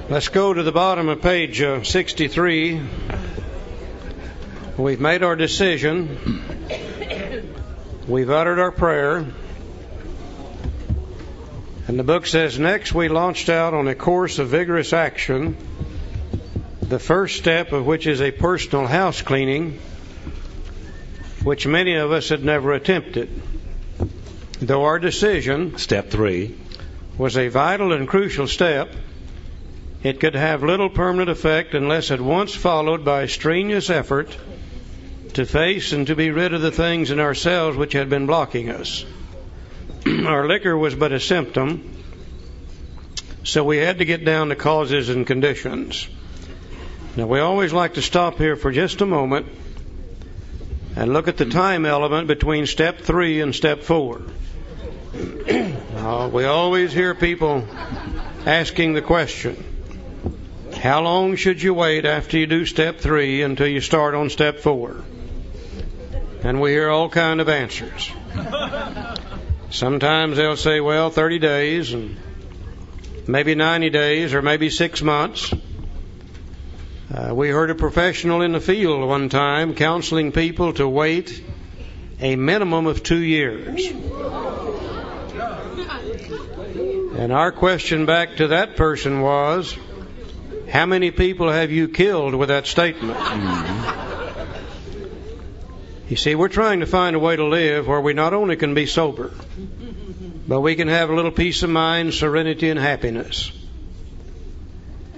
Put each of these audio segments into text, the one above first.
Let's go to the bottom of page 63. We've made our decision. We've uttered our prayer. And the book says, next we launched out on a course of vigorous action, the first step of which is a personal house cleaning, which many of us had never attempted. Though our decision, step 3, was a vital and crucial step, it could have little permanent effect unless at once followed by strenuous effort to face and to be rid of the things in ourselves which had been blocking us. Our liquor was but a symptom, so we had to get down to causes and conditions. Now, we always like to stop here for just a moment and look at the time element between step 3 and step 4. We always hear people asking the question, how long should you wait after you do step 3 until you start on step 4? And we hear all kind of answers. Sometimes they'll say, well, 30 days, and maybe 90 days, or maybe 6 months. We heard a professional in the field one time counseling people to wait a minimum of 2 years. And our question back to that person was, how many people have you killed with that statement? You see, we're trying to find a way to live where we not only can be sober, but we can have a little peace of mind, serenity, and happiness.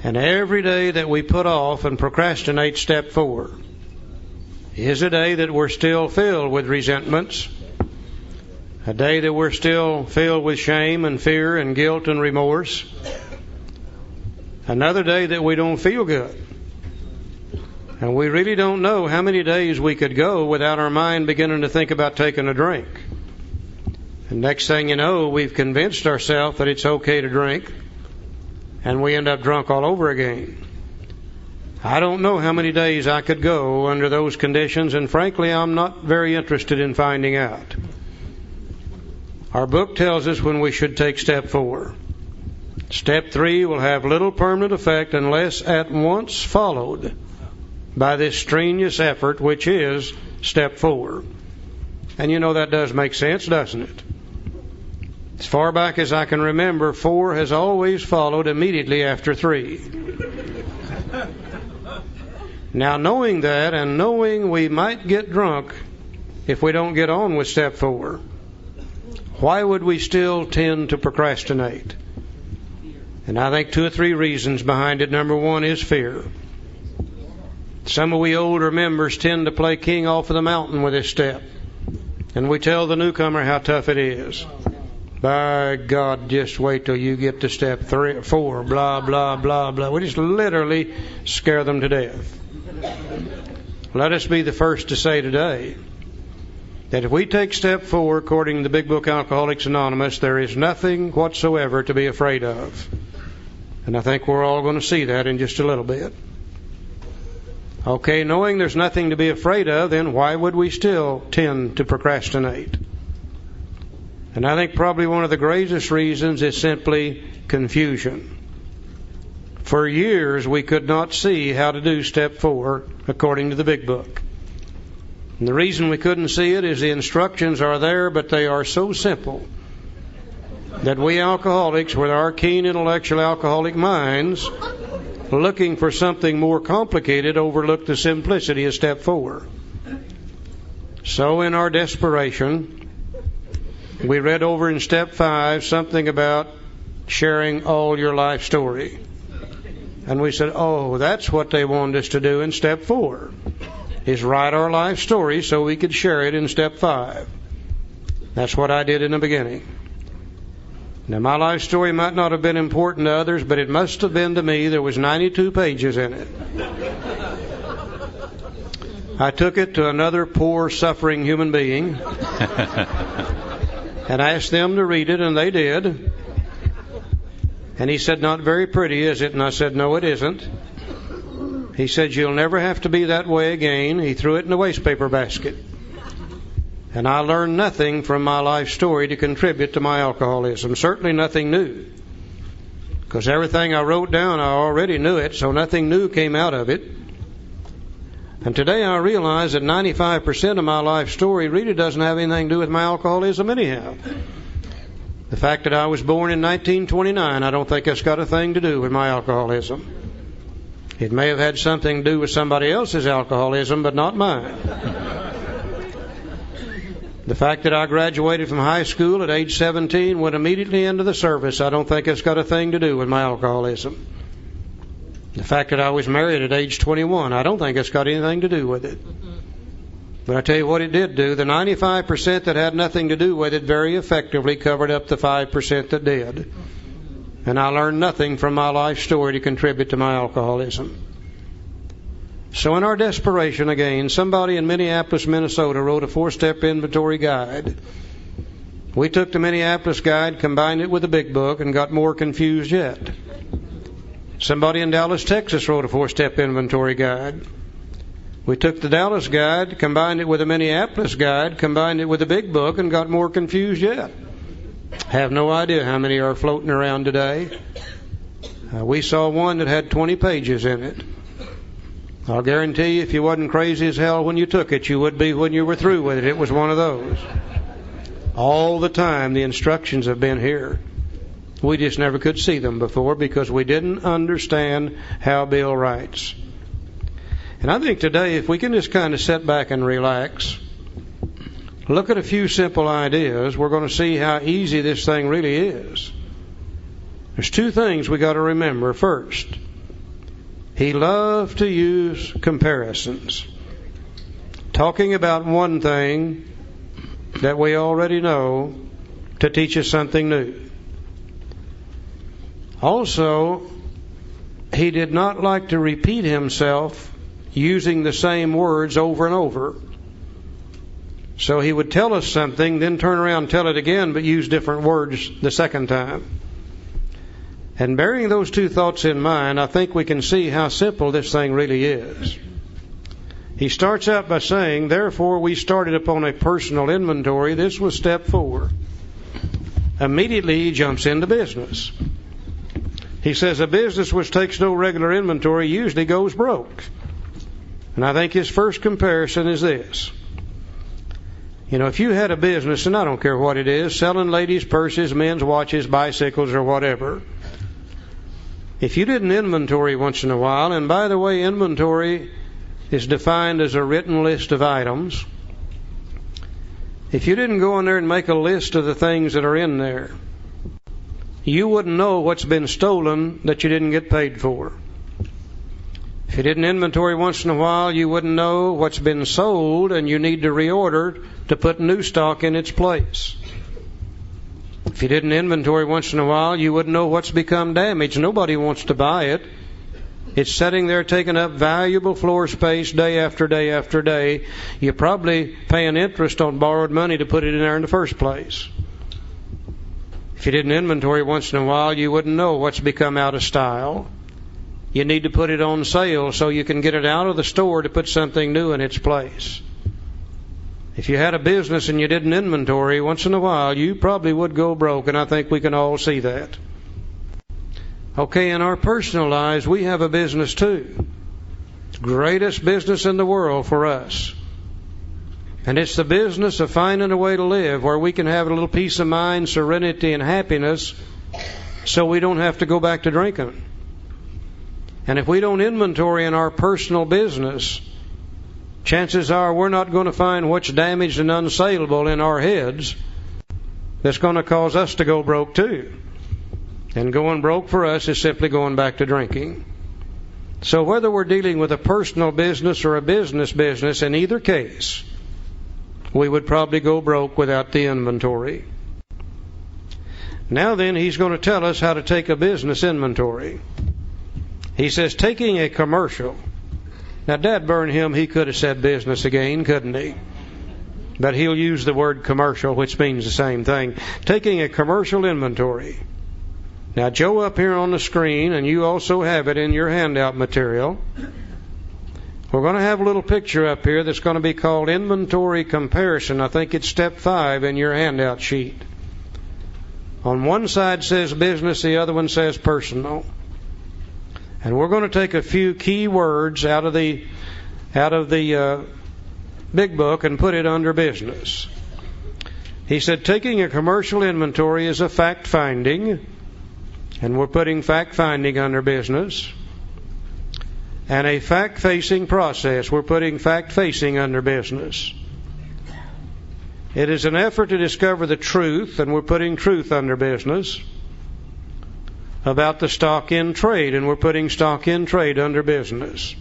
And every day that we put off and procrastinate step 4 is a day that we're still filled with resentments, a day that we're still filled with shame and fear and guilt and remorse, another day that we don't feel good. And we really don't know how many days we could go without our mind beginning to think about taking a drink. And next thing you know, we've convinced ourselves that it's okay to drink, and we end up drunk all over again. I don't know how many days I could go under those conditions, and frankly, I'm not very interested in finding out. Our book tells us when we should take step 4. Step 3 will have little permanent effect unless at once followed by this strenuous effort, which is step 4. And you know that does make sense, doesn't it? As far back as I can remember, 4 has always followed immediately after 3. Now, knowing that and knowing we might get drunk if we don't get on with step 4, why would we still tend to procrastinate? And I think 2 or 3 reasons behind it. Number 1 is fear. Some of we older members tend to play king off of the mountain with this step. And we tell the newcomer how tough it is. By God, just wait till you get to step 3, 4, blah, blah, blah, blah. We just literally scare them to death. Let us be the first to say today that if we take step 4, according to the Big Book Alcoholics Anonymous, there is nothing whatsoever to be afraid of. And I think we're all going to see that in just a little bit. Okay, knowing there's nothing to be afraid of, then why would we still tend to procrastinate? And I think probably one of the greatest reasons is simply confusion. For years we could not see how to do step 4 according to the Big Book. And the reason we couldn't see it is the instructions are there, but they are so simple that we alcoholics, with our keen intellectual alcoholic minds, looking for something more complicated, overlook the simplicity of step 4. So in our desperation, we read over in step 5 something about sharing all your life story. And we said, oh, that's what they wanted us to do in step 4, is write our life story so we could share it in step 5. That's what I did in the beginning. Now, my life story might not have been important to others, but it must have been to me. There was 92 pages in it. I took it to another poor, suffering human being and asked them to read it, and they did. And he said, not very pretty, is it? And I said, no, it isn't. He said, you'll never have to be that way again. He threw it in the waste paper basket. And I learned nothing from my life story to contribute to my alcoholism. Certainly nothing new. Because everything I wrote down, I already knew it, so nothing new came out of it. And today I realize that 95% of my life story really doesn't have anything to do with my alcoholism anyhow. The fact that I was born in 1929, I don't think that's got a thing to do with my alcoholism. It may have had something to do with somebody else's alcoholism, but not mine. The fact that I graduated from high school at age 17, went immediately into the service, I don't think it's got a thing to do with my alcoholism. The fact that I was married at age 21, I don't think it's got anything to do with it. But I tell you what it did do. The 95% that had nothing to do with it very effectively covered up the 5% that did. And I learned nothing from my life story to contribute to my alcoholism. So in our desperation again, somebody in Minneapolis, Minnesota wrote a 4-step inventory guide. We took the Minneapolis guide, combined it with the big book, and got more confused yet. Somebody in Dallas, Texas wrote a 4-step inventory guide. We took the Dallas guide, combined it with the Minneapolis guide, combined it with the big book, and got more confused yet. Have no idea how many are floating around today. We saw one that had 20 pages in it. I'll guarantee you if you wasn't crazy as hell when you took it, you would be when you were through with it. It was one of those. All the time the instructions have been here. We just never could see them before because we didn't understand how Bill writes. And I think today if we can just kind of sit back and relax, look at a few simple ideas, we're going to see how easy this thing really is. There's 2 things we got to remember. First, he loved to use comparisons. Talking about one thing that we already know to teach us something new. Also, he did not like to repeat himself using the same words over and over. So he would tell us something, then turn around and tell it again, but use different words the second time. And bearing those 2 thoughts in mind, I think we can see how simple this thing really is. He starts out by saying, therefore we started upon a personal inventory. This was step 4. Immediately he jumps into business. He says a business which takes no regular inventory usually goes broke. And I think his first comparison is this. You know, if you had a business, and I don't care what it is, selling ladies' purses, men's watches, bicycles, or whatever, if you did an inventory once in a while, and by the way, inventory is defined as a written list of items. If you didn't go in there and make a list of the things that are in there, you wouldn't know what's been stolen that you didn't get paid for. If you did an inventory once in a while, you wouldn't know what's been sold and you need to reorder to put new stock in its place. If you did an inventory once in a while, you wouldn't know what's become damaged. Nobody wants to buy it. It's sitting there taking up valuable floor space day after day after day. You're probably paying interest on borrowed money to put it in there in the first place. If you did an inventory once in a while, you wouldn't know what's become out of style. You need to put it on sale so you can get it out of the store to put something new in its place. If you had a business and you did an inventory once in a while, you probably would go broke, and I think we can all see that. Okay, in our personal lives, we have a business too. Greatest business in the world for us. And it's the business of finding a way to live where we can have a little peace of mind, serenity, and happiness so we don't have to go back to drinking. And if we don't inventory in our personal business, chances are we're not going to find what's damaged and unsaleable in our heads that's going to cause us to go broke too. And going broke for us is simply going back to drinking. So whether we're dealing with a personal business or a business, in either case, we would probably go broke without the inventory. Now then, he's going to tell us how to take a business inventory. He says, taking a commercial. Now, dad burn him, he could have said business again, couldn't he? But he'll use the word commercial, which means the same thing. Taking a commercial inventory. Now, Joe up here on the screen, and you also have it in your handout material. We're going to have a little picture up here that's going to be called inventory comparison. I think it's step 5 in your handout sheet. On one side says business, the other one says personal. And we're going to take a few key words out of the big book and put it under business. He said taking a commercial inventory is a fact-finding, and we're putting fact-finding under business. And a fact-facing process, we're putting fact-facing under business. It is an effort to discover the truth, and we're putting truth under business, about the stock in trade, and we're putting stock in trade under business.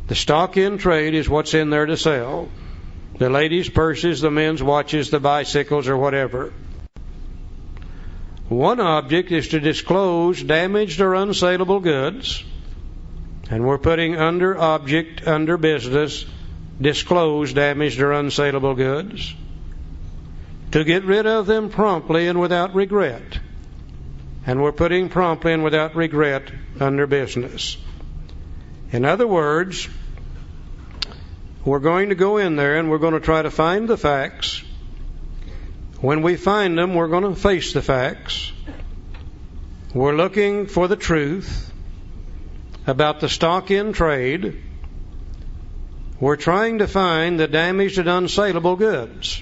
The stock in trade is what's in there to sell. The ladies' purses, the men's watches, the bicycles, or whatever. One object is to disclose damaged or unsaleable goods, and we're putting under object, under business, disclose damaged or unsaleable goods. To get rid of them promptly and without regret. And we're putting promptly and without regret under business. In other words, we're going to go in there and we're going to try to find the facts. When we find them, we're going to face the facts. We're looking for the truth about the stock in trade. We're trying to find the damaged and unsaleable goods.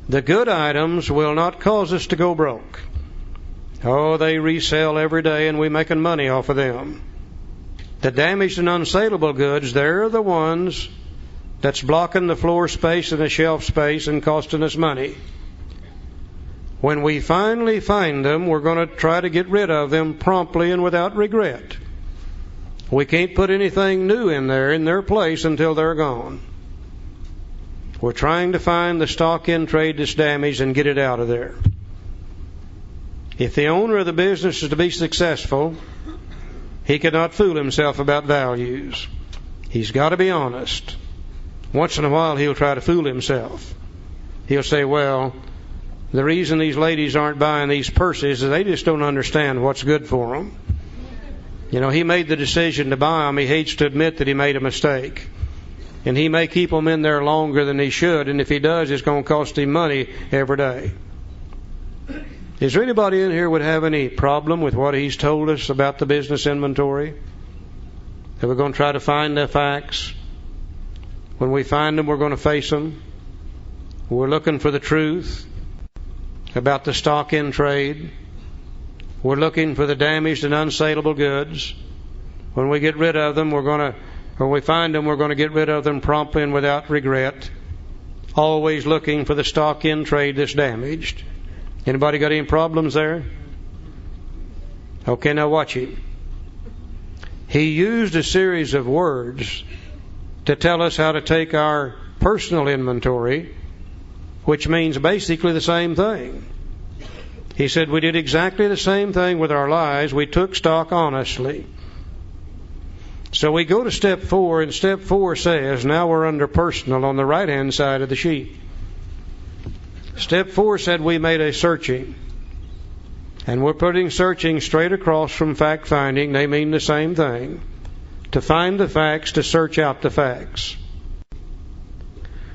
The good items will not cause us to go broke. Oh, they resell every day and we're making money off of them. The damaged and unsaleable goods, they're the ones that's blocking the floor space and the shelf space and costing us money. When we finally find them, we're going to try to get rid of them promptly and without regret. We can't put anything new in their place until they're gone. We're trying to find the stock in trade that's damaged and get it out of there. If the owner of the business is to be successful, he cannot fool himself about values. He's got to be honest. Once in a while he'll try to fool himself. He'll say, well, the reason these ladies aren't buying these purses is they just don't understand what's good for them. You know, he made the decision to buy them. He hates to admit that he made a mistake. And he may keep them in there longer than he should, and if he does, it's going to cost him money every day. Is there anybody in here would have any problem with what he's told us about the business inventory? That we're going to try to find the facts. When we find them, we're going to face them. We're looking for the truth about the stock in trade. We're looking for the damaged and unsaleable goods. When we get rid of them, when we find them, we're going to get rid of them promptly and without regret. Always looking for the stock in trade that's damaged. Anybody got any problems there? Okay, now watch him. He used a series of words to tell us how to take our personal inventory, which means basically the same thing. He said we did exactly the same thing with our lives. We took stock honestly. So we go to step 4, and step 4 says, now we're under personal on the right-hand side of the sheet. Step 4 said we made a searching. And we're putting searching straight across from fact-finding. They mean the same thing. To find the facts, to search out the facts.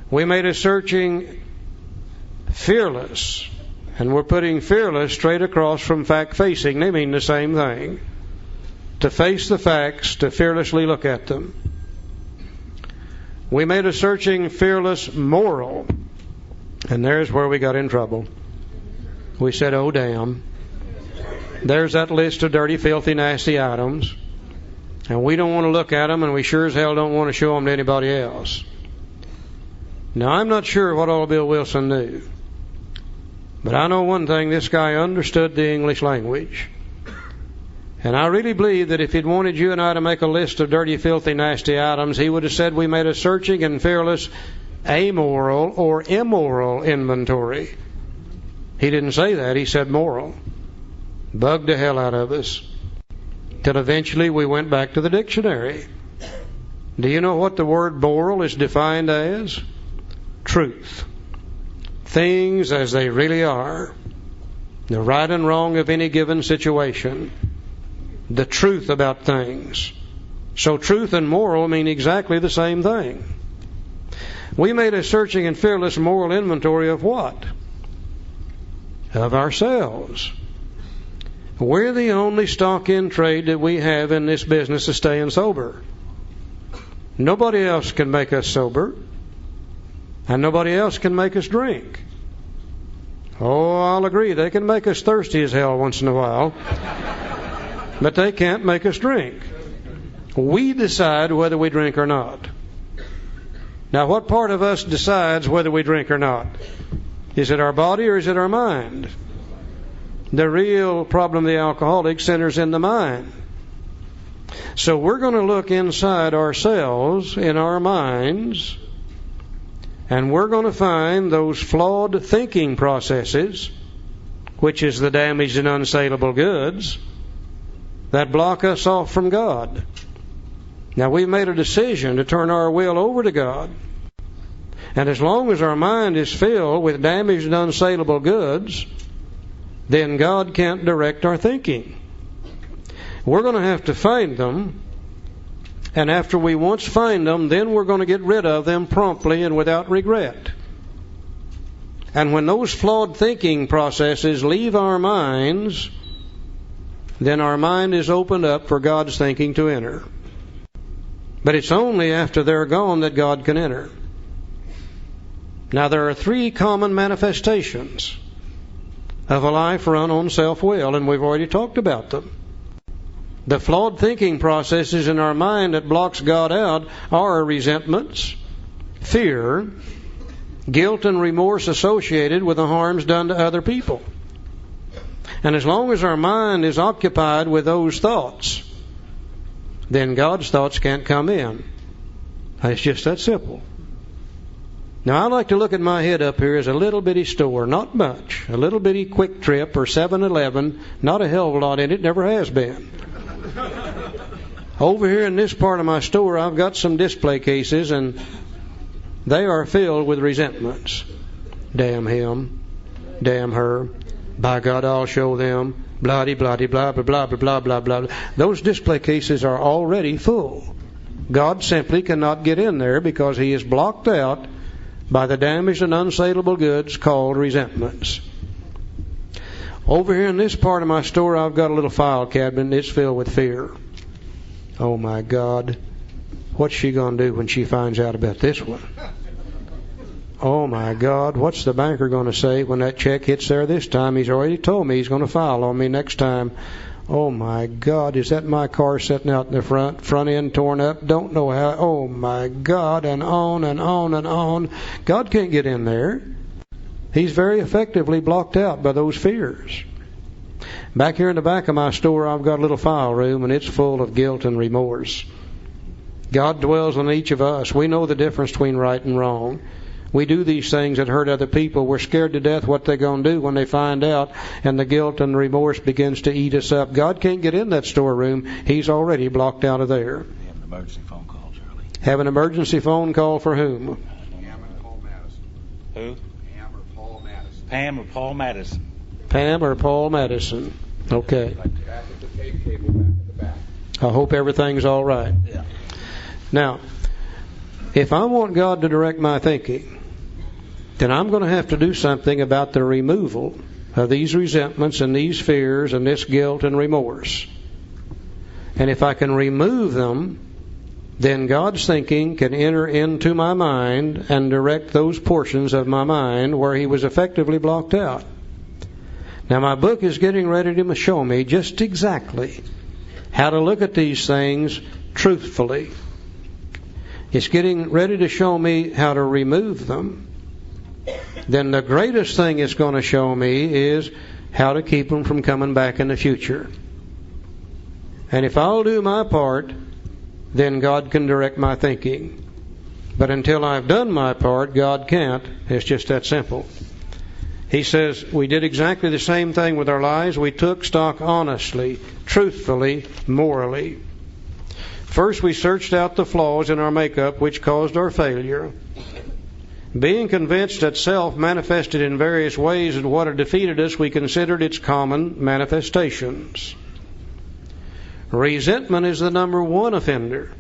We made a searching fearless. And we're putting fearless straight across from fact-facing. They mean the same thing. To face the facts, to fearlessly look at them. We made a searching, fearless, moral. And there's where we got in trouble. We said, oh damn. There's that list of dirty, filthy, nasty items. And we don't want to look at them, and we sure as hell don't want to show them to anybody else. Now, I'm not sure what all Bill Wilson knew. But I know one thing, this guy understood the English language. And I really believe that if he'd wanted you and I to make a list of dirty, filthy, nasty items, he would have said we made a searching and fearless, amoral or immoral inventory. He didn't say that. He said moral. Bugged the hell out of us. Till eventually we went back to the dictionary. Do you know what the word moral is defined as? Truth. Things as they really are. The right and wrong of any given situation. The truth about things. So truth and moral mean exactly the same thing. We made a searching and fearless moral inventory of what? of ourselves. We're the only stock in trade that we have in this business of staying sober. Nobody else can make us sober, and nobody else can make us drink. Oh, I'll agree, they can make us thirsty as hell once in a while, but they can't make us drink. We decide whether we drink or not. Now, what part of us decides whether we drink or not? Is it our body or is it our mind? The real problem of the alcoholic centers in the mind. So we're going to look inside ourselves, in our minds, and we're going to find those flawed thinking processes, which is the damaged and unsaleable goods, that block us off from God. Now, we've made a decision to turn our will over to God. And as long as our mind is filled with damaged and unsaleable goods, then God can't direct our thinking. We're going to have to find them, and after we once find them, then we're going to get rid of them promptly and without regret. And when those flawed thinking processes leave our minds, then our mind is opened up for God's thinking to enter. But it's only after they're gone that God can enter. Now, there are three common manifestations of a life run on self-will, and we've already talked about them. The flawed thinking processes in our mind that blocks God out are resentments, fear, guilt and remorse associated with the harms done to other people. And as long as our mind is occupied with those thoughts, then God's thoughts can't come in. It's just that simple. Now, I like to look at my head up here as a little bitty store, not much. A little bitty Quick Trip or 7-Eleven, not a hell of a lot in it, never has been. Over here in this part of my store, I've got some display cases, and they are filled with resentments. Damn him. Damn her. By God, I'll show them. Bloody, bloody, blah, blah, blah, blah, blah, blah, blah. Those display cases are already full. God simply cannot get in there because He is blocked out by the damaged and unsaleable goods called resentments. Over here in this part of my store, I've got a little file cabinet. It's filled with fear. Oh my God, what's she going to do when she finds out about this one? Oh my God, what's the banker going to say when that check hits there this time? He's already told me he's going to file on me next time. Oh my God, is that my car sitting out in the front end torn up? Don't know how. Oh my God, and on and on and on. God can't get in there. He's very effectively blocked out by those fears. Back here in the back of my store, I've got a little file room, and it's full of guilt and remorse. God dwells in each of us. We know the difference between right and wrong. We do these things that hurt other people. We're scared to death what they're going to do when they find out, and the guilt and remorse begins to eat us up. God can't get in that storeroom. He's already blocked out of there. Have an emergency phone call, Charlie. Have an emergency phone call for whom? Pam or Paul Madison. Who? Pam or Paul Madison. Pam or Paul Madison. Pam or Paul Madison. Okay. Back at the tape cable back in the back. I hope everything's all right. Yeah. Now, if I want God to direct my thinking, then I'm going to have to do something about the removal of these resentments and these fears and this guilt and remorse. And if I can remove them, then God's thinking can enter into my mind and direct those portions of my mind where He was effectively blocked out. Now, my book is getting ready to show me just exactly how to look at these things truthfully. It's getting ready to show me how to remove them. Then the greatest thing it's going to show me is how to keep them from coming back in the future. And if I'll do my part, then God can direct my thinking. But until I've done my part, God can't. It's just that simple. He says we did exactly the same thing with our lives. We took stock honestly, truthfully, morally. First, we searched out the flaws in our makeup which caused our failure. Being convinced that self manifested in various ways and what had defeated us, we considered its common manifestations. Resentment is the number one offender.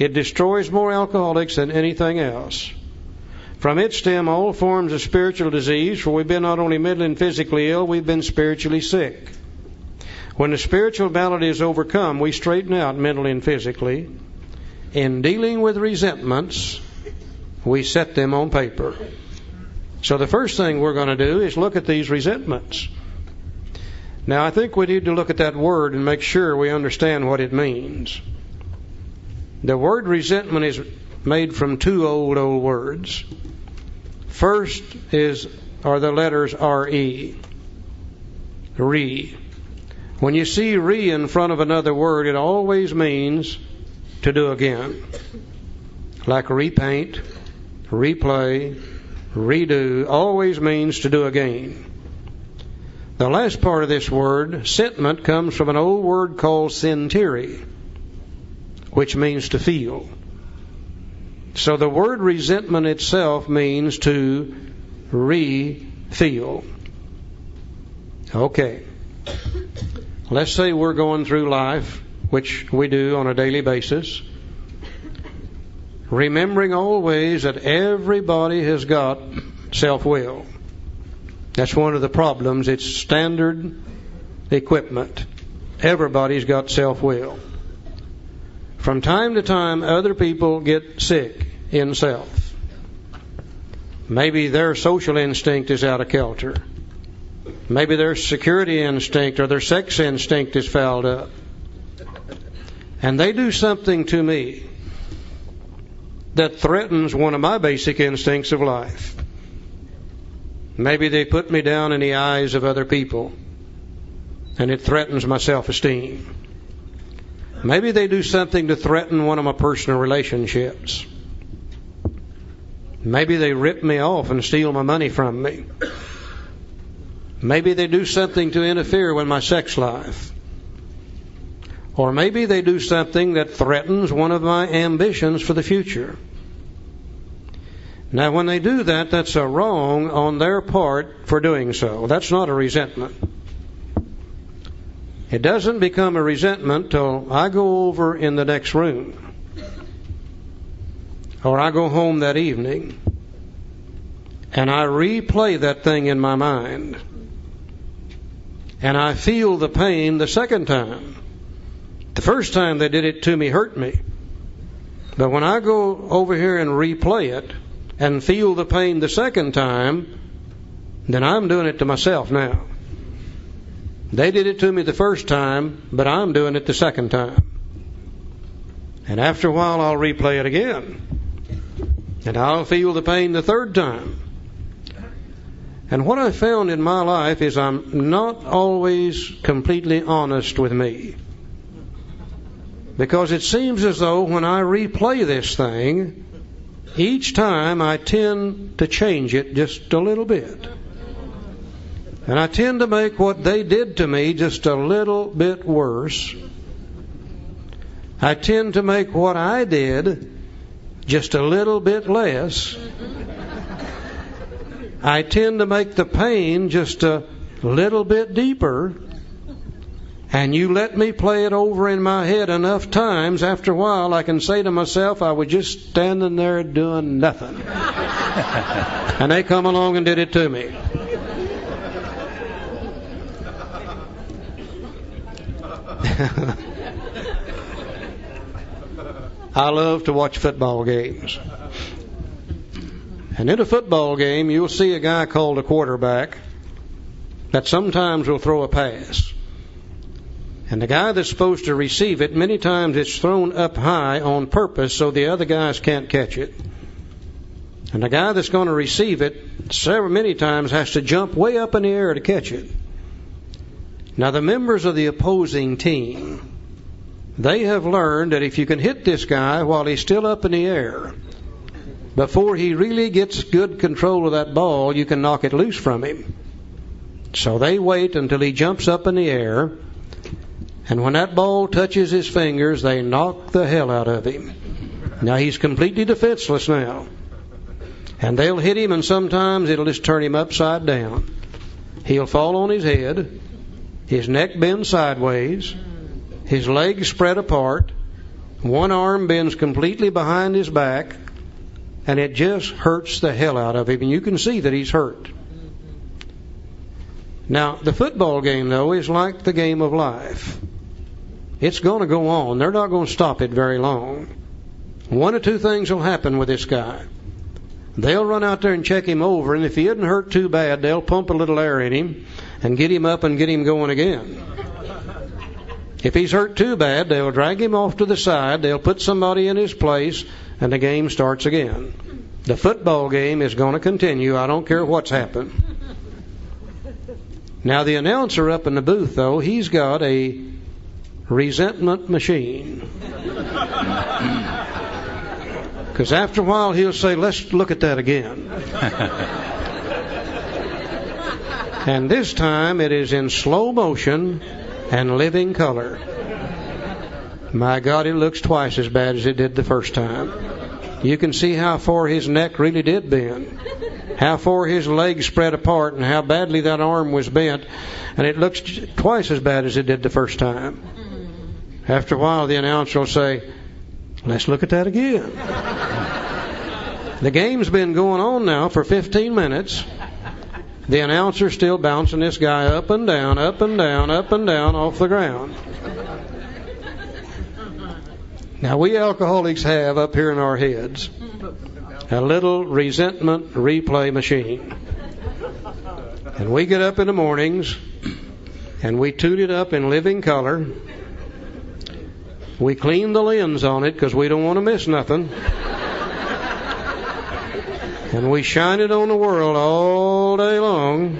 It destroys more alcoholics than anything else. From it stem all forms of spiritual disease, for we've been not only mentally and physically ill, we've been spiritually sick. When the spiritual malady is overcome, we straighten out mentally and physically. In dealing with resentments, we set them on paper. So the first thing we're going to do is look at these resentments. Now, I think we need to look at that word and make sure we understand what it means. The word resentment is made from two old words. First are the letters R-E. Re. When you see re in front of another word, it always means to do again. Like repaint, replay, redo, always means to do again. The last part of this word, sentiment, comes from an old word called sentire, which means to feel. So the word resentment itself means to re-feel. Okay. Let's say we're going through life, which we do on a daily basis, remembering always that everybody has got self-will. That's one of the problems. It's standard equipment. Everybody's got self-will. From time to time, other people get sick in self. Maybe their social instinct is out of kilter. Maybe their security instinct or their sex instinct is fouled up. And they do something to me that threatens one of my basic instincts of life. Maybe they put me down in the eyes of other people, and it threatens my self-esteem. Maybe they do something to threaten one of my personal relationships. Maybe they rip me off and steal my money from me. Maybe they do something to interfere with my sex life. Or maybe they do something that threatens one of my ambitions for the future. Now, when they do that, that's a wrong on their part for doing so. That's not a resentment. It doesn't become a resentment till I go over in the next room, or I go home that evening, and I replay that thing in my mind, and I feel the pain the second time. The first time they did it to me hurt me. But when I go over here and replay it and feel the pain the second time, then I'm doing it to myself now. They did it to me the first time, but I'm doing it the second time. And after a while, I'll replay it again. And I'll feel the pain the third time. And what I found in my life is I'm not always completely honest with me. Because it seems as though when I replay this thing, each time I tend to change it just a little bit. And I tend to make what they did to me just a little bit worse. I tend to make what I did just a little bit less. I tend to make the pain just a little bit deeper. And you let me play it over in my head enough times, after a while I can say to myself, I was just standing there doing nothing. And they come along and did it to me. I love to watch football games. And in a football game, you'll see a guy called a quarterback that sometimes will throw a pass. And the guy that's supposed to receive it, many times it's thrown up high on purpose so the other guys can't catch it. And the guy that's going to receive it, many times has to jump way up in the air to catch it. Now, the members of the opposing team, they have learned that if you can hit this guy while he's still up in the air, before he really gets good control of that ball, you can knock it loose from him. So they wait until he jumps up in the air, and when that ball touches his fingers, they knock the hell out of him. Now, he's completely defenseless now. And they'll hit him, and sometimes it'll just turn him upside down. He'll fall on his head, his neck bends sideways, his legs spread apart, One arm bends completely behind his back, and it just hurts the hell out of him, and you can see that he's hurt. Now, the football game, though, is like the game of life. It's going to go on. They're not going to stop it very long. One or two things will happen with this guy. They'll run out there and check him over, and if he isn't hurt too bad, they'll pump a little air in him and get him up and get him going again. If he's hurt too bad, they'll drag him off to the side, they'll put somebody in his place, and the game starts again. The football game is going to continue. I don't care what's happened. Now, the announcer up in the booth, though, he's got a resentment machine. Because after a while, he'll say, let's look at that again. And this time, it is in slow motion and living color. My God, it looks twice as bad as it did the first time. You can see how far his neck really did bend, how far his legs spread apart, and how badly that arm was bent, and it looks twice as bad as it did the first time. After a while, the announcer will say, let's look at that again. The game's been going on now for 15 minutes. The announcer's still bouncing this guy up and down, up and down, up and down off the ground. Now, we alcoholics have up here in our heads a little resentment replay machine. And we get up in the mornings and we toot it up in living color. We clean the lens on it because we don't want to miss nothing. And we shine it on the world all day long.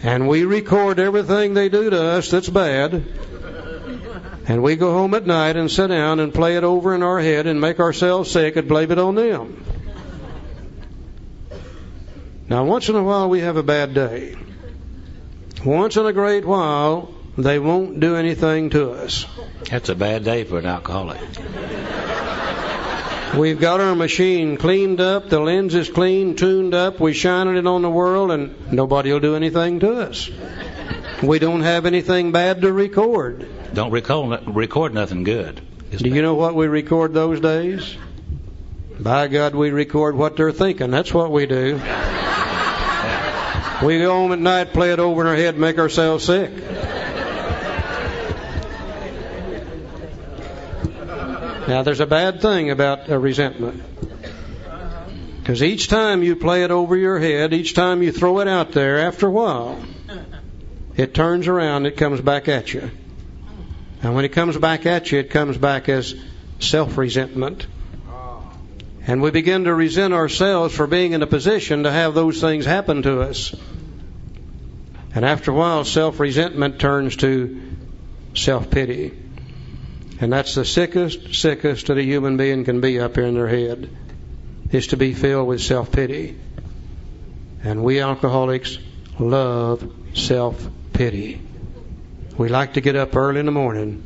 And we record everything they do to us that's bad. And we go home at night and sit down and play it over in our head and make ourselves sick and blame it on them. Now, once in a while we have a bad day. Once in a great while, they won't do anything to us. That's a bad day for an alcoholic. We've got our machine cleaned up, the lens is clean, tuned up, we shining it on the world, and nobody will do anything to us. We don't have anything bad to record. Don't record nothing good. Do you know what we record those days? By God, we record what they're thinking. That's what we do. We go home at night, play it over in our head, make ourselves sick. Now, there's a bad thing about a resentment. Because each time you play it over your head, each time you throw it out there, after a while, it turns around, it comes back at you. And when it comes back at you, it comes back as self-resentment. And we begin to resent ourselves for being in a position to have those things happen to us. And after a while, self-resentment turns to self-pity. And that's the sickest that a human being can be up here in their head, is to be filled with self-pity. And we alcoholics love self-pity. We like to get up early in the morning,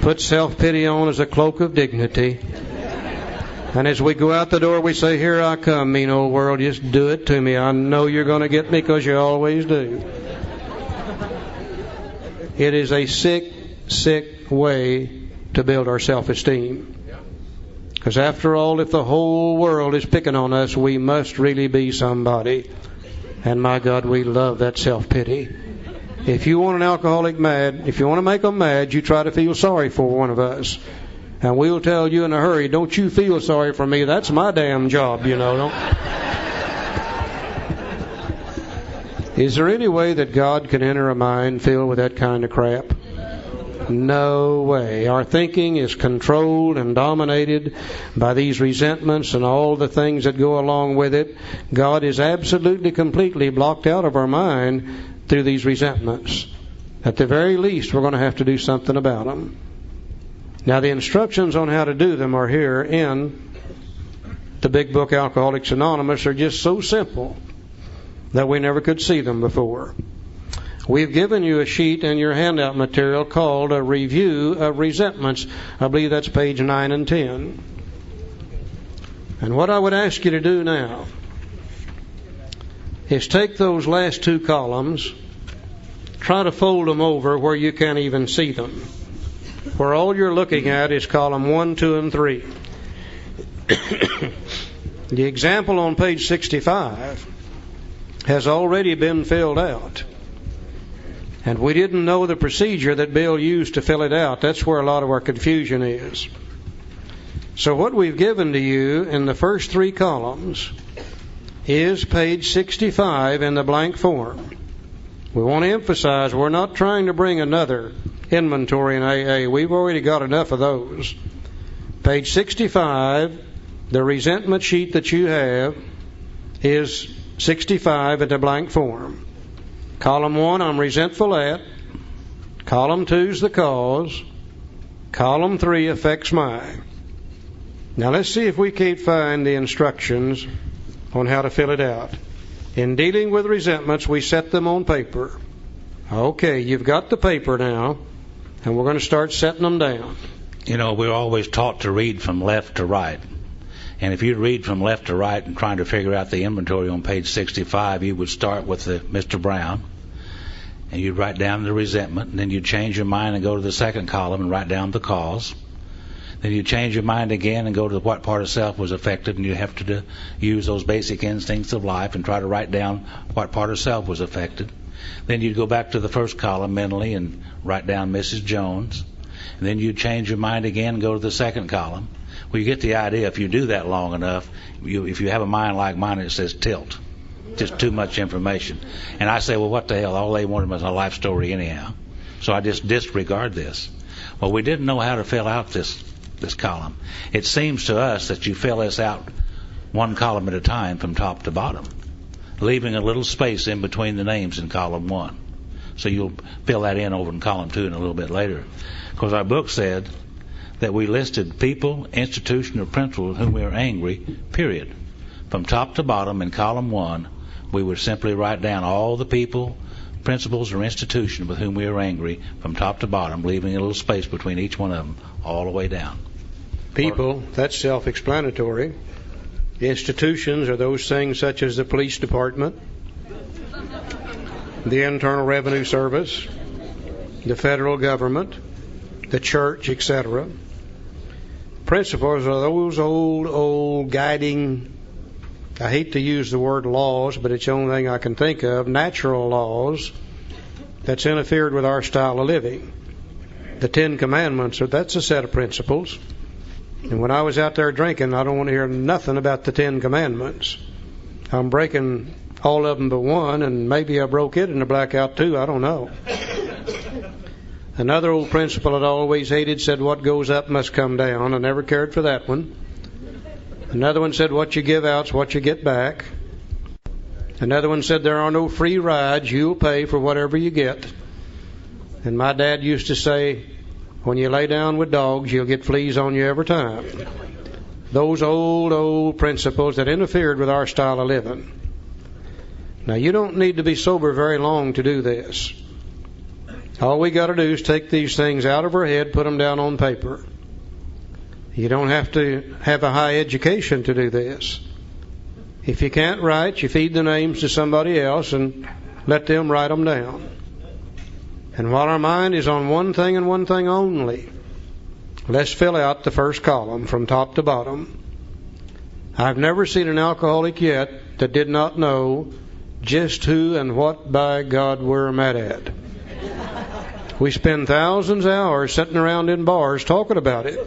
put self-pity on as a cloak of dignity, and as we go out the door, we say, here I come, mean old world, just do it to me. I know you're going to get me because you always do. It is a sick way to build our self-esteem. Because after all, if the whole world is picking on us, we must really be somebody. And my God, we love that self-pity. If you want an alcoholic mad, if you want to make them mad, you try to feel sorry for one of us. And we'll tell you in a hurry, don't you feel sorry for me. That's my damn job, you know. Is there any way that God can enter a mind filled with that kind of crap? No way. Our thinking is controlled and dominated by these resentments and all the things that go along with it. God is absolutely, completely blocked out of our mind through these resentments. At the very least, we're going to have to do something about them. Now, the instructions on how to do them are here in the big book, Alcoholics Anonymous. Are just so simple that we never could see them before. We've given you a sheet in your handout material called A Review of Resentments. I believe that's page 9 and 10. And what I would ask you to do now is take those last two columns, try to fold them over where you can't even see them. where all you're looking at is column 1, 2, and 3. The example on page 65 has already been filled out. And we didn't know the procedure that Bill used to fill it out. That's where a lot of our confusion is. So what we've given to you in the first 3 columns is page 65 in the blank form. We want to emphasize we're not trying to bring another inventory in AA. We've already got enough of those. Page 65, the resentment sheet that you have is 65 in the blank form. Column 1, I'm resentful at. Column 2 is the cause. Column 3 affects my. Now let's see if we can't find the instructions on how to fill it out. In dealing with resentments, we set them on paper. Okay, you've got the paper now, and we're going to start setting them down. You know, we're always taught to read from left to right. And if you read from left to right and trying to figure out the inventory on page 65, you would start with the Mr. Brown, and you'd write down the resentment, and then you'd change your mind and go to the second column and write down the cause. Then you change your mind again and go to what part of self was affected, and you have to use those basic instincts of life and try to write down what part of self was affected. Then you'd go back to the first column mentally and write down Mrs. Jones. And then you'd change your mind again and go to the second column. Well, you get the idea. If you do that long enough, if you have a mind like mine, it says tilt. Just too much information. And I say, well, what the hell? All they wanted was a life story anyhow. So I just disregard this. Well, we didn't know how to fill out this column. It seems to us that you fill this out one column at a time from top to bottom, leaving a little space in between the names in column 1. So you'll fill that in over in column 2 and a little bit later. Because our book said that we listed people, institution, or principles with whom we are angry, period. From top to bottom in column 1, we would simply write down all the people, principles, or institution with whom we are angry from top to bottom, leaving a little space between each one of them all the way down. People, that's self-explanatory. Institutions are those things such as the police department, the Internal Revenue Service, the federal government, the church, etc. Principles are those old guiding, I hate to use the word laws, but it's the only thing I can think of, natural laws that's interfered with our style of living. The 10 Commandments, that's a set of principles. And when I was out there drinking, I don't want to hear nothing about the 10 Commandments. I'm breaking all of them but one, and maybe I broke it in the blackout too, I don't know. Another old principle I'd always hated said what goes up must come down. I never cared for that one. Another one said what you give out's what you get back. Another one said there are no free rides, you'll pay for whatever you get. And my dad used to say, when you lay down with dogs, you'll get fleas on you every time. Those old principles that interfered with our style of living. Now, you don't need to be sober very long to do this. All we got to do is take these things out of our head, put them down on paper. You don't have to have a high education to do this. If you can't write, you feed the names to somebody else and let them write them down. And while our mind is on one thing and one thing only, let's fill out the first column from top to bottom. I've never seen an alcoholic yet that did not know just who and what, by God, we're mad at. We spend thousands of hours sitting around in bars talking about it.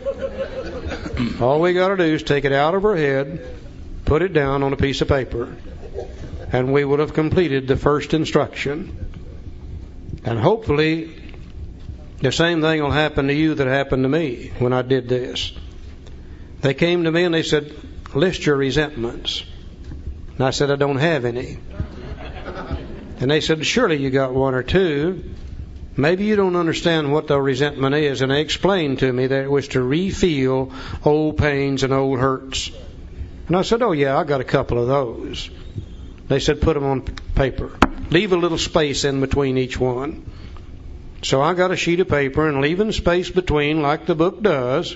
All we got to do is take it out of our head, put it down on a piece of paper, and we would have completed the first instruction. And hopefully the same thing will happen to you that happened to me when I did this. They came to me and they said, list your resentments. And I said, I don't have any. And they said, surely you got one or two. Maybe you don't understand what the resentment is. And they explained to me that it was to re-feel old pains and old hurts. And I said, oh yeah, I got a couple of those. They said, put them on paper. Leave a little space in between each one. So I got a sheet of paper and leaving space between like the book does.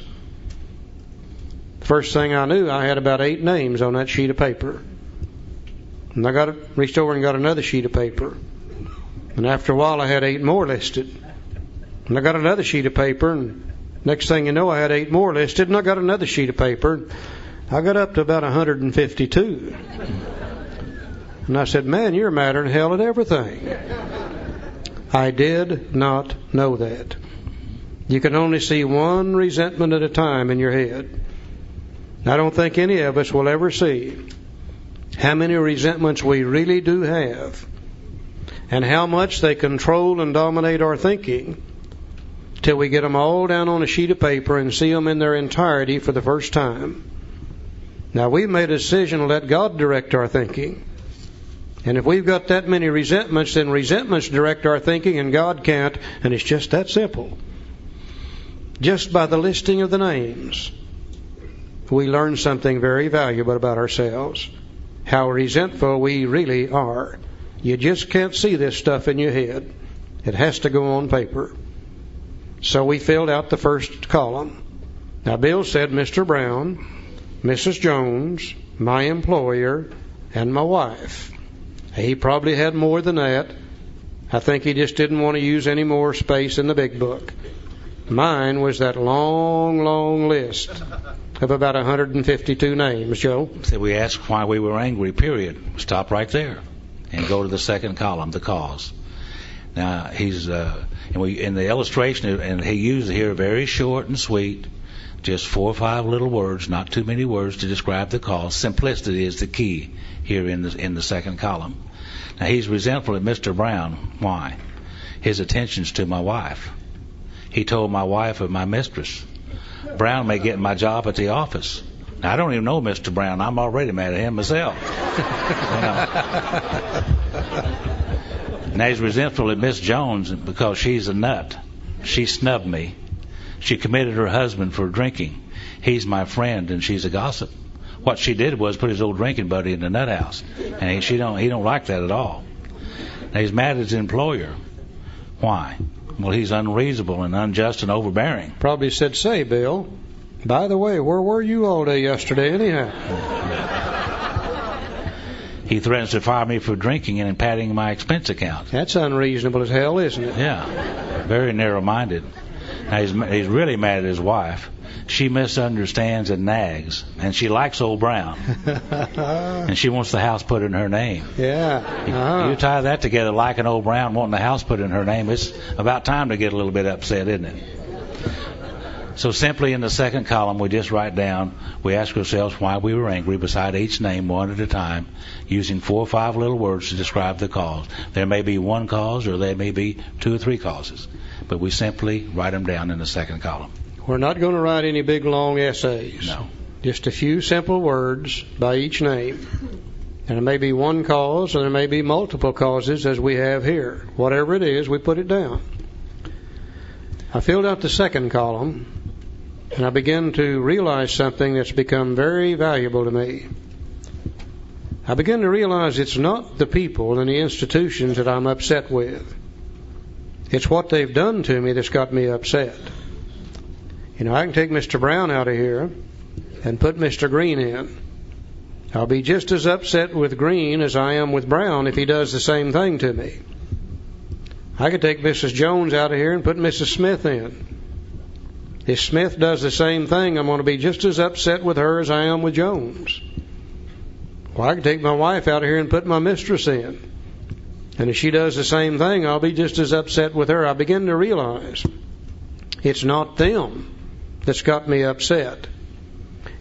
First thing I knew, I had about 8 names on that sheet of paper. And I reached over and got another sheet of paper. And after a while I had 8 more listed. And I got another sheet of paper and Next thing you know, I had 8 more listed, and I got another sheet of paper. I got up to about 152. And I said, man, you're madder than hell at everything. I did not know that. You can only see one resentment at a time in your head. I don't think any of us will ever see how many resentments we really do have and how much they control and dominate our thinking till we get them all down on a sheet of paper and see them in their entirety for the first time. Now, we've made a decision to let God direct our thinking. And if we've got that many resentments, then resentments direct our thinking and God can't, and it's just that simple. Just by the listing of the names, we learn something very valuable about ourselves, how resentful we really are. You just can't see this stuff in your head. It has to go on paper. So we filled out the first column. Now, Bill said Mr. Brown, Mrs. Jones, my employer, and my wife. He probably had more than that. I think he just didn't want to use any more space in the big book. Mine was that long, long list of about 152 names, Joe. So we asked why we were angry, period. Stop right there and go to the second column, the cause. Now, he's in the illustration, and he used here very short and sweet, just 4 or 5 little words, not too many words to describe the cause. Simplicity is the key here in the second column. Now, he's resentful at Mr. Brown. Why? His attentions to my wife. He told my wife of my mistress. Brown may get my job at the office. Now, I don't even know Mr. Brown. I'm already mad at him myself. Now, he's resentful at Miss Jones because she's a nut. She snubbed me. She committed her husband for drinking. He's my friend, and she's a gossip. What she did was put his old drinking buddy in the nut house, and he don't like that at all. Now, he's mad at his employer. Why? Well, he's unreasonable and unjust and overbearing. Probably said, say, Bill, by the way, where were you all day yesterday anyhow? He threatens to fire me for drinking and padding my expense account. That's unreasonable as hell, isn't it? Yeah, very narrow-minded. Now, he's really mad at his wife. She misunderstands and nags, and she likes old Brown. And she wants the house put in her name. Yeah. Uh-huh. You tie that together, liking old Brown, wanting the house put in her name, it's about time to get a little bit upset, isn't it? So simply in the second column, we just write down, we ask ourselves why we were angry beside each name one at a time, using 4 or 5 little words to describe the cause. There may be one cause or there may be 2 or 3 causes, but we simply write them down in the second column. We're not going to write any big, long essays. No. Just a few simple words by each name. And it may be one cause, and there may be multiple causes, as we have here. Whatever it is, we put it down. I filled out the second column, and I began to realize something that's become very valuable to me. I began to realize it's not the people and the institutions that I'm upset with. It's what they've done to me that's got me upset. You know, I can take Mr. Brown out of here and put Mr. Green in. I'll be just as upset with Green as I am with Brown if he does the same thing to me. I could take Mrs. Jones out of here and put Mrs. Smith in. If Smith does the same thing, I'm going to be just as upset with her as I am with Jones. Well, I can take my wife out of here and put my mistress in. And if she does the same thing, I'll be just as upset with her. I begin to realize it's not them that's got me upset.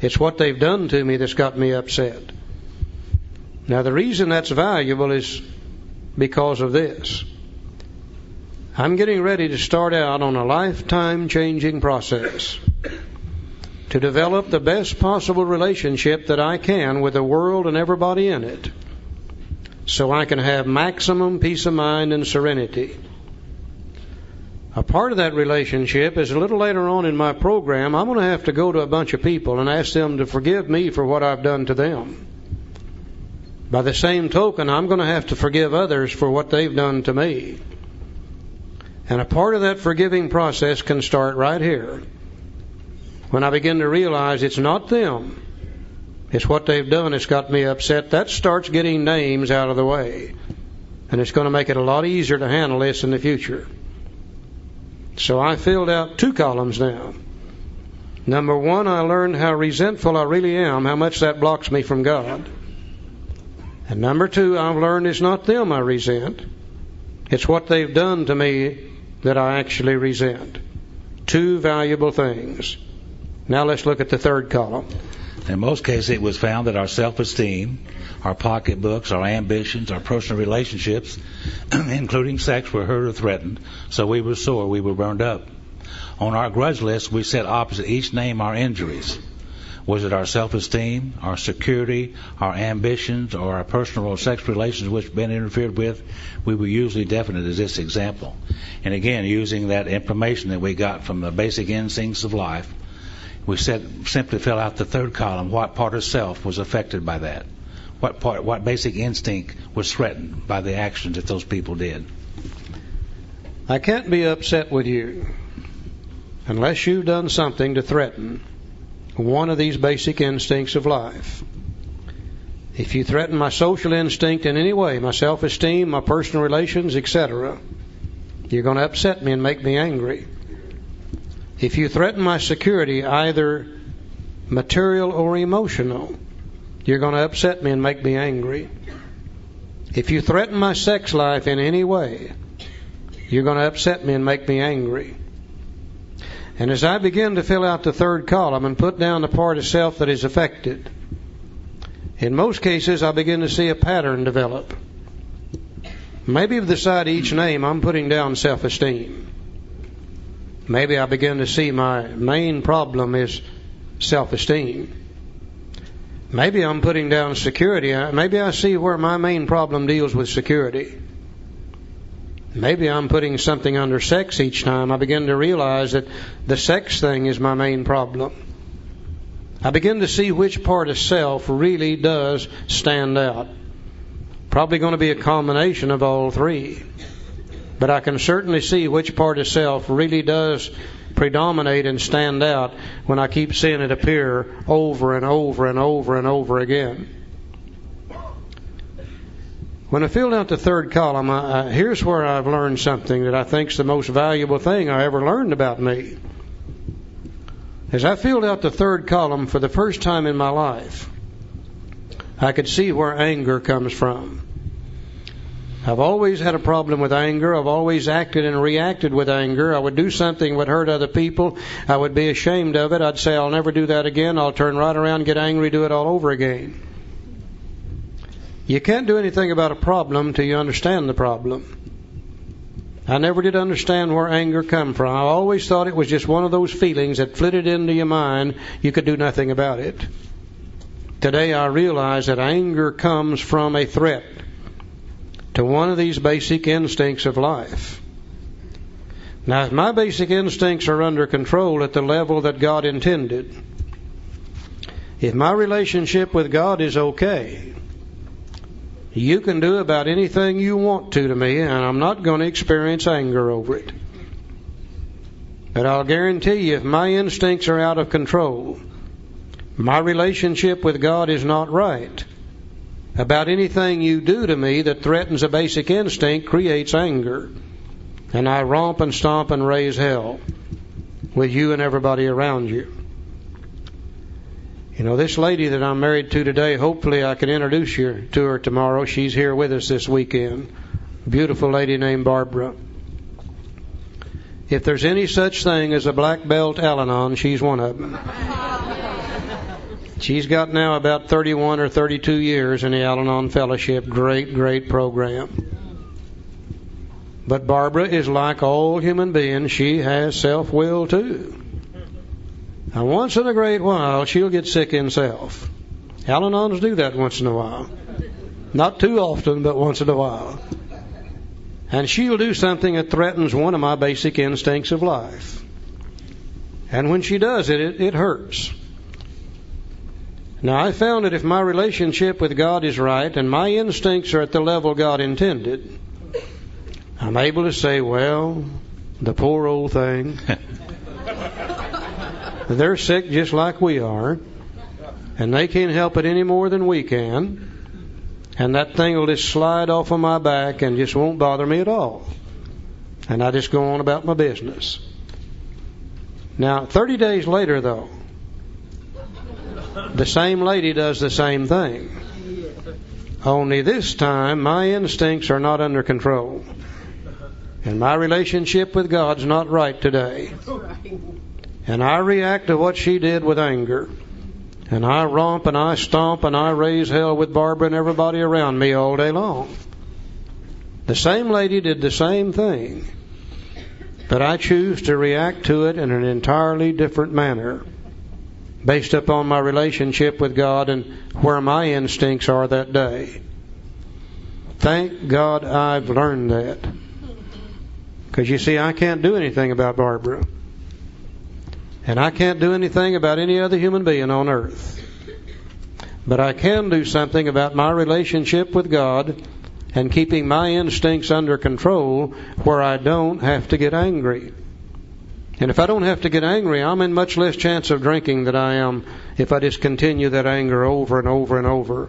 It's what they've done to me that's got me upset. Now, the reason that's valuable is because of this. I'm getting ready to start out on a lifetime-changing process to develop the best possible relationship that I can with the world and everybody in it, so I can have maximum peace of mind and serenity. A part of that relationship is a little later on in my program, I'm going to have to go to a bunch of people and ask them to forgive me for what I've done to them. By the same token, I'm going to have to forgive others for what they've done to me. And a part of that forgiving process can start right here. When I begin to realize it's not them, it's what they've done that's got me upset, that starts getting names out of the way. And it's going to make it a lot easier to handle this in the future. So I filled out 2 columns now. Number one, I learned how resentful I really am, how much that blocks me from God. And number two, I've learned it's not them I resent. It's what they've done to me that I actually resent. Two valuable things. Now let's look at the third column. In most cases, it was found that our self-esteem, our pocketbooks, our ambitions, our personal relationships, including sex, were hurt or threatened. So we were sore, we were burned up. On our grudge list, we set opposite each name our injuries. Was it our self-esteem, our security, our ambitions, or our personal or sex relations which had been interfered with? We were usually definite as this example. And again, using that information that we got from the basic instincts of life, we simply fill out the third column. What part of self was affected by that? What basic instinct was threatened by the actions that those people did? I can't be upset with you unless you've done something to threaten one of these basic instincts of life. If you threaten my social instinct in any way, my self-esteem, my personal relations, etc., you're going to upset me and make me angry. If you threaten my security, either material or emotional, you're going to upset me and make me angry. If you threaten my sex life in any way, you're going to upset me and make me angry. And as I begin to fill out the third column and put down the part of self that is affected, in most cases I begin to see a pattern develop. Maybe beside each name I'm putting down self-esteem. Maybe I begin to see my main problem is self-esteem. Maybe I'm putting down security. Maybe I see where my main problem deals with security. Maybe I'm putting something under sex each time. I begin to realize that the sex thing is my main problem. I begin to see which part of self really does stand out. Probably going to be a combination of all three. But I can certainly see which part of self really does predominate and stand out when I keep seeing it appear over and over and over and over again. When I filled out the third column, here's where I've learned something that I think is the most valuable thing I ever learned about me. As I filled out the third column for the first time in my life, I could see where anger comes from. I've always had a problem with anger. I've always acted and reacted with anger. I would do something that would hurt other people. I would be ashamed of it. I'd say, I'll never do that again. I'll turn right around, get angry, do it all over again. You can't do anything about a problem till you understand the problem. I never did understand where anger come from. I always thought it was just one of those feelings that flitted into your mind. You could do nothing about it. Today I realize that anger comes from a threat to one of these basic instincts of life. Now, if my basic instincts are under control at the level that God intended, if my relationship with God is okay, you can do about anything you want to me, and I'm not going to experience anger over it. But I'll guarantee you, if my instincts are out of control, my relationship with God is not right, about anything you do to me that threatens a basic instinct creates anger. And I romp and stomp and raise hell with you and everybody around you. You know, this lady that I'm married to today, hopefully I can introduce you to her tomorrow. She's here with us this weekend. Beautiful lady named Barbara. If there's any such thing as a black belt Al-Anon, she's one of them. She's got now about 31 or 32 years in the Al-Anon Fellowship. Great, great program. But Barbara is like all human beings. She has self-will too. Now, once in a great while, she'll get sick in self. Al-Anons do that once in a while. Not too often, but once in a while. And she'll do something that threatens one of my basic instincts of life. And when she does it, it hurts. Now, I found that if my relationship with God is right and my instincts are at the level God intended, I'm able to say, well, the poor old thing. They're sick just like we are, and they can't help it any more than we can, and that thing will just slide off of my back and just won't bother me at all. And I just go on about my business. Now, 30 days later, though, the same lady does the same thing. Only this time, my instincts are not under control. And my relationship with God's not right today. And I react to what she did with anger. And I romp and I stomp and I raise hell with Barbara and everybody around me all day long. The same lady did the same thing. But I choose to react to it in an entirely different manner, based upon my relationship with God and where my instincts are that day. Thank God I've learned that. Because you see, I can't do anything about Barbara. And I can't do anything about any other human being on earth. But I can do something about my relationship with God and keeping my instincts under control where I don't have to get angry. And if I don't have to get angry, I'm in much less chance of drinking than I am if I just continue that anger over and over and over.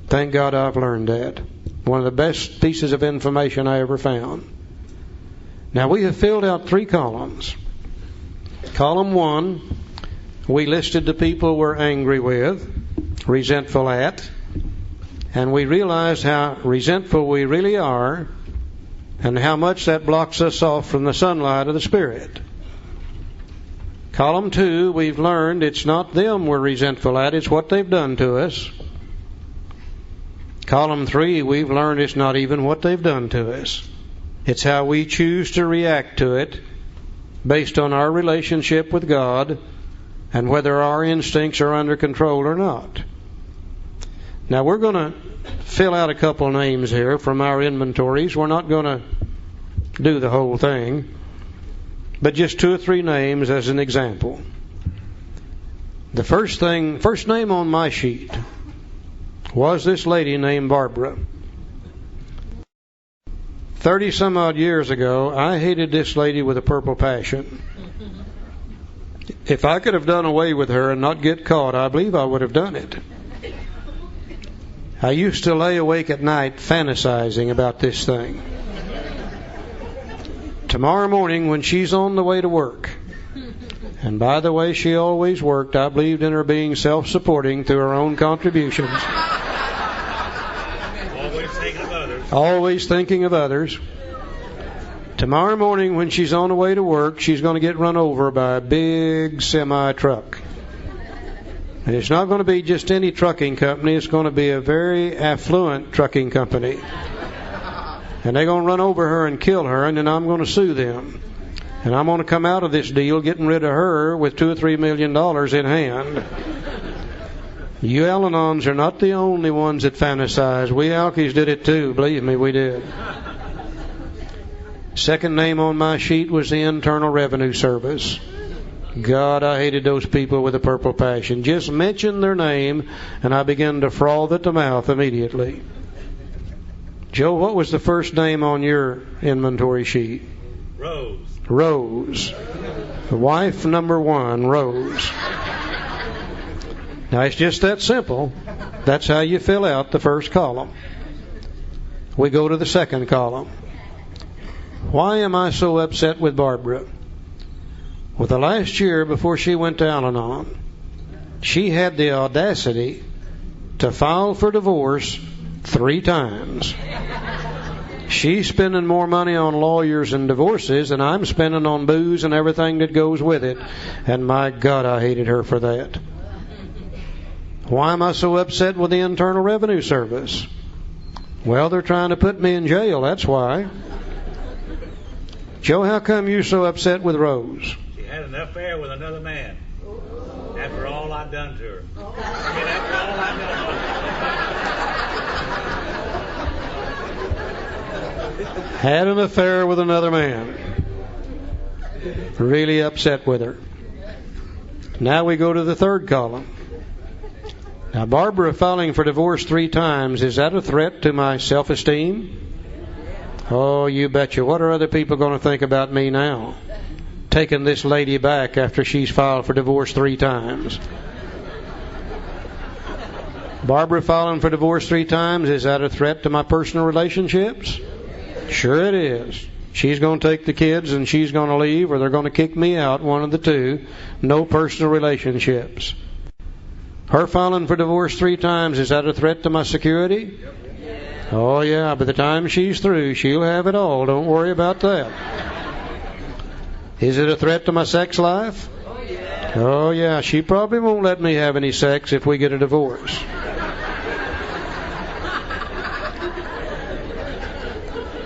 Thank God I've learned that. One of the best pieces of information I ever found. Now, we have filled out 3 columns. Column 1, we listed the people we're angry with, resentful at, and we realized how resentful we really are and how much that blocks us off from the sunlight of the Spirit. Column 2, we've learned it's not them we're resentful at, it's what they've done to us. Column 3, we've learned it's not even what they've done to us. It's how we choose to react to it based on our relationship with God and whether our instincts are under control or not. Now, we're going to fill out a couple names here from our inventories. We're not going to do the whole thing, but just 2 or 3 names as an example. The first name on my sheet was this lady named Barbara. 30 some odd years ago, I hated this lady with a purple passion. If I could have done away with her and not get caught, I believe I would have done it. I used to lay awake at night fantasizing about this thing. Tomorrow morning when she's on the way to work, and by the way she always worked, I believed in her being self-supporting through her own contributions. Always thinking of others. Tomorrow morning when she's on the way to work, she's going to get run over by a big semi-truck. And it's not going to be just any trucking company. It's going to be a very affluent trucking company. And they're going to run over her and kill her, and then I'm going to sue them. And I'm going to come out of this deal getting rid of her with $2 or $3 million in hand. You Al-Anons are not the only ones that fantasize. We Alkies did it too. Believe me, we did. Second name on my sheet was the Internal Revenue Service. God, I hated those people with a purple passion. Just mention their name, and I began to froth at the mouth immediately. Joe, what was the first name on your inventory sheet? Rose. Rose. Wife number 1, Rose. Now, it's just that simple. That's how you fill out the first column. We go to the second column. Why am I so upset with Barbara? Well, the last year before she went to Al-Anon, she had the audacity to file for divorce 3 times. She's spending more money on lawyers and divorces than I'm spending on booze and everything that goes with it. And my God, I hated her for that. Why am I so upset with the Internal Revenue Service? Well, they're trying to put me in jail, that's why. Joe, how come you're so upset with Rose? She had an affair with another man. After all I've done to her. After all I've done to her. Had an affair with another man. Really upset with her. Now we go to the third column. Now, Barbara filing for divorce 3 times, is that a threat to my self-esteem? Oh, you betcha. What are other people going to think about me now? Taking this lady back after she's filed for divorce 3 times. Barbara filing for divorce 3 times, is that a threat to my personal relationships? Sure it is. She's going to take the kids and she's going to leave, or they're going to kick me out, one of the two. No personal relationships. Her filing for divorce 3 times, is that a threat to my security? Oh yeah, by the time she's through, she'll have it all. Don't worry about that. Is it a threat to my sex life? Oh yeah, she probably won't let me have any sex if we get a divorce.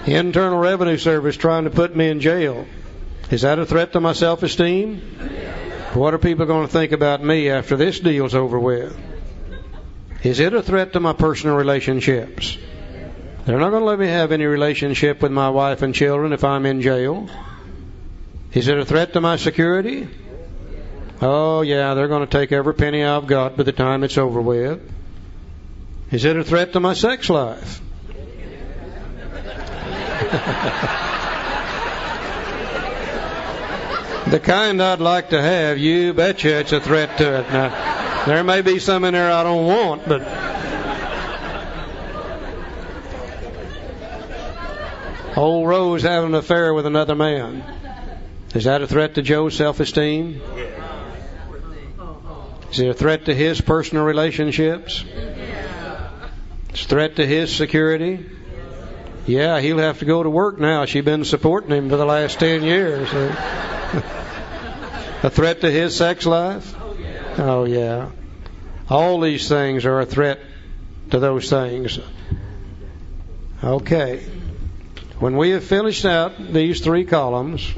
Internal Revenue Service trying to put me in jail. Is that a threat to my self-esteem? What are people going to think about me after this deal's over with? Is it a threat to my personal relationships? They're not going to let me have any relationship with my wife and children if I'm in jail. Is it a threat to my security? Oh yeah, they're going to take every penny I've got by the time it's over with. Is it a threat to my sex life? The kind I'd like to have, you betcha it's a threat to it. Now, there may be some in there I don't want, but old Rose having an affair with another man. Is that a threat to Joe's self-esteem? Is it a threat to his personal relationships? It's a threat to his security? Yeah, he'll have to go to work now. She's been supporting him for the last 10 years. A threat to his sex life? Oh, yeah. All these things are a threat to those things. Okay. When we have finished out these 3 columns,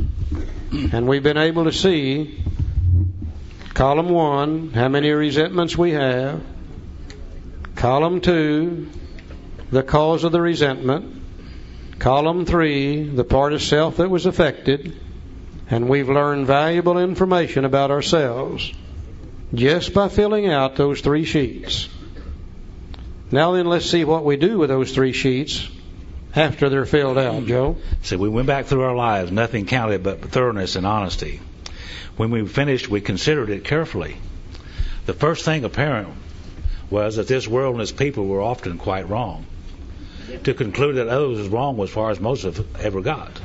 and we've been able to see column 1, how many resentments we have. Column 2, the cause of the resentment. Column 3, the part of self that was affected. And we've learned valuable information about ourselves just by filling out those 3 sheets. Now then, let's see what we do with those 3 sheets after they're filled out, Joe. So we went back through our lives. Nothing counted but thoroughness and honesty. When we finished, we considered it carefully. The first thing apparent was that this world and its people were often quite wrong. To conclude that others was wrong was as far as most have ever got.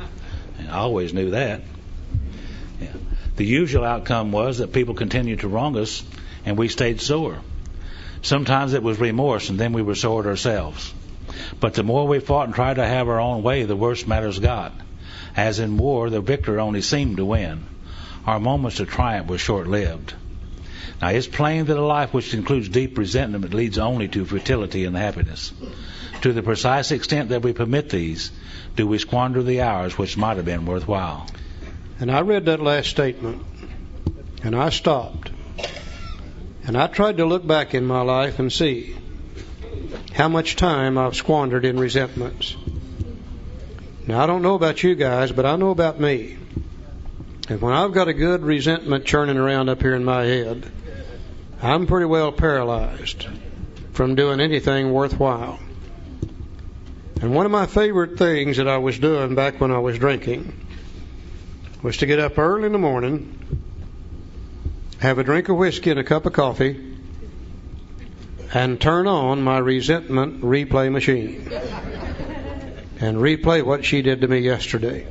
And I always knew that. Yeah. The usual outcome was that people continued to wrong us and we stayed sore. Sometimes it was remorse and then we were sore at ourselves. But the more we fought and tried to have our own way, the worse matters got. As in war, the victor only seemed to win. Our moments of triumph were short-lived. Now, it's plain that a life which includes deep resentment leads only to futility and happiness. To the precise extent that we permit these, do we squander the hours which might have been worthwhile. And I read that last statement, and I stopped. And I tried to look back in my life and see how much time I've squandered in resentments. Now, I don't know about you guys, but I know about me. And when I've got a good resentment churning around up here in my head, I'm pretty well paralyzed from doing anything worthwhile. And one of my favorite things that I was doing back when I was drinking was to get up early in the morning, have a drink of whiskey and a cup of coffee, and turn on my resentment replay machine and replay what she did to me yesterday,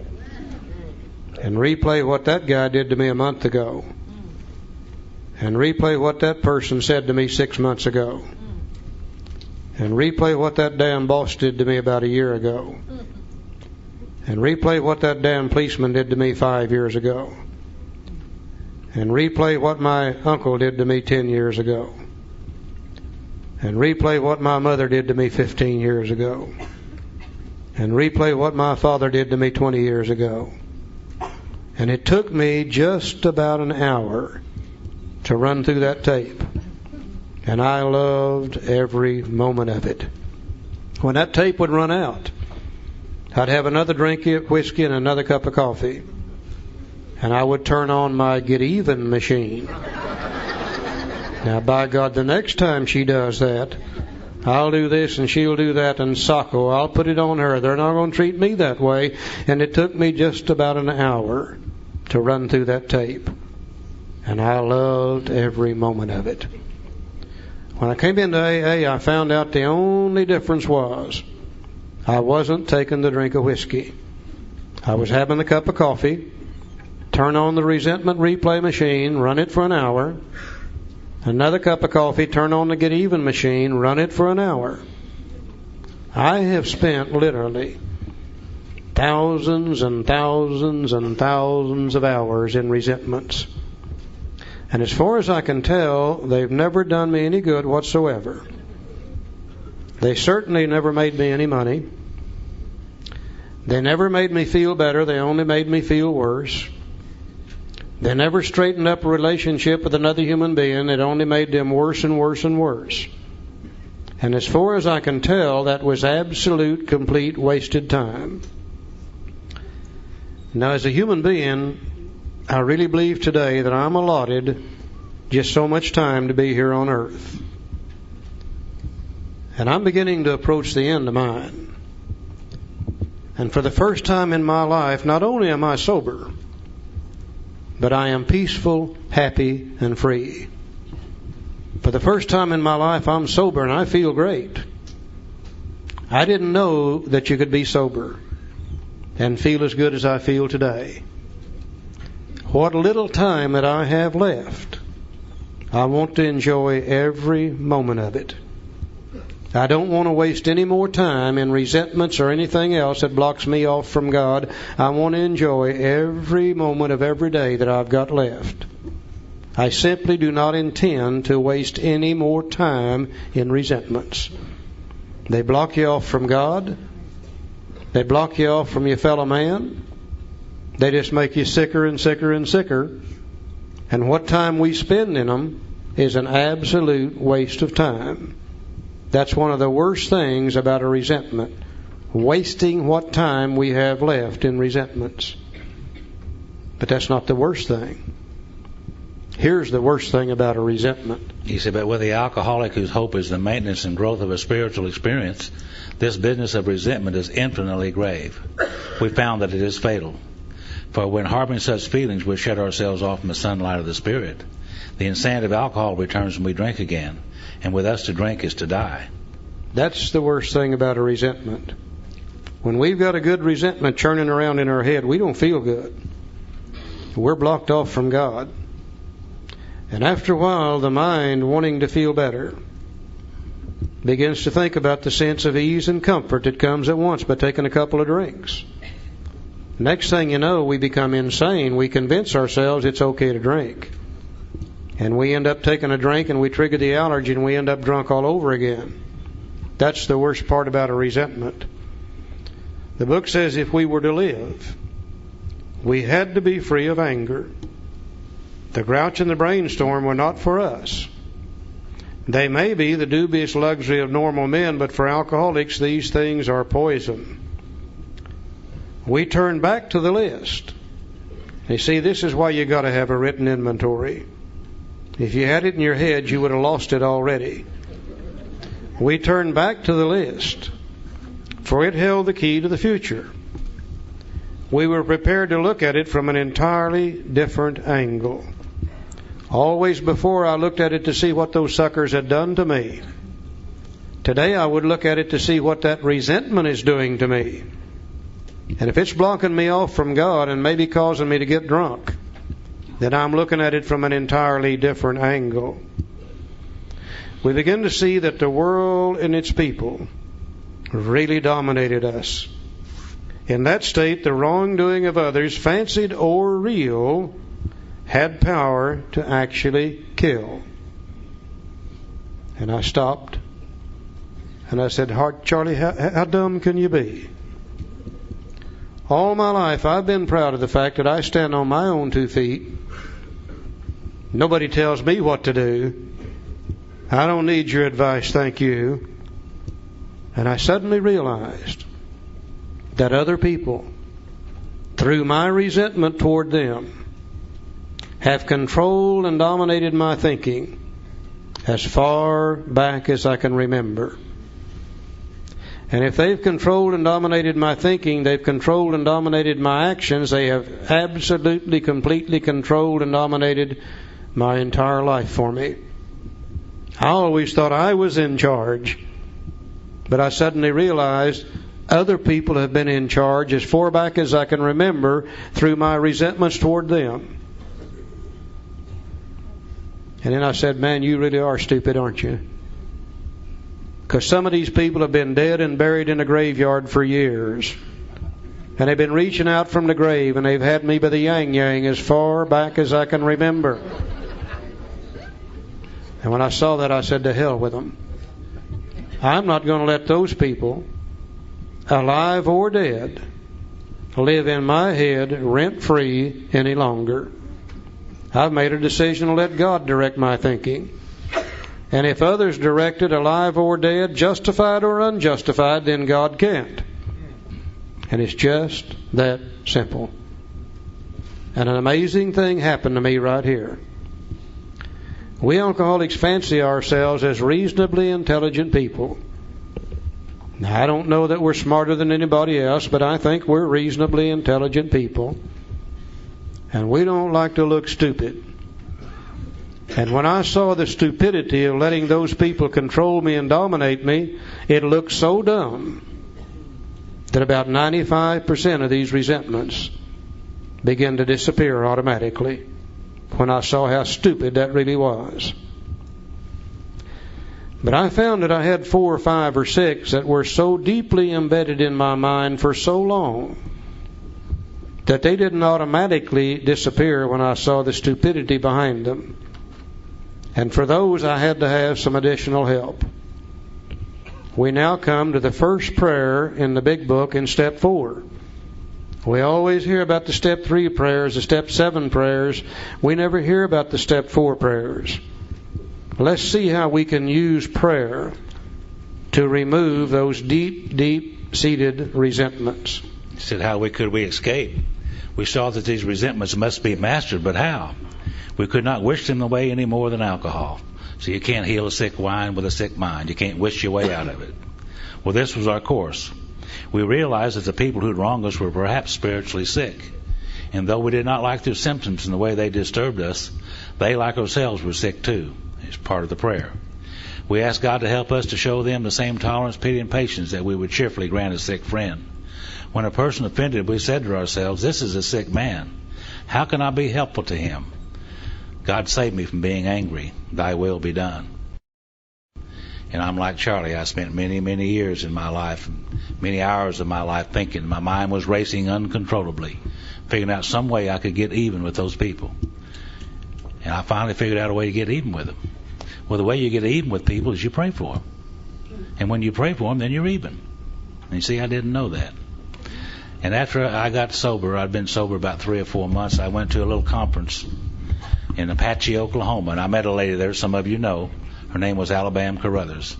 and replay what that guy did to me a month ago, and replay what that person said to me 6 months ago, and replay what that damn boss did to me about a year ago, and replay what that damn policeman did to me 5 years ago, and replay what my uncle did to me 10 years ago, and replay what my mother did to me 15 years ago, and replay what my father did to me 20 years ago. And it took me just about an hour to run through that tape. And I loved every moment of it. When that tape would run out, I'd have another drink of whiskey and another cup of coffee. And I would turn on my get even machine. Now, by God, the next time she does that, I'll do this and she'll do that, and Socko, I'll put it on her. They're not going to treat me that way. And it took me just about an hour to run through that tape. And I loved every moment of it. When I came into AA, I found out the only difference was I wasn't taking the drink of whiskey. I was having a cup of coffee, turn on the resentment replay machine, run it for an hour. Another cup of coffee, turn on the get even machine, run it for an hour. I have spent literally thousands and thousands and thousands of hours in resentments. And as far as I can tell, they've never done me any good whatsoever. They certainly never made me any money. They never made me feel better. They only made me feel worse. They never straightened up a relationship with another human being. It only made them worse and worse and worse. And as far as I can tell, that was absolute, complete, wasted time. Now, as a human being, I really believe today that I'm allotted just so much time to be here on earth. And I'm beginning to approach the end of mine. And for the first time in my life, not only am I sober, but I am peaceful, happy, and free. For the first time in my life, I'm sober and I feel great. I didn't know that you could be sober and feel as good as I feel today. What little time that I have left, I want to enjoy every moment of it. I don't want to waste any more time in resentments or anything else that blocks me off from God. I want to enjoy every moment of every day that I've got left. I simply do not intend to waste any more time in resentments. They block you off from God. They block you off from your fellow man. They just make you sicker and sicker and sicker. And what time we spend in them is an absolute waste of time. That's one of the worst things about a resentment. Wasting what time we have left in resentments. But that's not the worst thing. Here's the worst thing about a resentment. He said, but with the alcoholic whose hope is the maintenance and growth of a spiritual experience, this business of resentment is infinitely grave. We found that it is fatal. For when harboring such feelings, we shut ourselves off from the sunlight of the Spirit. The insanity of alcohol returns when we drink again. And with us to drink is to die. That's the worst thing about a resentment. When we've got a good resentment churning around in our head, we don't feel good. We're blocked off from God. And after a while, the mind, wanting to feel better, begins to think about the sense of ease and comfort that comes at once by taking a couple of drinks. Next thing you know, we become insane. We convince ourselves it's okay to drink. And we end up taking a drink and we trigger the allergy and we end up drunk all over again. That's the worst part about a resentment. The book says if we were to live, we had to be free of anger. The grouch and the brainstorm were not for us. They may be the dubious luxury of normal men, but for alcoholics, these things are poison. We turn back to the list. You see, this is why you got to have a written inventory. If you had it in your head, you would have lost it already. We turn back to the list, for it held the key to the future. We were prepared to look at it from an entirely different angle. Always before I looked at it to see what those suckers had done to me. Today I would look at it to see what that resentment is doing to me. And if it's blocking me off from God and maybe causing me to get drunk, then I'm looking at it from an entirely different angle. We begin to see that the world and its people really dominated us. In that state, the wrongdoing of others, fancied or real, had power to actually kill. And I stopped and I said, Charlie, how dumb can you be? All my life I've been proud of the fact that I stand on my own 2 feet. Nobody tells me what to do. I don't need your advice, thank you. And I suddenly realized that other people, through my resentment toward them, have controlled and dominated my thinking as far back as I can remember. And if they've controlled and dominated my thinking, they've controlled and dominated my actions, they have absolutely, completely controlled and dominated my entire life for me. I always thought I was in charge, but I suddenly realized other people have been in charge as far back as I can remember through my resentments toward them. And then I said, man, you really are stupid, aren't you? Because some of these people have been dead and buried in a graveyard for years. And they've been reaching out from the grave, and they've had me by the yang-yang as far back as I can remember. And when I saw that, I said, to hell with them. I'm not going to let those people, alive or dead, live in my head rent-free any longer. I've made a decision to let God direct my thinking. And if others direct it, alive or dead, justified or unjustified, then God can't. And it's just that simple. And an amazing thing happened to me right here. We alcoholics fancy ourselves as reasonably intelligent people. Now, I don't know that we're smarter than anybody else, but I think we're reasonably intelligent people. And we don't like to look stupid. And when I saw the stupidity of letting those people control me and dominate me, it looked so dumb that about 95% of these resentments began to disappear automatically when I saw how stupid that really was. But I found that I had 4 or 5 or 6 that were so deeply embedded in my mind for so long that they didn't automatically disappear when I saw the stupidity behind them. And for those, I had to have some additional help. We now come to the first prayer in the big book in step 4. We always hear about the step 3 prayers, the step 7 prayers. We never hear about the step 4 prayers. Let's see how we can use prayer to remove those deep, deep-seated resentments. He said, how could we escape? We saw that these resentments must be mastered, but how? We could not wish them away any more than alcohol. So you can't heal a sick mind with a sick mind. You can't wish your way out of it. Well, this was our course. We realized that the people who'd wronged us were perhaps spiritually sick. And though we did not like their symptoms and the way they disturbed us, they, like ourselves, were sick too. It's part of the prayer. We asked God to help us to show them the same tolerance, pity, and patience that we would cheerfully grant a sick friend. When a person offended, we said to ourselves, this is a sick man. How can I be helpful to him? God save me from being angry. Thy will be done. And I'm like Charlie. I spent many, many years in my life, many hours of my life thinking. My mind was racing uncontrollably, figuring out some way I could get even with those people. And I finally figured out a way to get even with them. Well, the way you get even with people is you pray for them. And when you pray for them, then you're even. And you see, I didn't know that. And after I got sober, I'd been sober about 3 or 4 months, I went to a little conference in Apache, Oklahoma, and I met a lady there. Some of you know. Her name was Alabama Carruthers.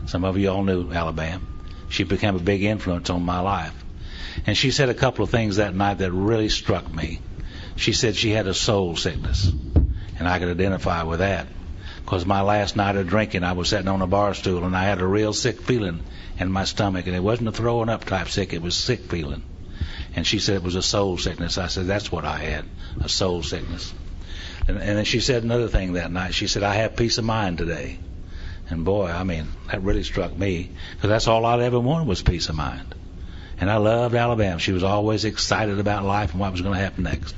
Some of you all knew Alabama. She became a big influence on my life. And she said a couple of things that night that really struck me. She said she had a soul sickness, and I could identify with that. Because my last night of drinking, I was sitting on a bar stool, and I had a real sick feeling in my stomach, and it wasn't a throwing up type sick, it was sick feeling. And she said it was a soul sickness. I said, that's what I had, a soul sickness. And then she said another thing that night. She said, I have peace of mind today. And boy, I mean, that really struck me, because that's all I'd ever wanted was peace of mind. And I loved Alabama. She was always excited about life and what was going to happen next.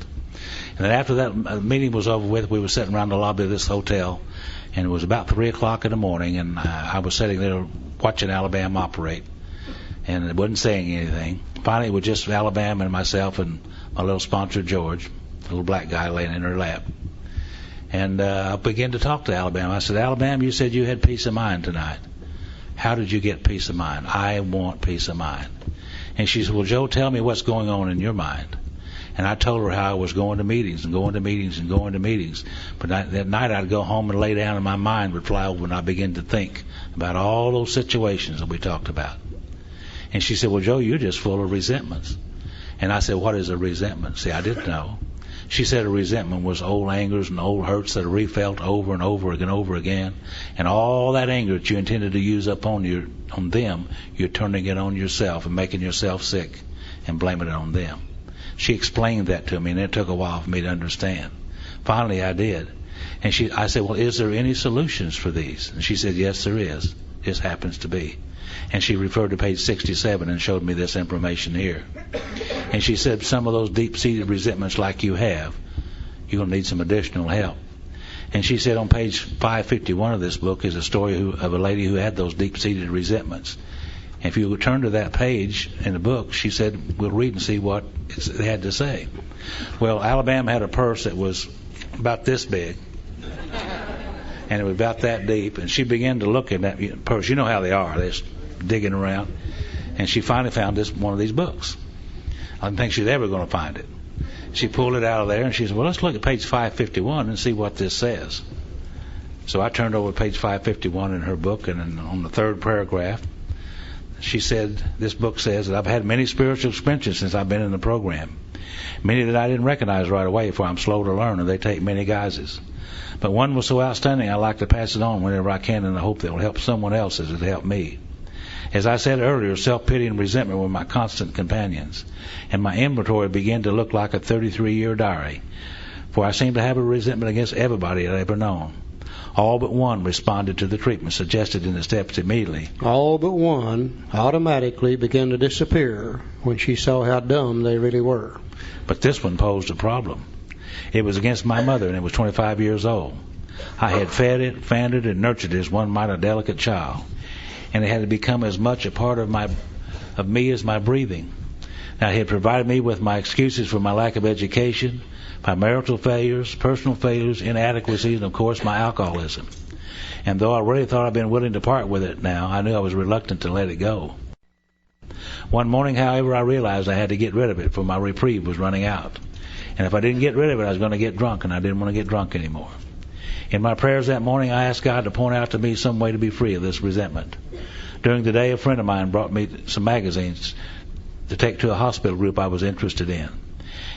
And then after that meeting was over with, we were sitting around the lobby of this hotel, and it was about 3 o'clock in the morning, and I was sitting there watching Alabama operate, and it wasn't saying anything. Finally, it was just Alabama and myself and my little sponsor, George, the little black guy laying in her lap. And I began to talk to Alabama. I said, Alabama, you said you had peace of mind tonight. How did you get peace of mind? I want peace of mind. And she said, well, Joe, tell me what's going on in your mind. And I told her how I was going to meetings and going to meetings and going to meetings. But that night I'd go home and lay down, and my mind would fly over, and I'd begin to think about all those situations that we talked about. And she said, well, Joe, you're just full of resentments. And I said, what is a resentment? See, I didn't know. She said a resentment was old angers and old hurts that are refelt over and over and over again. And all that anger that you intended to use up on them, you're turning it on yourself and making yourself sick and blaming it on them. She explained that to me, and it took a while for me to understand. Finally, I did. And I said, well, is there any solutions for these? And she said, yes, there is. Just happens to be. And she referred to page 67 and showed me this information here. And she said some of those deep-seated resentments like you have, you're going to need some additional help. And she said on page 551 of this book is a story of a lady who had those deep-seated resentments. And if you turn to that page in the book, she said, we'll read and see what it had to say. Well, Alabama had a purse that was about this big. And it was about that deep. And she began to look in that purse. You know how they are. They're just digging around. And she finally found one of these books. I didn't think she was ever going to find it. She pulled it out of there and she said, well, let's look at page 551 and see what this says. So I turned over to page 551 in her book, and on the third paragraph, she said, this book says that I've had many spiritual experiences since I've been in the program. Many that I didn't recognize right away, for I'm slow to learn, and they take many guises. But one was so outstanding, I like to pass it on whenever I can in the hope that it will help someone else as it helped me. As I said earlier, self-pity and resentment were my constant companions, and my inventory began to look like a 33-year diary, for I seemed to have a resentment against everybody I'd ever known. All but one responded to the treatment suggested in the steps immediately. All but one automatically began to disappear when she saw how dumb they really were. But this one posed a problem. It was against my mother, and it was 25 years old. I had fed it, fanned it, and nurtured it as one might a delicate child. And it had become as much a part of me as my breathing. Now, it had provided me with my excuses for my lack of education, my marital failures, personal failures, inadequacies, and of course my alcoholism. And though I really thought I'd been willing to part with it now, I knew I was reluctant to let it go. One morning, however, I realized I had to get rid of it, for my reprieve was running out. And if I didn't get rid of it, I was going to get drunk, and I didn't want to get drunk anymore. In my prayers that morning, I asked God to point out to me some way to be free of this resentment. During the day, a friend of mine brought me some magazines to take to a hospital group I was interested in.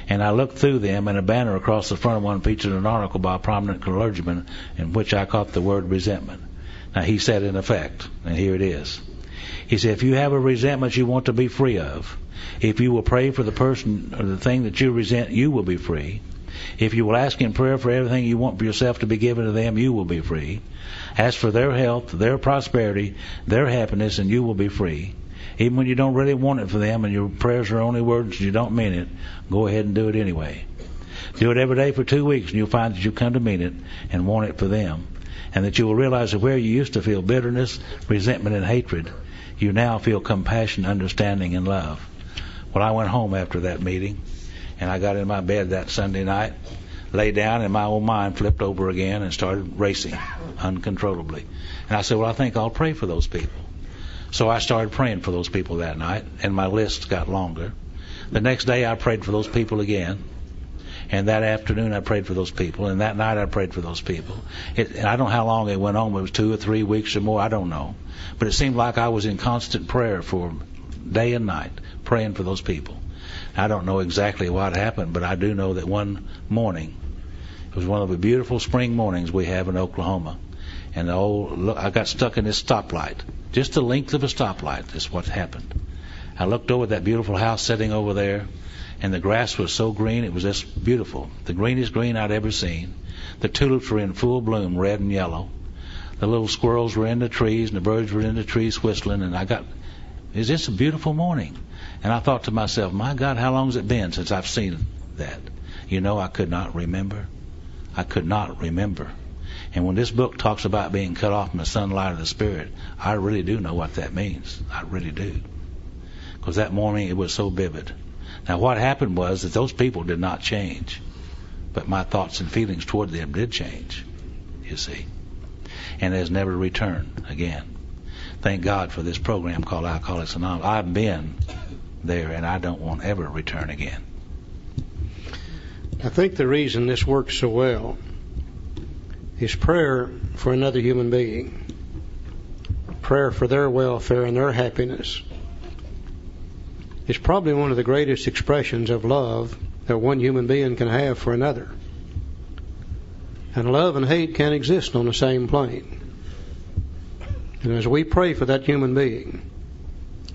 And I looked through them, and a banner across the front of one featured an article by a prominent clergyman in which I caught the word resentment. Now, he said in effect, and here it is. He said, if you have a resentment you want to be free of, if you will pray for the person or the thing that you resent, you will be free. If you will ask in prayer for everything you want for yourself to be given to them, you will be free. Ask for their health, their prosperity, their happiness, and you will be free. Even when you don't really want it for them and your prayers are only words and you don't mean it, go ahead and do it anyway. Do it every day for 2 weeks, and you'll find that you come to mean it and want it for them, and that you will realize that where you used to feel bitterness, resentment, and hatred, you now feel compassion, understanding, and love. Well, I went home after that meeting, and I got in my bed that Sunday night, lay down, and my old mind flipped over again and started racing uncontrollably. And I said, well, I think I'll pray for those people. So I started praying for those people that night, and my list got longer. The next day I prayed for those people again, and that afternoon I prayed for those people, and that night I prayed for those people. And I don't know how long it went on. It was 2 or 3 weeks or more, I don't know. But it seemed like I was in constant prayer for day and night, praying for those people. I don't know exactly what happened, but I do know that one morning, it was one of the beautiful spring mornings we have in Oklahoma, and I got stuck in this stoplight. Just the length of a stoplight is what happened. I looked over at that beautiful house sitting over there, and the grass was so green, it was just beautiful. The greenest green I'd ever seen. The tulips were in full bloom, red and yellow. The little squirrels were in the trees, and the birds were in the trees whistling, and it was just a beautiful morning. And I thought to myself, my God, how long has it been since I've seen that? You know, I could not remember. I could not remember. And when this book talks about being cut off from the sunlight of the Spirit, I really do know what that means. I really do. Because that morning it was so vivid. Now what happened was that those people did not change. But my thoughts and feelings toward them did change, you see. And has never returned again. Thank God for this program called Alcoholics Anonymous. I've been there, and I don't want to ever return again. I think the reason this works so well is prayer for another human being, prayer for their welfare and their happiness. It's probably one of the greatest expressions of love that one human being can have for another. And love and hate can't exist on the same plane. And as we pray for that human being,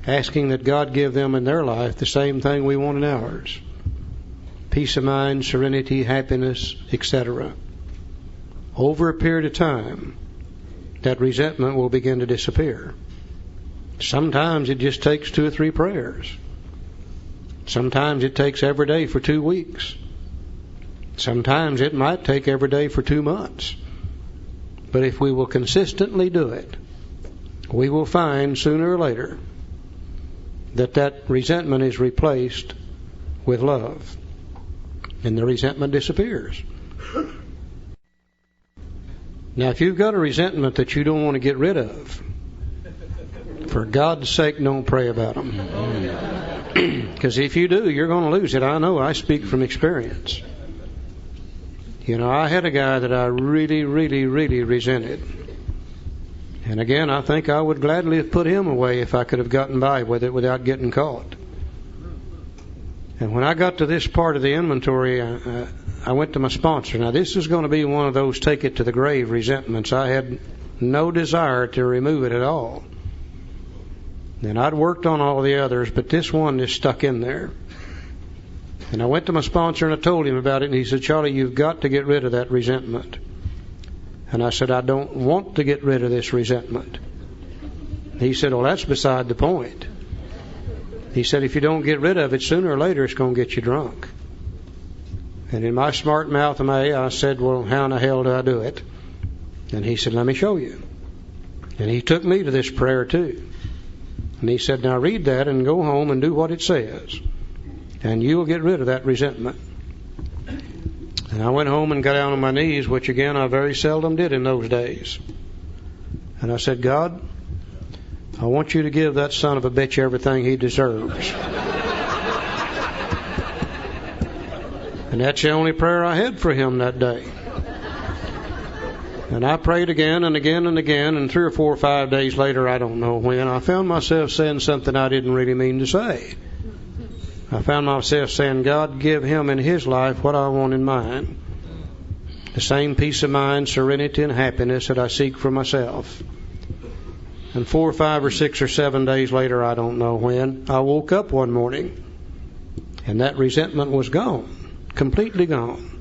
asking that God give them in their life the same thing we want in ours, peace of mind, serenity, happiness, etc., over a period of time, that resentment will begin to disappear. Sometimes it just takes 2 or 3 prayers. Sometimes it takes every day for 2 weeks. Sometimes it might take every day for 2 months. But if we will consistently do it, we will find sooner or later that resentment is replaced with love, and the resentment disappears. Now, if you've got a resentment that you don't want to get rid of, for God's sake, don't pray about them. Because if you do, you're going to lose it. I know. I speak from experience. You know, I had a guy that I really, really, really resented. And again, I think I would gladly have put him away if I could have gotten by with it without getting caught. And when I got to this part of the inventory, I went to my sponsor. Now, this is going to be one of those take it to the grave resentments. I had no desire to remove it at all. And I'd worked on all the others, but this one just stuck in there. And I went to my sponsor and I told him about it, and he said, Charlie, you've got to get rid of that resentment. And I said, I don't want to get rid of this resentment. He said, well, that's beside the point. He said, if you don't get rid of it, sooner or later it's going to get you drunk. And in my smart mouth, I said, well, how in the hell do I do it? And he said, let me show you. And he took me to this prayer too. And he said, now read that and go home and do what it says, and you'll get rid of that resentment. And I went home and got down on my knees, which again I very seldom did in those days. And I said, God, I want you to give that son of a bitch everything he deserves. And that's the only prayer I had for him that day. And I prayed again and again and again, and 3 or 4 or 5 days later, I don't know when, I found myself saying something I didn't really mean to say. I found myself saying, God, give him in his life what I want in mine. The same peace of mind, serenity, and happiness that I seek for myself. And 4 or 5 or 6 or 7 days later, I don't know when, I woke up one morning, and that resentment was gone, completely gone.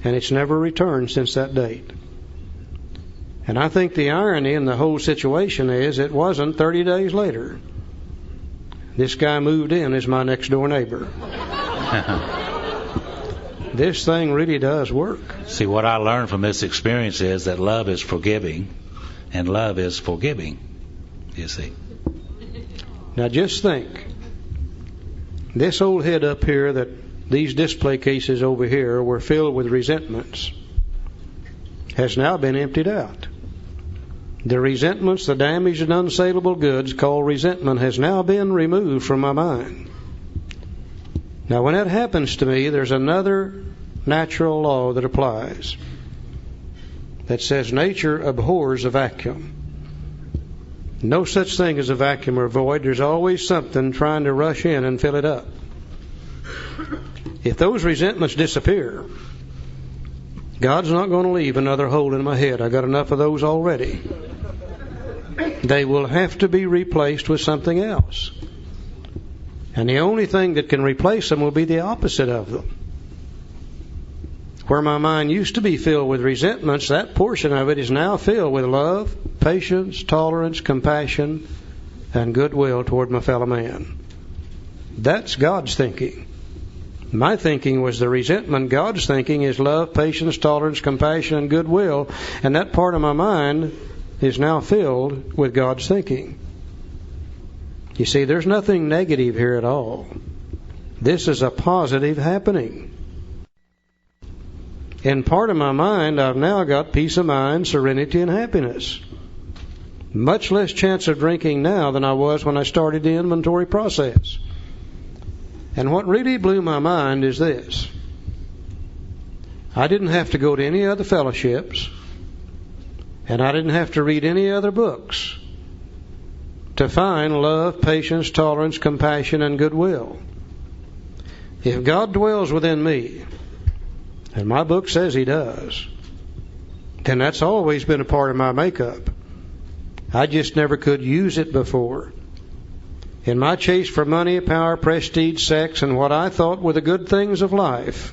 And it's never returned since that date. And I think the irony in the whole situation is it wasn't 30 days later. This guy moved in as my next door neighbor. This thing really does work. See, what I learned from this experience is that love is forgiving and love is forgiving, you see. Now just think, this old head up here, that these display cases over here were filled with resentments, has now been emptied out. The resentments, the damaged and unsaleable goods called resentment, has now been removed from my mind. Now when that happens to me, there's another natural law that applies that says nature abhors a vacuum. No such thing as a vacuum or void. There's always something trying to rush in and fill it up. If those resentments disappear, God's not going to leave another hole in my head. I got enough of those already. They will have to be replaced with something else. And the only thing that can replace them will be the opposite of them. Where my mind used to be filled with resentments, that portion of it is now filled with love, patience, tolerance, compassion, and goodwill toward my fellow man. That's God's thinking. My thinking was the resentment. God's thinking is love, patience, tolerance, compassion, and goodwill. And that part of my mind is now filled with God's thinking. You see, there's nothing negative here at all. This is a positive happening. In part of my mind, I've now got peace of mind, serenity, and happiness. Much less chance of drinking now than I was when I started the inventory process. And what really blew my mind is this. I didn't have to go to any other fellowships, and I didn't have to read any other books to find love, patience, tolerance, compassion, and goodwill. If God dwells within me, and my book says He does, then that's always been a part of my makeup. I just never could use it before. In my chase for money, power, prestige, sex, and what I thought were the good things of life,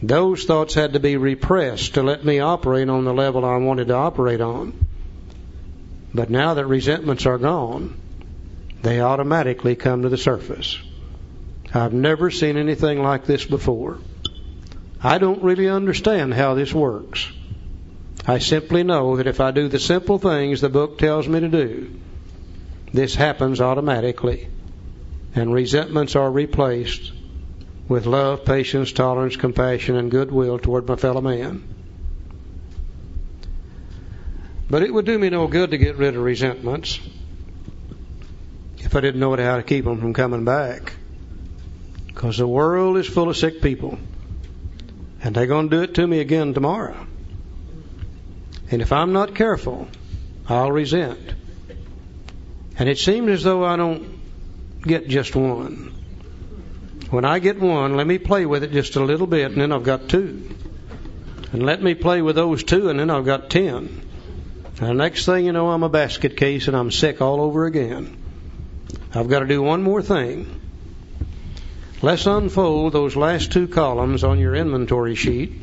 Those thoughts had to be repressed to let me operate on the level I wanted to operate on. But now that resentments are gone, they automatically come to the surface. I've never seen anything like this before. I don't really understand how this works. I simply know that if I do the simple things the book tells me to do, this happens automatically, and resentments are replaced with love, patience, tolerance, compassion, and goodwill toward my fellow man. But it would do me no good to get rid of resentments if I didn't know how to keep them from coming back. Because the world is full of sick people, and they're going to do it to me again tomorrow. And if I'm not careful, I'll resent. And it seems as though I don't get just one. When I get one, let me play with it just a little bit, and then I've got two. And let me play with those two, and then I've got 10. And the next thing you know, I'm a basket case, and I'm sick all over again. I've got to do one more thing. Let's unfold those last two columns on your inventory sheet.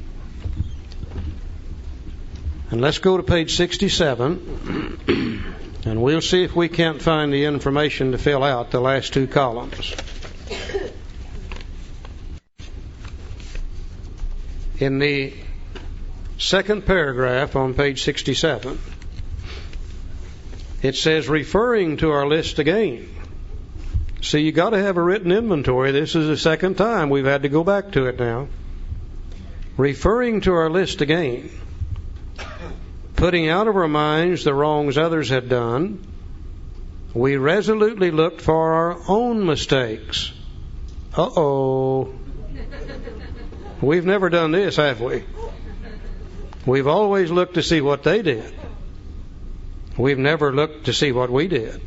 And let's go to page 67, and we'll see if we can't find the information to fill out the last two columns. In the second paragraph on page 67, it says, referring to our list again. See, you got to have a written inventory. This is the second time we've had to go back to it now. Referring to our list again, putting out of our minds the wrongs others had done, we resolutely looked for our own mistakes. Uh-oh. We've never done this, have we? We've always looked to see what they did. We've never looked to see what we did.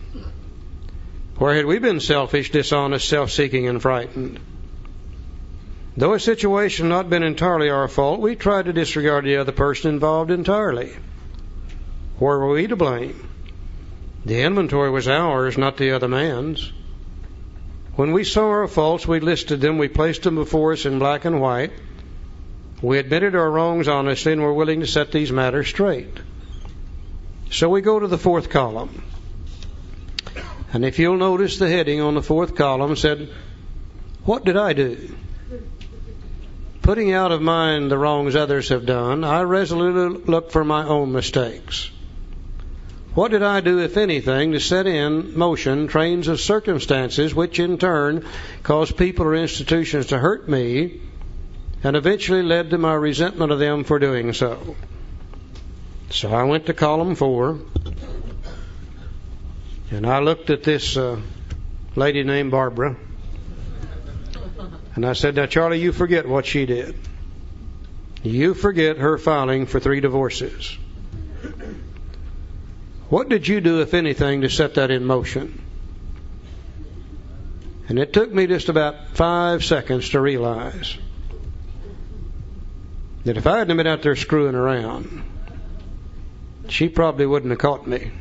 Where had we been selfish, dishonest, self-seeking, and frightened? Though a situation had not been entirely our fault, we tried to disregard the other person involved entirely. Where were we to blame? The inventory was ours, not the other man's. When we saw our faults, we listed them, we placed them before us in black and white. We admitted our wrongs honestly and were willing to set these matters straight. So we go to the fourth column. And if you'll notice, the heading on the fourth column said, what did I do? Putting out of mind the wrongs others have done, I resolutely look for my own mistakes. What did I do, if anything, to set in motion trains of circumstances which in turn caused people or institutions to hurt me and eventually led to my resentment of them for doing so? So I went to column 4 and I looked at this lady named Barbara, and I said, now Charlie, you forget what she did. You forget her filing for 3 divorces. What did you do, if anything, to set that in motion? And it took me just about 5 seconds to realize that if I hadn't been out there screwing around, she probably wouldn't have caught me.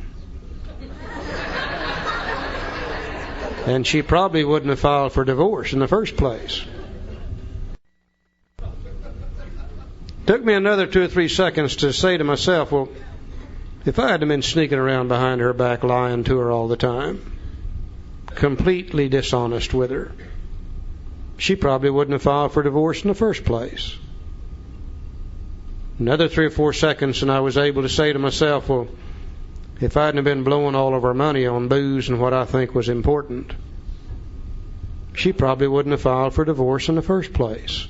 And she probably wouldn't have filed for divorce in the first place. Took me another 2 or 3 seconds to say to myself, well, if I hadn't been sneaking around behind her back, lying to her all the time, completely dishonest with her, she probably wouldn't have filed for divorce in the first place. Another 3 or 4 seconds and I was able to say to myself, well, if I hadn't been blowing all of our money on booze and what I think was important, she probably wouldn't have filed for divorce in the first place.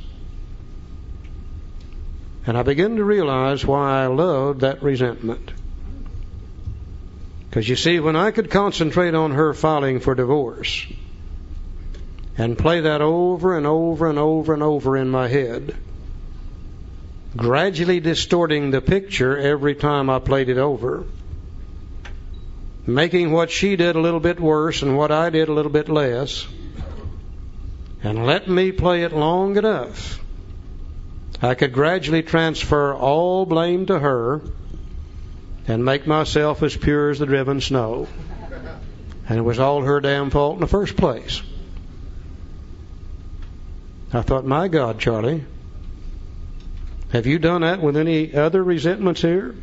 And I began to realize why I loved that resentment. Because you see, when I could concentrate on her filing for divorce and play that over and over and over and over in my head, gradually distorting the picture every time I played it over, making what she did a little bit worse and what I did a little bit less, and let me play it long enough, I could gradually transfer all blame to her and make myself as pure as the driven snow. And it was all her damn fault in the first place. I thought, my God, Charlie, Have you done that with any other resentments here?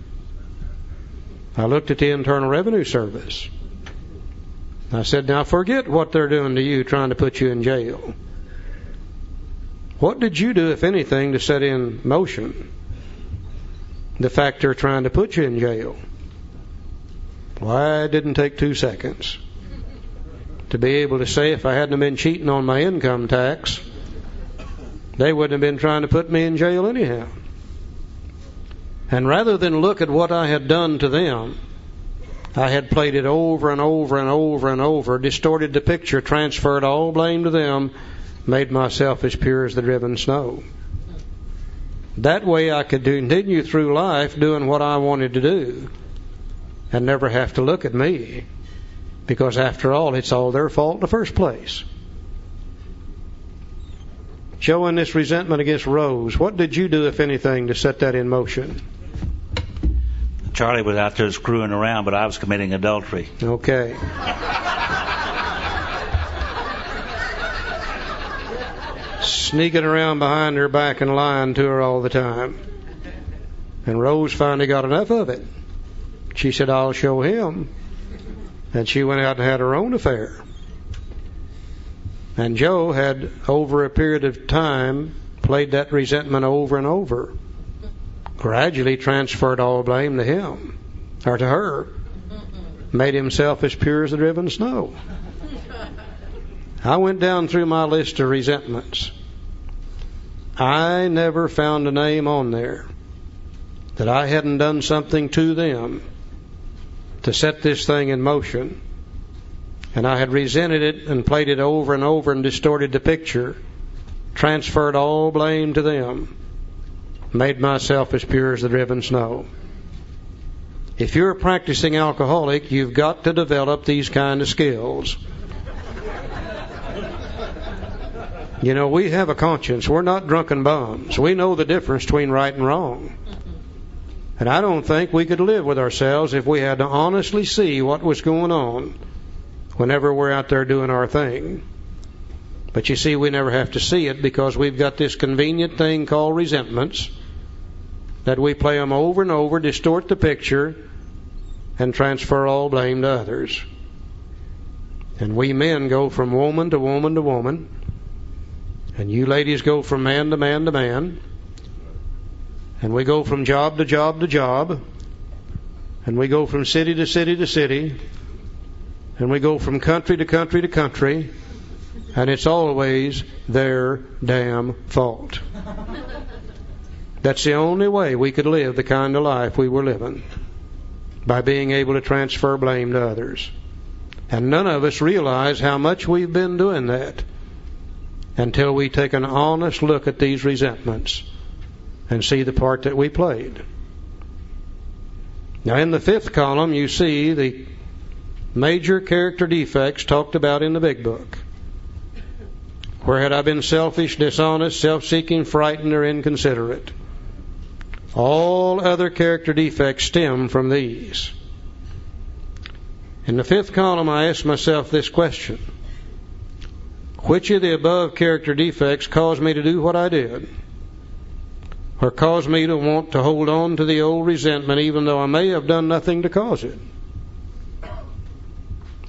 I looked at the Internal Revenue Service. I said, now forget what they're doing to you, trying to put you in jail. What did you do, if anything, to set in motion the fact they're trying to put you in jail? Why, it didn't take 2 seconds to be able to say if I hadn't been cheating on my income tax, they wouldn't have been trying to put me in jail anyhow. And rather than look at what I had done to them, I had played it over and over and over and over, distorted the picture, transferred all blame to them, made myself as pure as the driven snow. That way I could continue through life doing what I wanted to do and never have to look at me, because after all, it's all their fault in the first place. Showing this resentment against Rose, what did you do, if anything, to set that in motion? Charlie was out there screwing around, but I was committing adultery. Okay. Sneaking around behind her back and lying to her all the time. And Rose finally got enough of it. She said, I'll show him. And she went out and had her own affair. And Joe had, over a period of time, played that resentment over and over. Gradually transferred all blame to him, or to her. Made himself as pure as the driven snow. I went down through my list of resentments. I never found a name on there that I hadn't done something to them to set this thing in motion. And I had resented it and played it over and over and distorted the picture, transferred all blame to them, made myself as pure as the driven snow. If you're a practicing alcoholic, you've got to develop these kind of skills. You know, we have a conscience. We're not drunken bums. We know the difference between right and wrong. And I don't think we could live with ourselves if we had to honestly see what was going on whenever we're out there doing our thing. But you see, we never have to see it because we've got this convenient thing called resentments that we play them over and over, distort the picture, and transfer all blame to others. And we men go from woman to woman to woman, and you ladies go from man to man to man, and we go from job to job to job, and we go from city to city to city, and we go from country to country to country, and it's always their damn fault. That's the only way we could live the kind of life we were living, by being able to transfer blame to others. And none of us realize how much we've been doing that until we take an honest look at these resentments and see the part that we played. Now, in the 5th column, you see the major character defects talked about in the big book. Where had I been selfish, dishonest, self-seeking, frightened, or inconsiderate? All other character defects stem from these. In the 5th column, I asked myself this question. Which of the above character defects caused me to do what I did? Or caused me to want to hold on to the old resentment even though I may have done nothing to cause it?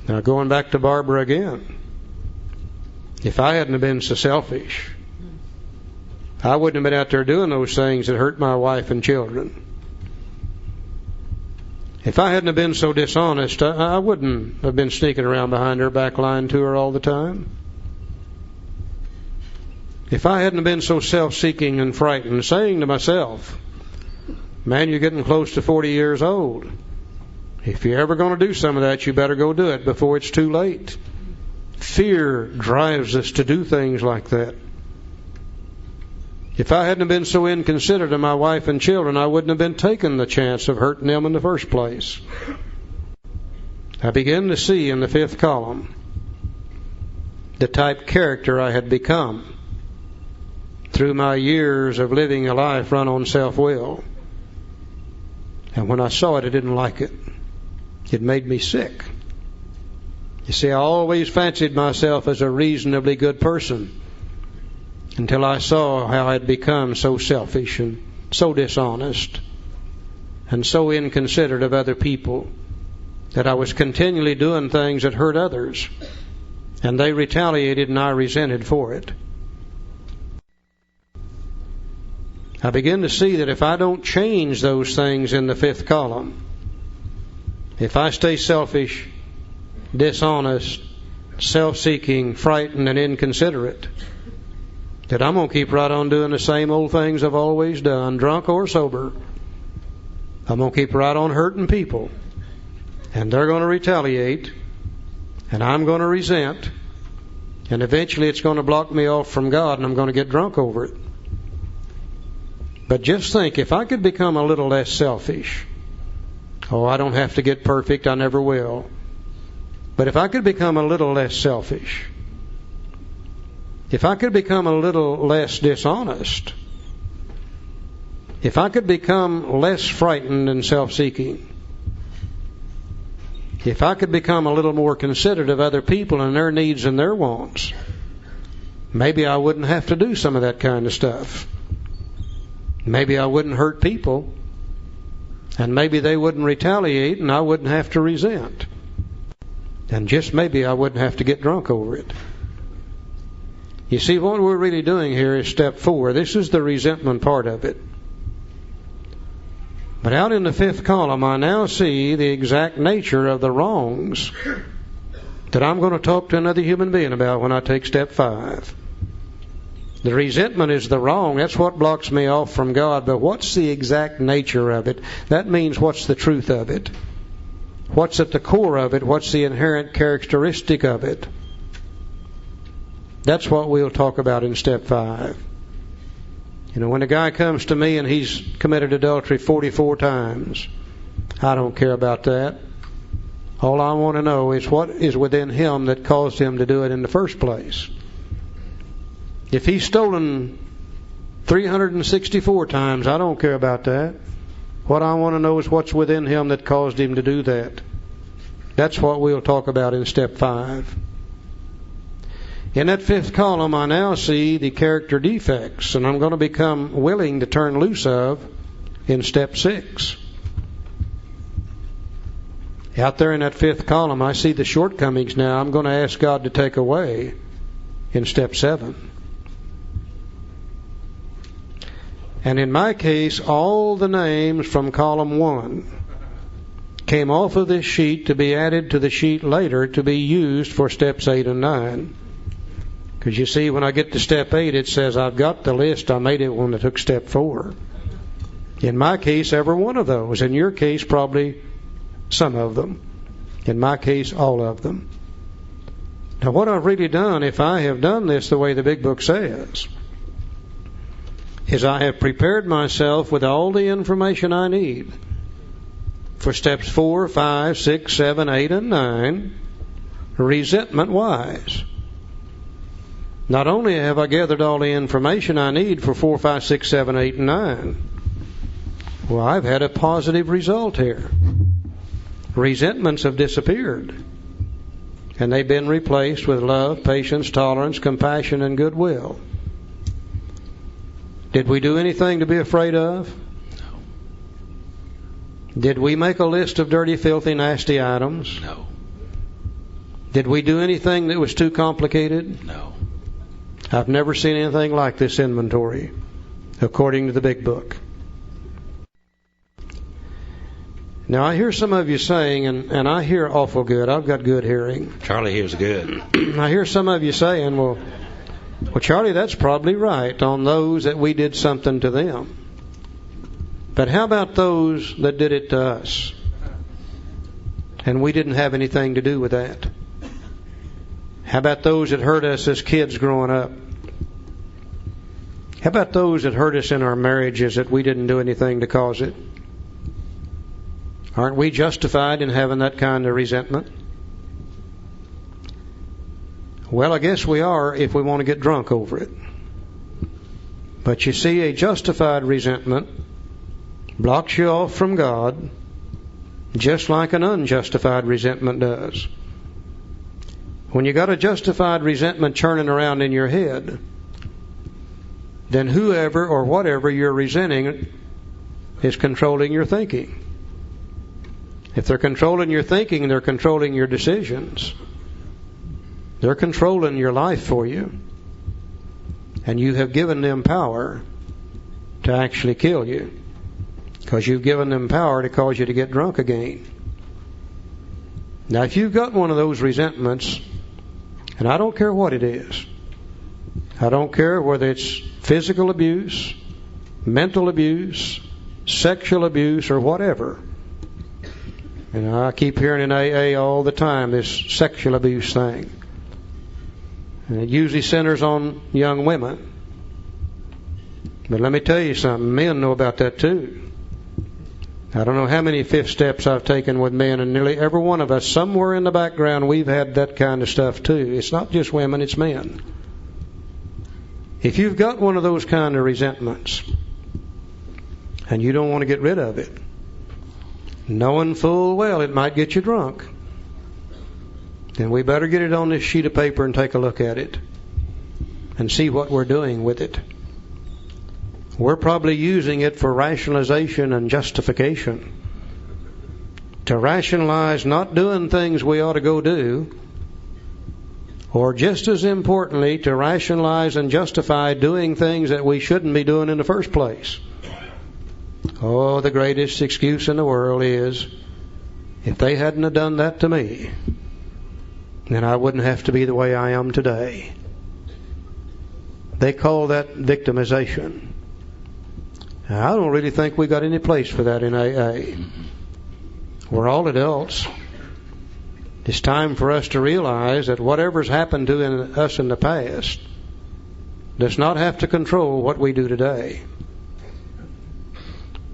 Now, going back to Barbara again. If I hadn't have been so selfish, I wouldn't have been out there doing those things that hurt my wife and children. If I hadn't have been so dishonest, I wouldn't have been sneaking around behind her back, lying to her all the time. If I hadn't have been so self-seeking and frightened, saying to myself, man, you're getting close to 40 years old. If you're ever going to do some of that, you better go do it before it's too late. Fear drives us to do things like that. If I hadn't been so inconsiderate of my wife and children, I wouldn't have been taking the chance of hurting them in the first place. I began to see in the 5th column the type character I had become through my years of living a life run on self-will. And when I saw it, I didn't like it. It made me sick. You see, I always fancied myself as a reasonably good person until I saw how I'd become so selfish and so dishonest, and so inconsiderate of other people that I was continually doing things that hurt others, and they retaliated and I resented for it. I begin to see that if I don't change those things in the fifth column, if I stay selfish, dishonest, self-seeking, frightened, and inconsiderate, that I'm going to keep right on doing the same old things I've always done, drunk or sober. I'm going to keep right on hurting people, and they're going to retaliate, and I'm going to resent, and eventually it's going to block me off from God, and I'm going to get drunk over it. But just think, if I could become a little less selfish, I don't have to get perfect, I never will. But if I could become a little less selfish, if I could become a little less dishonest, if I could become less frightened and self-seeking, if I could become a little more considerate of other people and their needs and their wants, maybe I wouldn't have to do some of that kind of stuff. Maybe I wouldn't hurt people, and maybe they wouldn't retaliate, and I wouldn't have to resent. And just maybe I wouldn't have to get drunk over it. You see, what we're really doing here is step 4. This is the resentment part of it. But out in the fifth column, I now see the exact nature of the wrongs that I'm going to talk to another human being about when I take step 5. The resentment is the wrong. That's what blocks me off from God. But what's the exact nature of it? That means what's the truth of it? What's at the core of it? What's the inherent characteristic of it? That's what we'll talk about in step 5. When a guy comes to me and he's committed adultery 44 times, I don't care about that. All I want to know is what is within him that caused him to do it in the first place. If he's stolen 364 times, I don't care about that. What I want to know is what's within him that caused him to do that. That's what we'll talk about in step 5. In that fifth column, I now see the character defects, and I'm going to become willing to turn loose of in step 6. Out there in that fifth column, I see the shortcomings now I'm going to ask God to take away in step 7. And in my case, all the names from column 1 came off of this sheet to be added to the sheet later to be used for steps 8 and 9. Because you see, when I get to step 8, it says I've got the list. I made it when I took step 4. In my case, every one of those. In your case, probably some of them. In my case, all of them. Now, what I've really done, if I have done this the way the big book says, is I have prepared myself with all the information I need for steps 4, 5, 6, 7, 8, and 9, resentment-wise. Not only have I gathered all the information I need for 4, 5, 6, 7, 8, and 9, well, I've had a positive result here. Resentments have disappeared, and they've been replaced with love, patience, tolerance, compassion, and goodwill. Did we do anything to be afraid of? No. Did we make a list of dirty, filthy, nasty items? No. Did we do anything that was too complicated? No. I've never seen anything like this inventory, according to the big book. Now, I hear some of you saying, and I hear awful good. I've got good hearing. Charlie hears good. I hear some of you saying, well, Charlie, that's probably right on those that we did something to them. But how about those that did it to us? And we didn't have anything to do with that. How about those that hurt us as kids growing up? How about those that hurt us in our marriages that we didn't do anything to cause it? Aren't we justified in having that kind of resentment? Well, I guess we are if we want to get drunk over it. But you see, a justified resentment blocks you off from God just like an unjustified resentment does. When you got a justified resentment churning around in your head, then whoever or whatever you're resenting is controlling your thinking. If they're controlling your thinking, they're controlling your decisions. They're controlling your life for you. And you have given them power to actually kill you, because you've given them power to cause you to get drunk again. Now, if you've got one of those resentments, and I don't care what it is, I don't care whether it's physical abuse, mental abuse, sexual abuse, or whatever. And I keep hearing in AA all the time this sexual abuse thing. And it usually centers on young women. But let me tell you something, men know about that too. I don't know how many fifth steps I've taken with men, and nearly every one of us, somewhere in the background, we've had that kind of stuff too. It's not just women, it's men. If you've got one of those kind of resentments, and you don't want to get rid of it, knowing full well it might get you drunk, then we better get it on this sheet of paper and take a look at it and see what we're doing with it. We're probably using it for rationalization and justification. To rationalize not doing things we ought to go do, or just as importantly, to rationalize and justify doing things that we shouldn't be doing in the first place. Oh, the greatest excuse in the world is, if they hadn't have done that to me, then I wouldn't have to be the way I am today. They call that victimization. Now, I don't really think we got any place for that in AA. We're all adults. It's time for us to realize that whatever's happened to us in the past does not have to control what we do today.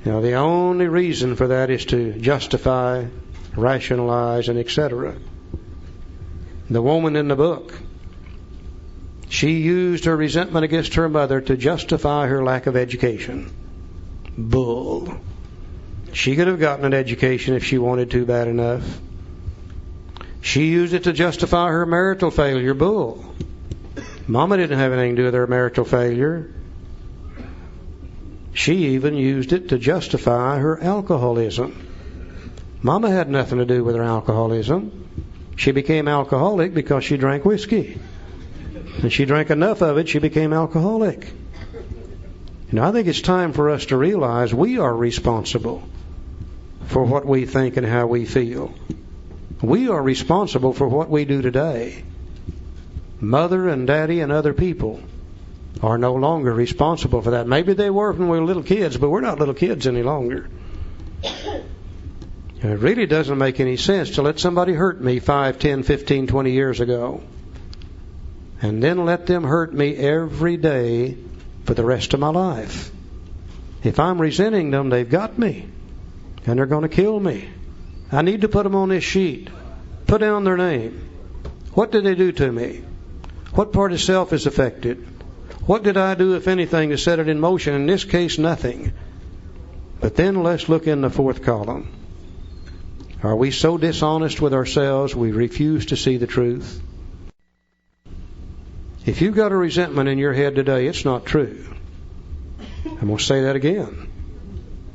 Now, the only reason for that is to justify, rationalize, and etc. The woman in the book, she used her resentment against her mother to justify her lack of education. Bull. She could have gotten an education if she wanted to bad enough. She used it to justify her marital failure. Bull. Mama didn't have anything to do with her marital failure. She even used it to justify her alcoholism. Mama had nothing to do with her alcoholism. She became alcoholic because she drank whiskey. And she drank enough of it, she became alcoholic. And I think it's time for us to realize we are responsible for what we think and how we feel. We are responsible for what we do today. Mother and daddy and other people are no longer responsible for that. Maybe they were when we were little kids, but we're not little kids any longer. And it really doesn't make any sense to let somebody hurt me 5, 10, 15, 20 years ago, and then let them hurt me every day for the rest of my life. If I'm resenting them, they've got me, and they're going to kill me. I need to put them on this sheet. Put down their name. What did they do to me? What part of self is affected? What did I do, if anything, to set it in motion? In this case, nothing. But then let's look in the fourth column. Are we so dishonest with ourselves we refuse to see the truth? If you've got a resentment in your head today, it's not true. I'm going to say that again.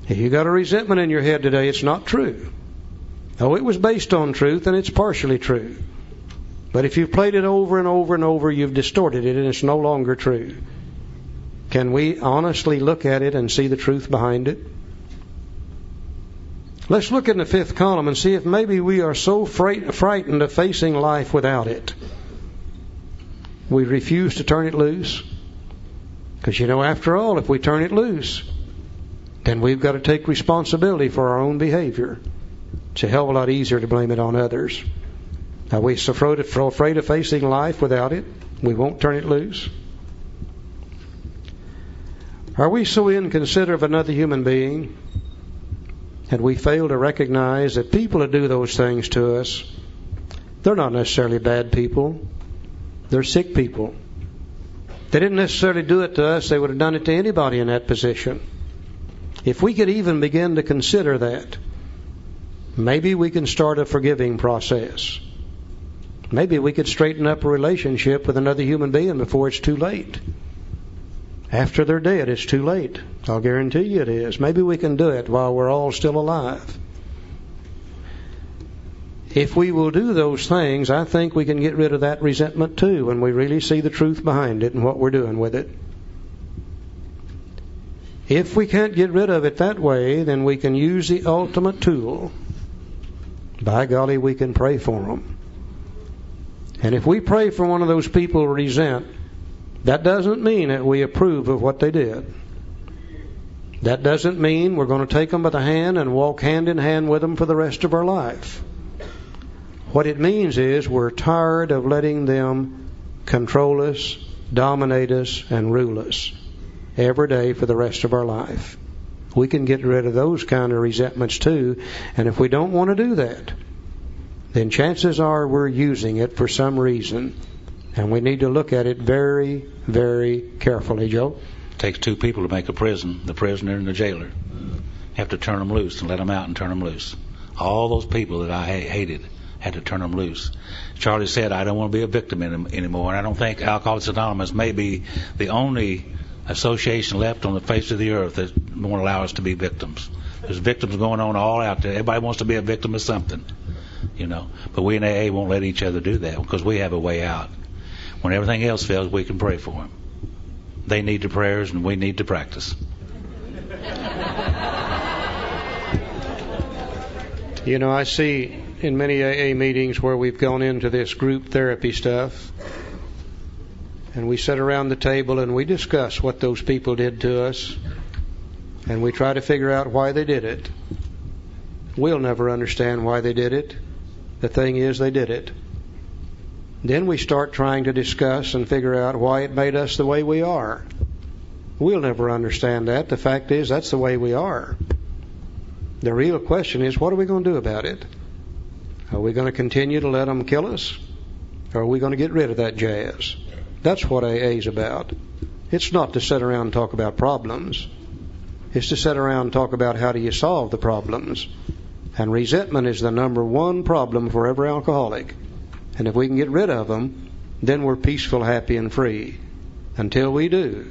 If you've got a resentment in your head today, it's not true. Oh, it was based on truth, and it's partially true. But if you've played it over and over and over, you've distorted it, and it's no longer true. Can we honestly look at it and see the truth behind it? Let's look in the fifth column and see if maybe we are so frightened of facing life without it, we refuse to turn it loose. Because, after all, if we turn it loose, then we've got to take responsibility for our own behavior. It's a hell of a lot easier to blame it on others. Are we so afraid of facing life without it, we won't turn it loose? Are we so inconsiderate of another human being that we fail to recognize that people that do those things to us, they're not necessarily bad people. They're sick people. They didn't necessarily do it to us. They would have done it to anybody in that position. If we could even begin to consider that, maybe we can start a forgiving process. Maybe we could straighten up a relationship with another human being before it's too late. After they're dead, it's too late. I'll guarantee you it is. Maybe we can do it while we're all still alive. If we will do those things, I think we can get rid of that resentment too when we really see the truth behind it and what we're doing with it. If we can't get rid of it that way, then we can use the ultimate tool. By golly, we can pray for them. And if we pray for one of those people who resent, that doesn't mean that we approve of what they did. That doesn't mean we're going to take them by the hand and walk hand in hand with them for the rest of our life. What it means is we're tired of letting them control us, dominate us, and rule us every day for the rest of our life. We can get rid of those kind of resentments too, and if we don't want to do that, then chances are we're using it for some reason, and we need to look at it very, very carefully, Joe. It takes two people to make a prison, the prisoner and the jailer. You have to turn them loose and let them out and turn them loose. All those people that I hated had to turn them loose. Charlie said, I don't want to be a victim anymore, and I don't think Alcoholics Anonymous may be the only association left on the face of the earth that won't allow us to be victims. There's victims going on all out there. Everybody wants to be a victim of something, you know. But we in AA won't let each other do that because we have a way out. When everything else fails, we can pray for them. They need the prayers and we need to practice. You know, I see in many AA meetings where we've gone into this group therapy stuff, and we sit around the table and we discuss what those people did to us, and we try to figure out why they did it. We'll never understand why they did it. The thing is, they did it. Then we start trying to discuss and figure out why it made us the way we are. We'll never understand that. The fact is, that's the way we are. The real question is, what are we going to do about it? Are we going to continue to let them kill us? Or are we going to get rid of that jazz? That's what AA is about. It's not to sit around and talk about problems. It's to sit around and talk about how do you solve the problems. And resentment is the number one problem for every alcoholic. And if we can get rid of them, then we're peaceful, happy, and free. Until we do,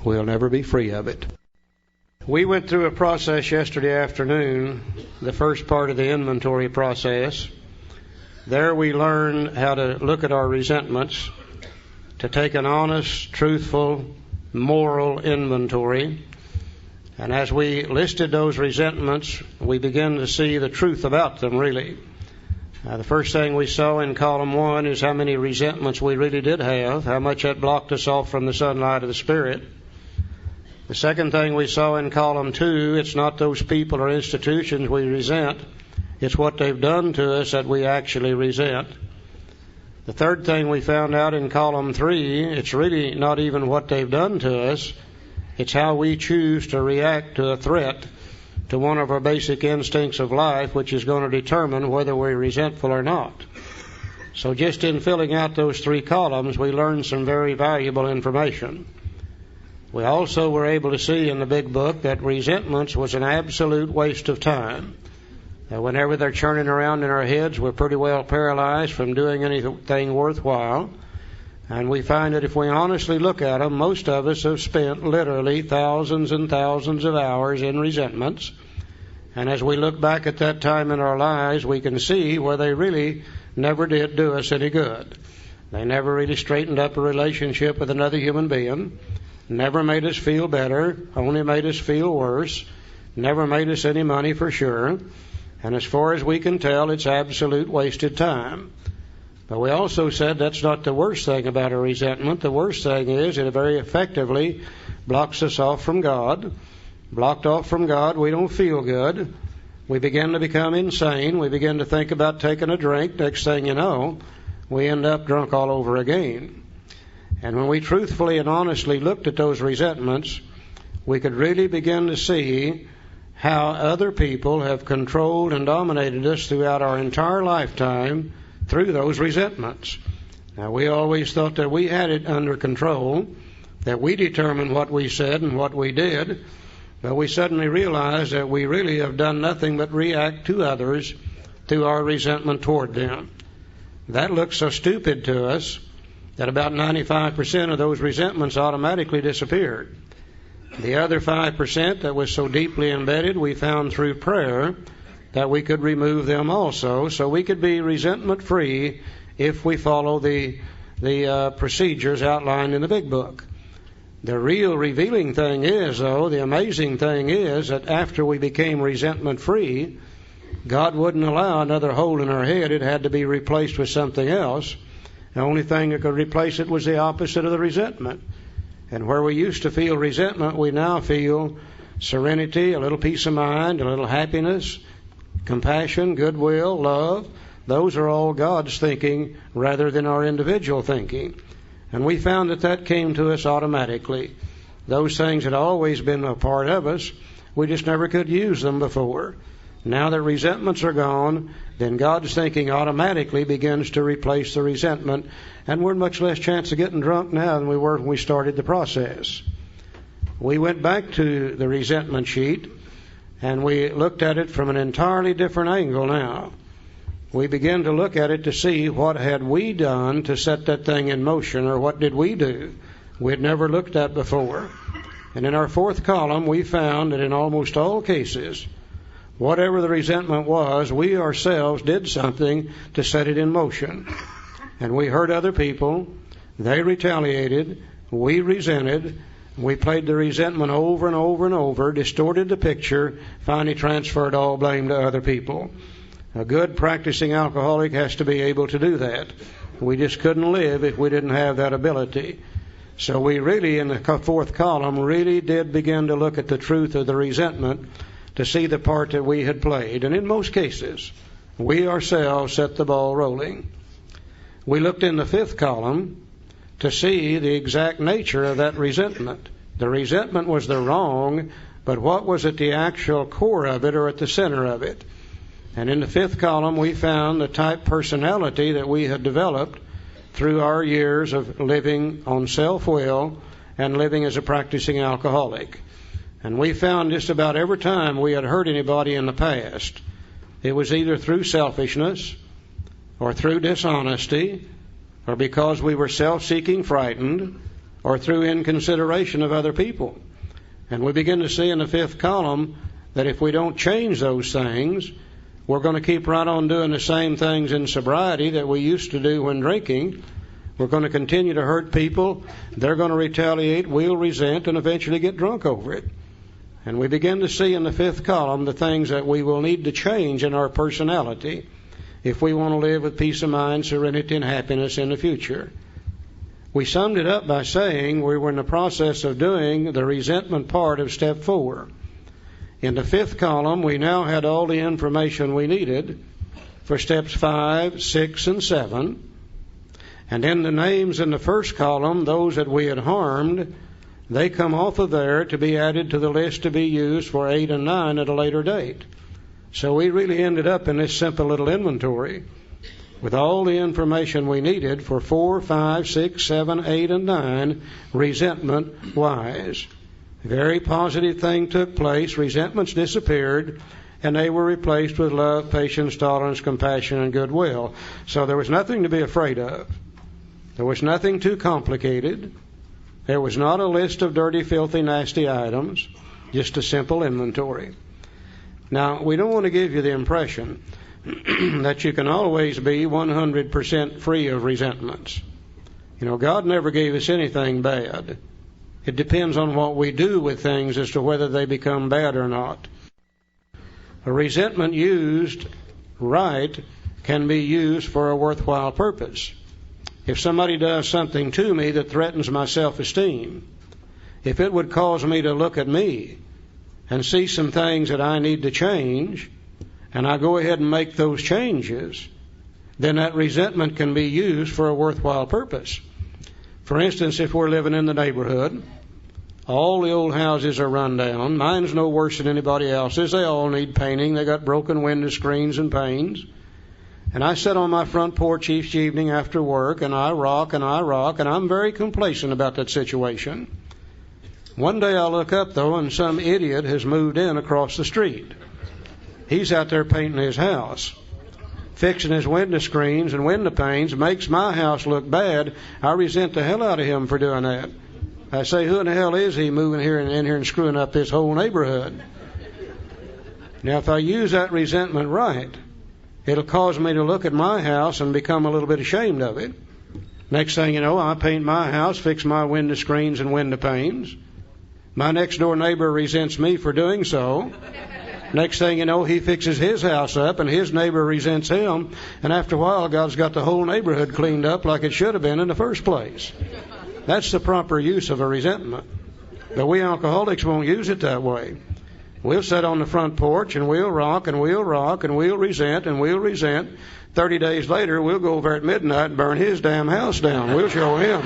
we'll never be free of it. We went through a process yesterday afternoon, the first part of the inventory process. There we learned how to look at our resentments, to take an honest, truthful, moral inventory. And as we listed those resentments, we began to see the truth about them, really. The first thing we saw in column 1 is how many resentments we really did have, how much that blocked us off from the sunlight of the Spirit. The second thing we saw in column 2, it's not those people or institutions we resent, it's what they've done to us that we actually resent. The third thing we found out in column 3, it's really not even what they've done to us, it's how we choose to react to a threat to one of our basic instincts of life, which is going to determine whether we're resentful or not. So just in filling out those 3 columns, we learned some very valuable information. We also were able to see in the big book that resentments was an absolute waste of time. Whenever they're churning around in our heads, we're pretty well paralyzed from doing anything worthwhile. And we find that if we honestly look at them, most of us have spent literally thousands and thousands of hours in resentments. And as we look back at that time in our lives, we can see where they really never did do us any good. They never really straightened up a relationship with another human being, never made us feel better, only made us feel worse, never made us any money for sure. And as far as we can tell, it's absolute wasted time. But we also said that's not the worst thing about a resentment. The worst thing is it very effectively blocks us off from God. Blocked off from God, we don't feel good. We begin to become insane. We begin to think about taking a drink. Next thing you know, we end up drunk all over again. And when we truthfully and honestly looked at those resentments, we could really begin to see how other people have controlled and dominated us throughout our entire lifetime through those resentments. Now, we always thought that we had it under control, that we determined what we said and what we did, but we suddenly realized that we really have done nothing but react to others through our resentment toward them. That looks so stupid to us, that about 95% of those resentments automatically disappeared. The other 5% that was so deeply embedded, we found through prayer that we could remove them also, so we could be resentment-free if we follow the procedures outlined in the Big Book. The real revealing thing is, though, the amazing thing is that after we became resentment-free, God wouldn't allow another hole in our head. It had to be replaced with something else. The only thing that could replace it was the opposite of the resentment. And where we used to feel resentment, we now feel serenity, a little peace of mind, a little happiness, compassion, goodwill, love. Those are all God's thinking rather than our individual thinking. And we found that came to us automatically. Those things had always been a part of us. We just never could use them before. Now that resentments are gone, then God's thinking automatically begins to replace the resentment, and we're in much less chance of getting drunk now than we were when we started the process. We went back to the resentment sheet, and we looked at it from an entirely different angle now. We began to look at it to see what had we done to set that thing in motion, or what did we do we had never looked at before. And in our fourth column, we found that in almost all cases, whatever the resentment was, we ourselves did something to set it in motion. And we hurt other people, they retaliated, we resented, we played the resentment over and over and over, distorted the picture, finally transferred all blame to other people. A good practicing alcoholic has to be able to do that. We just couldn't live if we didn't have that ability. So we really, in the fourth column, really did begin to look at the truth of the resentment to see the part that we had played. And in most cases, we ourselves set the ball rolling. We looked in the fifth column to see the exact nature of that resentment. The resentment was the wrong, but what was at the actual core of it or at the center of it? And in the fifth column, we found the type personality that we had developed through our years of living on self-will and living as a practicing alcoholic. And we found just about every time we had hurt anybody in the past, it was either through selfishness or through dishonesty or because we were self-seeking frightened or through inconsideration of other people. And we begin to see in the fifth column that if we don't change those things, we're going to keep right on doing the same things in sobriety that we used to do when drinking. We're going to continue to hurt people. They're going to retaliate, we'll resent, and eventually get drunk over it. And we begin to see in the fifth column the things that we will need to change in our personality if we want to live with peace of mind, serenity, and happiness in the future. We summed it up by saying we were in the process of doing the resentment part of step 4. In the fifth column, we now had all the information we needed for steps 5, 6, and 7. And in the names in the first column, those that we had harmed, they come off of there to be added to the list to be used for 8 and 9 at a later date. So we really ended up in this simple little inventory with all the information we needed for 4, 5, 6, 7, 8, and 9 resentment-wise. A very positive thing took place. Resentments disappeared, and they were replaced with love, patience, tolerance, compassion, and goodwill. So there was nothing to be afraid of. There was nothing too complicated. There was not a list of dirty, filthy, nasty items, just a simple inventory. Now, we don't want to give you the impression that you can always be 100% free of resentments. You know, God never gave us anything bad. It depends on what we do with things as to whether they become bad or not. A resentment used right can be used for a worthwhile purpose. If somebody does something to me that threatens my self-esteem, if it would cause me to look at me and see some things that I need to change, and I go ahead and make those changes, then that resentment can be used for a worthwhile purpose. For instance, if we're living in the neighborhood, all the old houses are run down. Mine's no worse than anybody else's. They all need painting. They got broken window screens and panes. And I sit on my front porch each evening after work, and I rock, and I'm very complacent about that situation. One day I'll look up, though, and some idiot has moved in across the street. He's out there painting his house. fixing his window screens and window panes makes my house look bad, I resent the hell out of him for doing that. I say, who in the hell is he moving here and in here and screwing up this whole neighborhood? Now, if I use that resentment right, it'll cause me to look at my house and become a little bit ashamed of it. Next thing you know, I paint my house, fix my window screens and window panes. My next door neighbor resents me for doing so. Next thing you know, he fixes his house up and his neighbor resents him. And after a while, God's got the whole neighborhood cleaned up like it should have been in the first place. That's the proper use of a resentment. But we alcoholics won't use it that way. We'll sit on the front porch and we'll rock and we'll rock and we'll resent and we'll resent. 30 days later, we'll go over at midnight and burn his damn house down. We'll show him.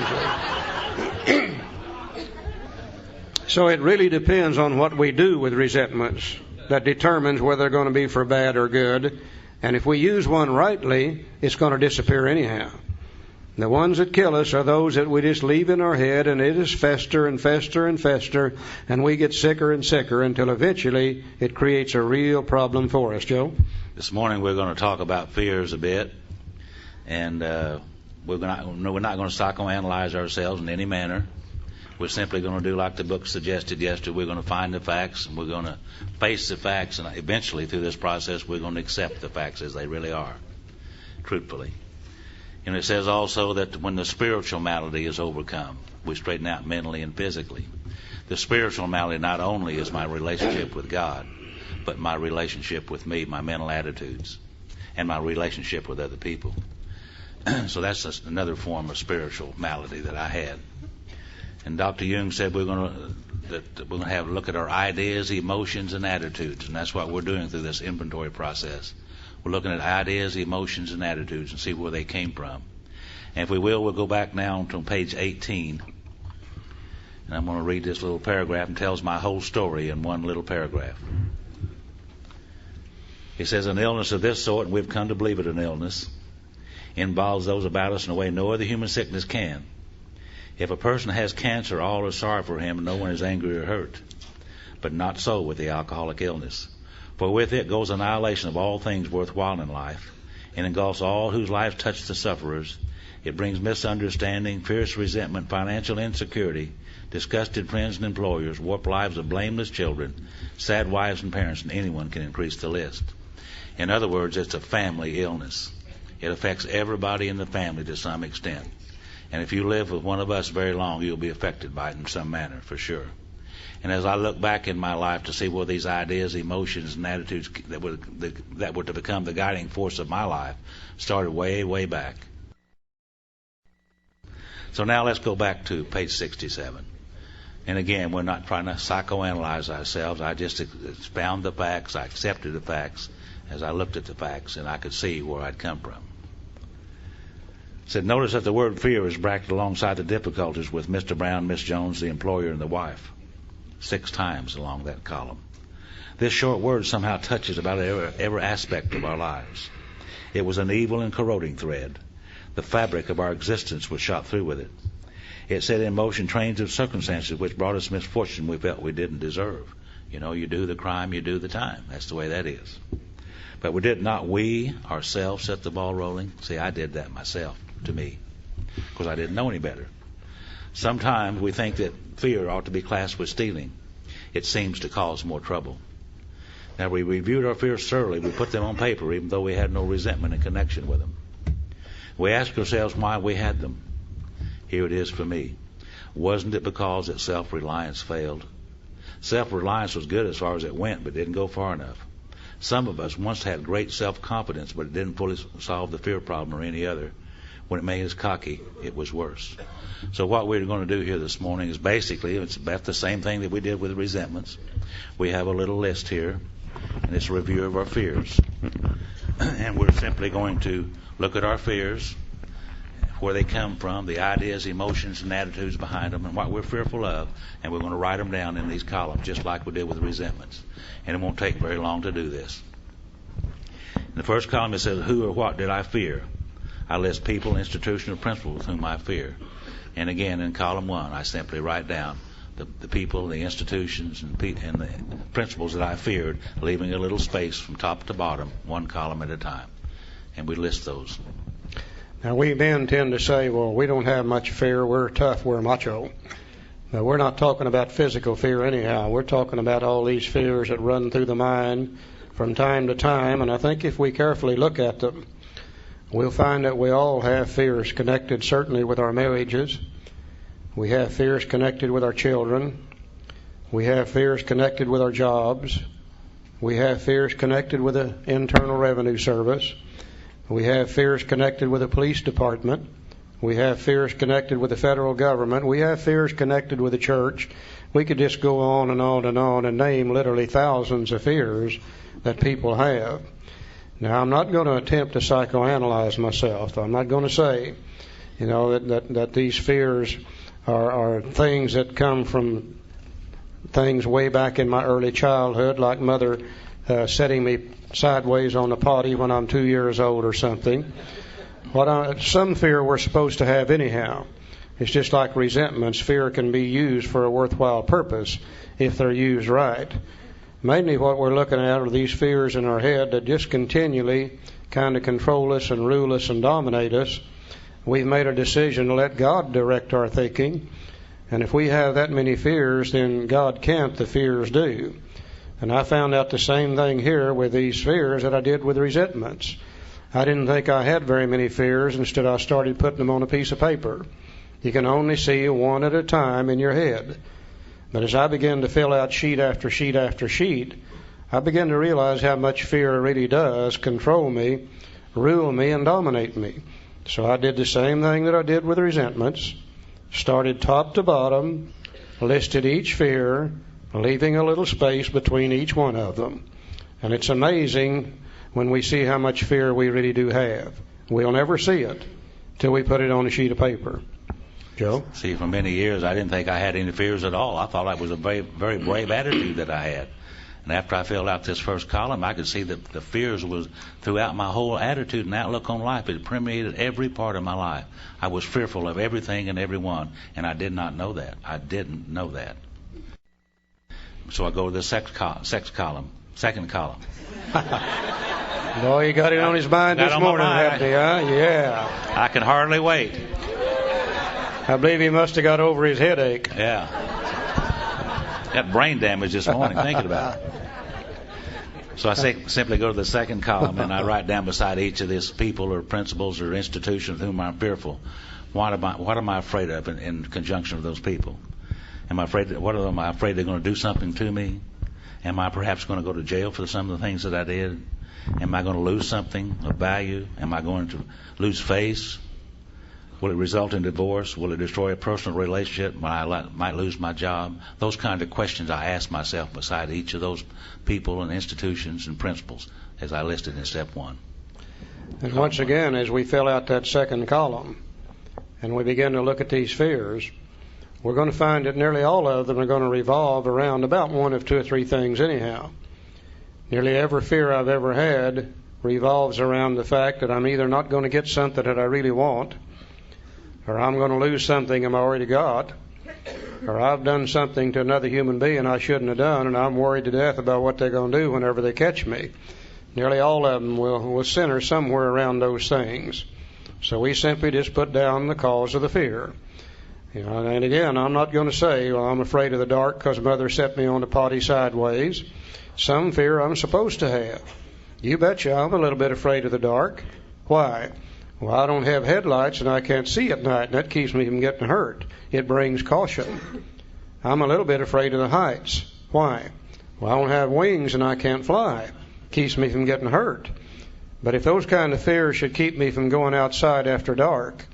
So it really depends on what we do with resentments that determines whether they're going to be for bad or good. And if we use one rightly, it's going to disappear anyhow. The ones that kill us are those that we just leave in our head, and it is fester and fester and fester, and we get sicker and sicker until eventually it creates a real problem for us. Joe? This morning we're going to talk about fears a bit, and we're not going to psychoanalyze ourselves in any manner. We're simply going to do like the book suggested yesterday. We're going to find the facts, and we're going to face the facts, and eventually through this process we're going to accept the facts as they really are, truthfully. And it says also that when the spiritual malady is overcome, we straighten out mentally and physically. The spiritual malady not only is my relationship with God, but my relationship with me, my mental attitudes, and my relationship with other people. So that's another form of spiritual malady that I had. And Dr. Jung said we're going to have a look at our ideas, emotions, and attitudes, and that's what we're doing through this inventory process. We're looking at ideas, emotions, and attitudes and see where they came from. And if we will, we'll go back now to page 18. And I'm going to read this little paragraph, and tells my whole story in one little paragraph. He says, an illness of this sort, and we've come to believe it an illness, involves those about us in a way no other human sickness can. If a person has cancer, all are sorry for him, and no one is angry or hurt. But not so with the alcoholic illness. For with it goes annihilation of all things worthwhile in life, and engulfs all whose lives touch the sufferers. It brings misunderstanding, fierce resentment, financial insecurity, disgusted friends and employers, warped lives of blameless children, sad wives and parents, and anyone can increase the list. In other words, it's a family illness. It affects everybody in the family to some extent. And if you live with one of us very long, you'll be affected by it in some manner, for sure. And as I look back in my life to see where these ideas, emotions, and attitudes that were to become the guiding force of my life started way, way back. So now let's go back to page 67. And again, we're not trying to psychoanalyze ourselves. I just found the facts. I accepted the facts as I looked at the facts, and I could see where I'd come from. It said, notice that the word fear is bracketed alongside the difficulties with Mr. Brown, Miss Jones, the employer, and the wife. 6 times along that column. This short word somehow touches about every aspect of our lives. It was an evil and corroding thread. The fabric of our existence was shot through with it. It set in motion trains of circumstances which brought us misfortune we felt we didn't deserve. You know, you do the crime, you do the time. That's the way that is. But we ourselves set the ball rolling. See, I did that myself, to me, because I didn't know any better. Sometimes we think that fear ought to be classed with stealing. It seems to cause more trouble. Now, we reviewed our fears thoroughly. We put them on paper, even though we had no resentment in connection with them. We asked ourselves why we had them. Here it is for me. Wasn't it because that self-reliance failed? Self-reliance was good as far as it went, but didn't go far enough. Some of us once had great self-confidence, but it didn't fully solve the fear problem or any other. When it made us cocky, it was worse. So what we're going to do here this morning is basically, it's about the same thing that we did with resentments. We have a little list here, and it's a review of our fears. And we're simply going to look at our fears, where they come from, the ideas, emotions, and attitudes behind them, and what we're fearful of, and we're going to write them down in these columns, just like we did with resentments. And it won't take very long to do this. In the first column it says, who or what did I fear? I list people, institutions, or principles whom I fear. And again, in column 1, I simply write down the people, the institutions, and the principles that I feared, leaving a little space from top to bottom, one column at a time. and we list those. Now, we men tend to say, well, we don't have much fear, we're tough, we're macho. Now, we're not talking about physical fear anyhow. We're talking about all these fears that run through the mind from time to time, and I think if we carefully look at them, we'll find that we all have fears connected certainly with our marriages. We have fears connected with our children. We have fears connected with our jobs. We have fears connected with the Internal Revenue Service. We have fears connected with the police department. We have fears connected with the federal government. We have fears connected with the church. We could just go on and on and on and name literally thousands of fears that people have. Now, I'm not going to attempt to psychoanalyze myself. I'm not going to say, that these fears are things that come from things way back in my early childhood, like mother setting me sideways on the potty when I'm 2 years old or something. Some fear we're supposed to have anyhow. It's just like resentments. Fear can be used for a worthwhile purpose if they're used right. Mainly what we're looking at are these fears in our head that just continually kind of control us and rule us and dominate us. We've made a decision to let God direct our thinking. And if we have that many fears, then God can't, the fears do. And I found out the same thing here with these fears that I did with resentments. I didn't think I had very many fears. Instead, I started putting them on a piece of paper. You can only see one at a time in your head. But as I began to fill out sheet after sheet after sheet, I began to realize how much fear really does control me, rule me, and dominate me. So I did the same thing that I did with resentments. Started top to bottom, listed each fear, leaving a little space between each one of them. And it's amazing when we see how much fear we really do have. We'll never see it till we put it on a sheet of paper. Joe? See, for many years, I didn't think I had any fears at all. I thought that was a very, very brave attitude that I had. And after I filled out this first column, I could see that the fears was throughout my whole attitude and outlook on life. It permeated every part of my life. I was fearful of everything and everyone, and I did not know that. I didn't know that. So I go to the second column. Boy, you got it on his mind this morning, haven't you, huh? Yeah. I can hardly wait. I believe he must have got over his headache. Yeah. Got brain damage this morning thinking about it. So I simply go to the second column and I write down beside each of these people or principles or institutions whom I'm fearful. What am I afraid of in conjunction with those people? Am I afraid they're going to do something to me? Am I perhaps going to go to jail for some of the things that I did? Am I going to lose something of value? Am I going to lose face? Will it result in divorce? Will it destroy a personal relationship? I might lose my job? Those kind of questions I ask myself beside each of those people and institutions and principles as I listed in step one. And once again, as we fill out that second column and we begin to look at these fears, we're going to find that nearly all of them are going to revolve around about one of two or three things anyhow. Nearly every fear I've ever had revolves around the fact that I'm either not going to get something that I really want, or I'm going to lose something I've already got, or I've done something to another human being I shouldn't have done, and I'm worried to death about what they're going to do whenever they catch me. Nearly all of them will center somewhere around those things. So we simply just put down the cause of the fear. And again, I'm not going to say, well, I'm afraid of the dark because mother set me on the potty sideways. Some fear I'm supposed to have. You betcha I'm a little bit afraid of the dark. Why? Well, I don't have headlights and I can't see at night, and that keeps me from getting hurt. It brings caution. I'm a little bit afraid of the heights. Why? Well, I don't have wings and I can't fly. Keeps me from getting hurt. But if those kind of fears should keep me from going outside after dark,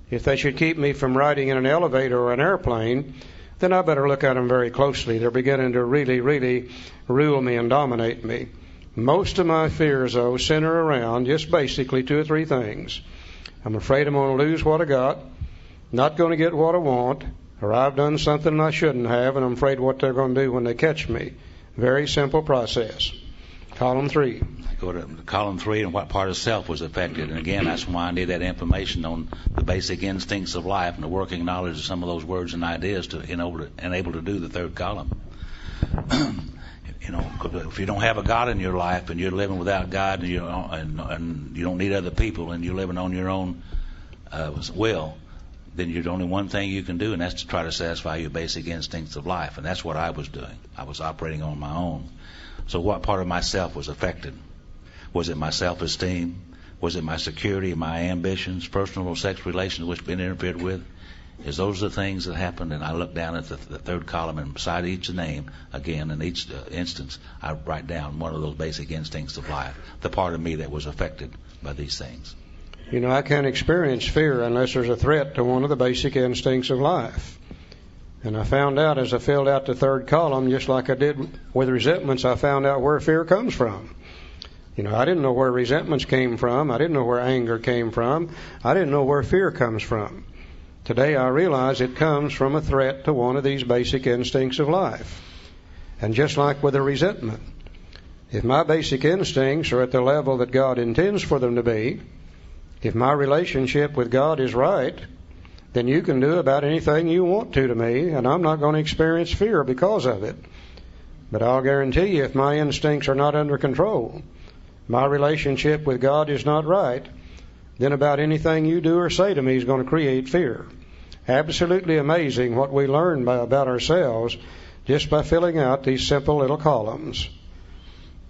if they should keep me from riding in an elevator or an airplane, then I better look at them very closely. They're beginning to really, really rule me and dominate me. Most of my fears, though, center around just basically two or three things. I'm afraid I'm going to lose what I got, not going to get what I want, or I've done something I shouldn't have, and I'm afraid what they're going to do when they catch me. Very simple process. Column 3. Go to column 3 and what part of self was affected. And again, that's why I need that information on the basic instincts of life and the working knowledge of some of those words and ideas to enable to do the third column. if you don't have a God in your life and you're living without God and you don't need other people and you're living on your own will, then there's only one thing you can do, and that's to try to satisfy your basic instincts of life. And that's what I was doing. I was operating on my own. So what part of myself was affected? Was it my self-esteem? Was it my security, my ambitions, personal or sex relations which have been interfered with? Is those the things that happened? And I look down at the third column, and beside each name, again, in each instance, I write down one of those basic instincts of life, the part of me that was affected by these things. I can't experience fear unless there's a threat to one of the basic instincts of life. And I found out as I filled out the third column, just like I did with resentments, I found out where fear comes from. I didn't know where resentments came from. I didn't know where anger came from. I didn't know where fear comes from. Today I realize it comes from a threat to one of these basic instincts of life. And just like with a resentment, if my basic instincts are at the level that God intends for them to be, if my relationship with God is right, then you can do about anything you want to me, and I'm not going to experience fear because of it. But I'll guarantee you, if my instincts are not under control, my relationship with God is not right, then about anything you do or say to me is going to create fear. Absolutely amazing what we learn about ourselves just by filling out these simple little columns.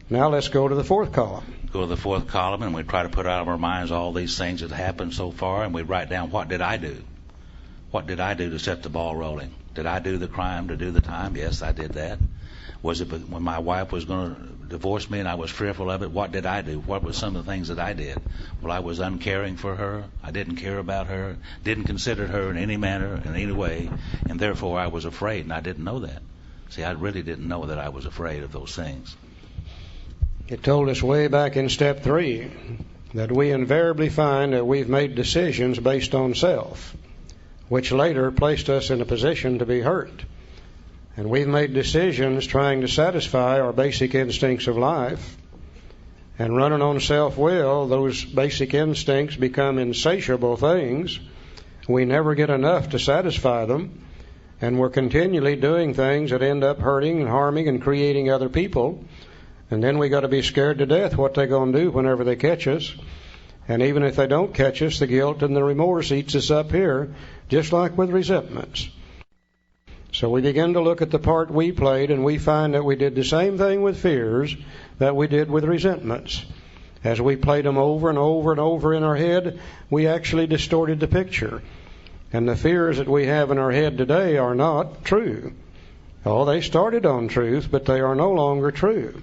Now let's go to the fourth column. Go to the fourth column, and we try to put out of our minds all these things that happened so far, and we write down, what did I do? What did I do to set the ball rolling? Did I do the crime to do the time? Yes, I did that. Was it when my wife was going to divorce me and I was fearful of it? What did I do? What were some of the things that I did? Well, I was uncaring for her. I didn't care about her, didn't consider her in any manner, in any way, and therefore I was afraid, and I didn't know that. See, I really didn't know that I was afraid of those things. It told us way back in step 3 that we invariably find that we've made decisions based on self, which later placed us in a position to be hurt. And we've made decisions trying to satisfy our basic instincts of life. And running on self-will, those basic instincts become insatiable things. We never get enough to satisfy them. And we're continually doing things that end up hurting and harming and creating other people. And then we got to be scared to death what they're going to do whenever they catch us. And even if they don't catch us, the guilt and the remorse eats us up here, just like with resentments. So we begin to look at the part we played, and we find that we did the same thing with fears that we did with resentments. As we played them over and over and over in our head, we actually distorted the picture. And the fears that we have in our head today are not true. Oh, they started on truth, but they are no longer true.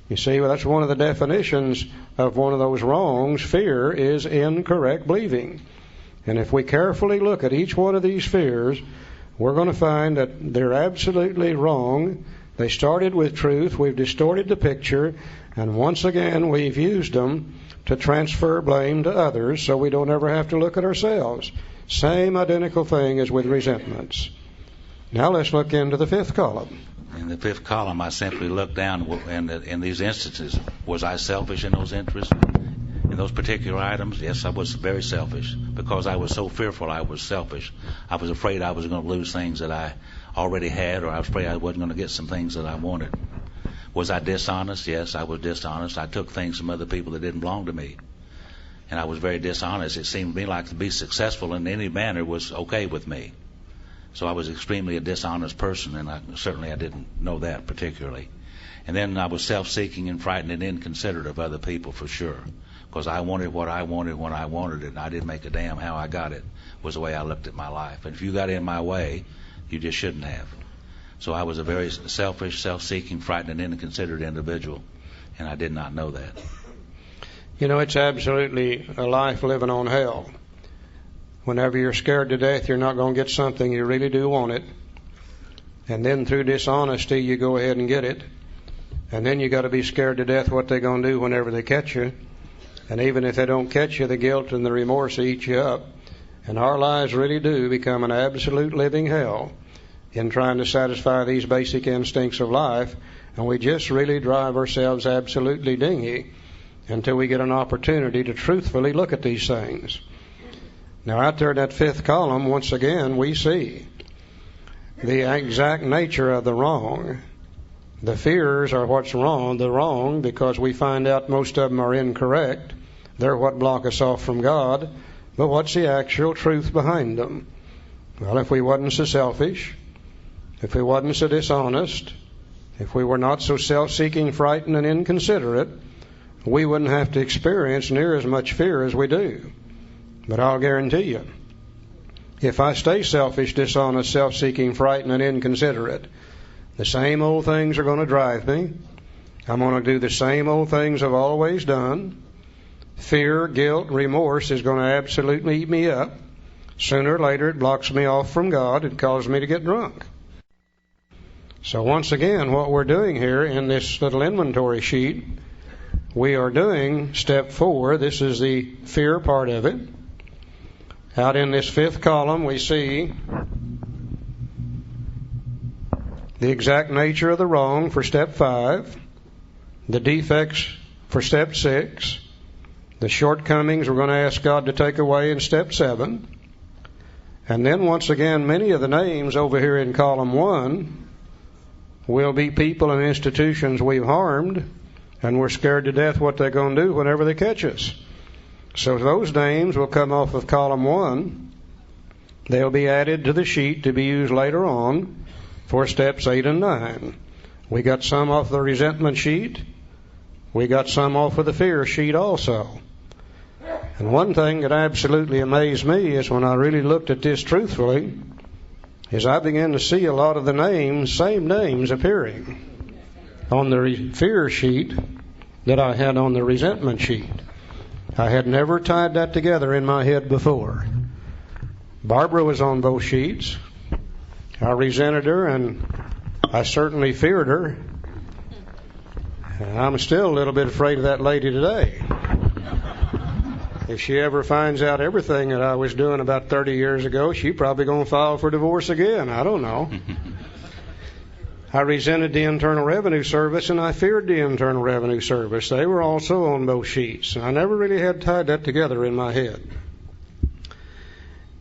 You see, well, that's one of the definitions of one of those wrongs. Fear is incorrect believing. And if we carefully look at each one of these fears, we're going to find that they're absolutely wrong. They started with truth. We've distorted the picture. And once again, we've used them to transfer blame to others so we don't ever have to look at ourselves. Same identical thing as with resentments. Now let's look into the fifth column. In the fifth column, I simply looked down in these instances. Was I selfish in those interests? In those particular items? Yes, I was very selfish. Because I was so fearful, I was selfish. I was afraid I was going to lose things that I already had, or I was afraid I wasn't going to get some things that I wanted. Was I dishonest? Yes, I was dishonest. I took things from other people that didn't belong to me. And I was very dishonest. It seemed to me like to be successful in any manner was okay with me. So I was extremely a dishonest person, and I didn't know that particularly. And then I was self-seeking and frightened and inconsiderate of other people for sure, because I wanted what I wanted when I wanted it, and I didn't make a damn how I got it, was the way I looked at my life. And if you got in my way, you just shouldn't have. So I was a very selfish, self-seeking, frightened, and inconsiderate individual, and I did not know that. You know, it's absolutely a life living on hell. Whenever you're scared to death, you're not going to get something, you really do want it. And then through dishonesty, you go ahead and get it. And then you got to be scared to death what they're going to do whenever they catch you. And even if they don't catch you, the guilt and the remorse eat you up. And our lives really do become an absolute living hell in trying to satisfy these basic instincts of life. And we just really drive ourselves absolutely dingy until we get an opportunity to truthfully look at these things. Now, out there in that fifth column, once again, we see the exact nature of the wrong The fears are what's wrong, the wrong, because we find out most of them are incorrect. They're what block us off from God. But what's the actual truth behind them? Well, if we wasn't so selfish, if we wasn't so dishonest, if we were not so self-seeking, frightened, and inconsiderate, we wouldn't have to experience near as much fear as we do. But I'll guarantee you, if I stay selfish, dishonest, self-seeking, frightened, and inconsiderate, the same old things are going to drive me. I'm going to do the same old things I've always done. Fear, guilt, remorse is going to absolutely eat me up. Sooner or later, it blocks me off from God. It causes me to get drunk. So once again, what we're doing here in this little inventory sheet, we are doing step 4. This is the fear part of it. Out in this 5th column, we see the exact nature of the wrong for step 5, the defects for step 6, the shortcomings we're going to ask God to take away in step 7, and then once again, many of the names over here in column 1 will be people and institutions we've harmed, and we're scared to death what they're going to do whenever they catch us. So those names will come off of column 1. They'll be added to the sheet to be used later on for steps 8 and 9. We got some off the resentment sheet. We got some off of the fear sheet also. And one thing that absolutely amazed me is when I really looked at this truthfully, is I began to see a lot of the names, same names appearing on the fear sheet that I had on the resentment sheet. I had never tied that together in my head before. Barbara was on both sheets. I resented her, and I certainly feared her. And I'm still a little bit afraid of that lady today. If she ever finds out everything that I was doing about 30 years ago, she's probably going to file for divorce again. I don't know. I resented the Internal Revenue Service, and I feared the Internal Revenue Service. They were also on both sheets. I never really had tied that together in my head.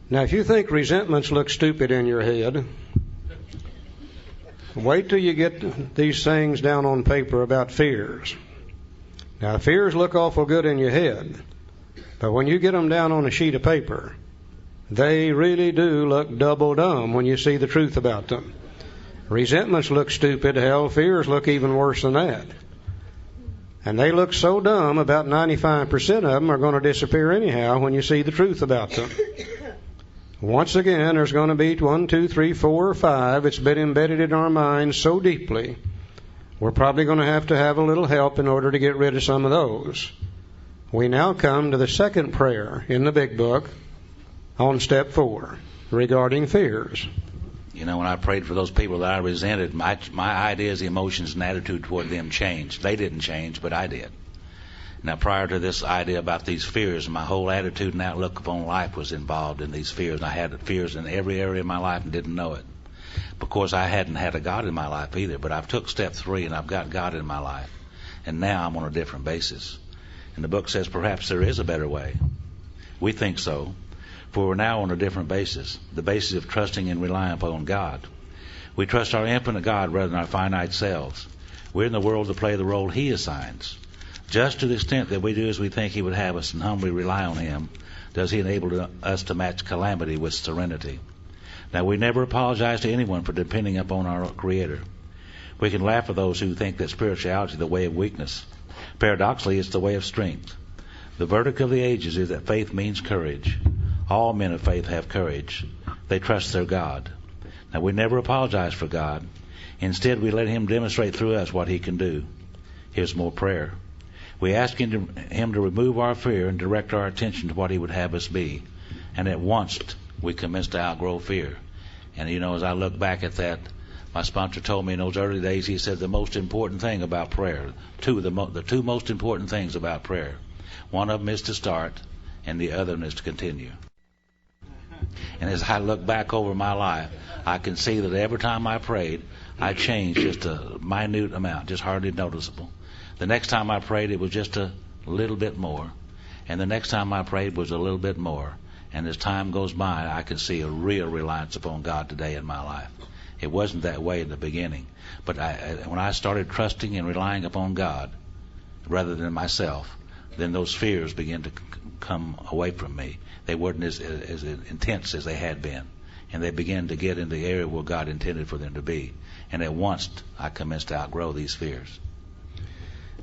Now, if you think resentments look stupid in your head, wait till you get these things down on paper about fears. Now, fears look awful good in your head, but when you get them down on a sheet of paper, they really do look double dumb when you see the truth about them. Resentments look stupid, hell, fears look even worse than that. And they look so dumb, about 95% of them are going to disappear anyhow when you see the truth about them. Once again, there's going to be 1, 2, 3, 4, or 5. It's been embedded in our minds so deeply, we're probably going to have a little help in order to get rid of some of those. We now come to the second prayer in the big book on step 4 regarding fears. You know, when I prayed for those people that I resented, my ideas, emotions, and attitude toward them changed. They didn't change, but I did. Now, prior to this idea about these fears, my whole attitude and outlook upon life was involved in these fears. I had fears in every area of my life and didn't know it. Because I hadn't had a God in my life either. But I've took step 3 and I've got God in my life. And now I'm on a different basis. And the book says perhaps there is a better way. We think so. For we're now on a different basis. The basis of trusting and relying upon God. We trust our infinite God rather than our finite selves. We're in the world to play the role He assigns. Just to the extent that we do as we think He would have us and humbly rely on Him, does He enable us to match calamity with serenity. Now, we never apologize to anyone for depending upon our Creator. We can laugh at those who think that spirituality is the way of weakness. Paradoxically, it's the way of strength. The verdict of the ages is that faith means courage. All men of faith have courage. They trust their God. Now, we never apologize for God. Instead, we let Him demonstrate through us what He can do. Here's more prayer. We ask Him to remove our fear and direct our attention to what He would have us be. And at once we commence to outgrow fear. And you know, as I look back at that, my sponsor told me in those early days, he said the most important thing about prayer, the two most important things about prayer, one of them is to start and the other one is to continue. And as I look back over my life, I can see that every time I prayed, I changed just a minute amount, just hardly noticeable. The next time I prayed, it was just a little bit more. And the next time I prayed was a little bit more. And as time goes by, I can see a real reliance upon God today in my life. It wasn't that way in the beginning. But when I started trusting and relying upon God rather than myself, then those fears began to come away from me. They weren't as intense as they had been. And they began to get in the area where God intended for them to be. And at once I commenced to outgrow these fears.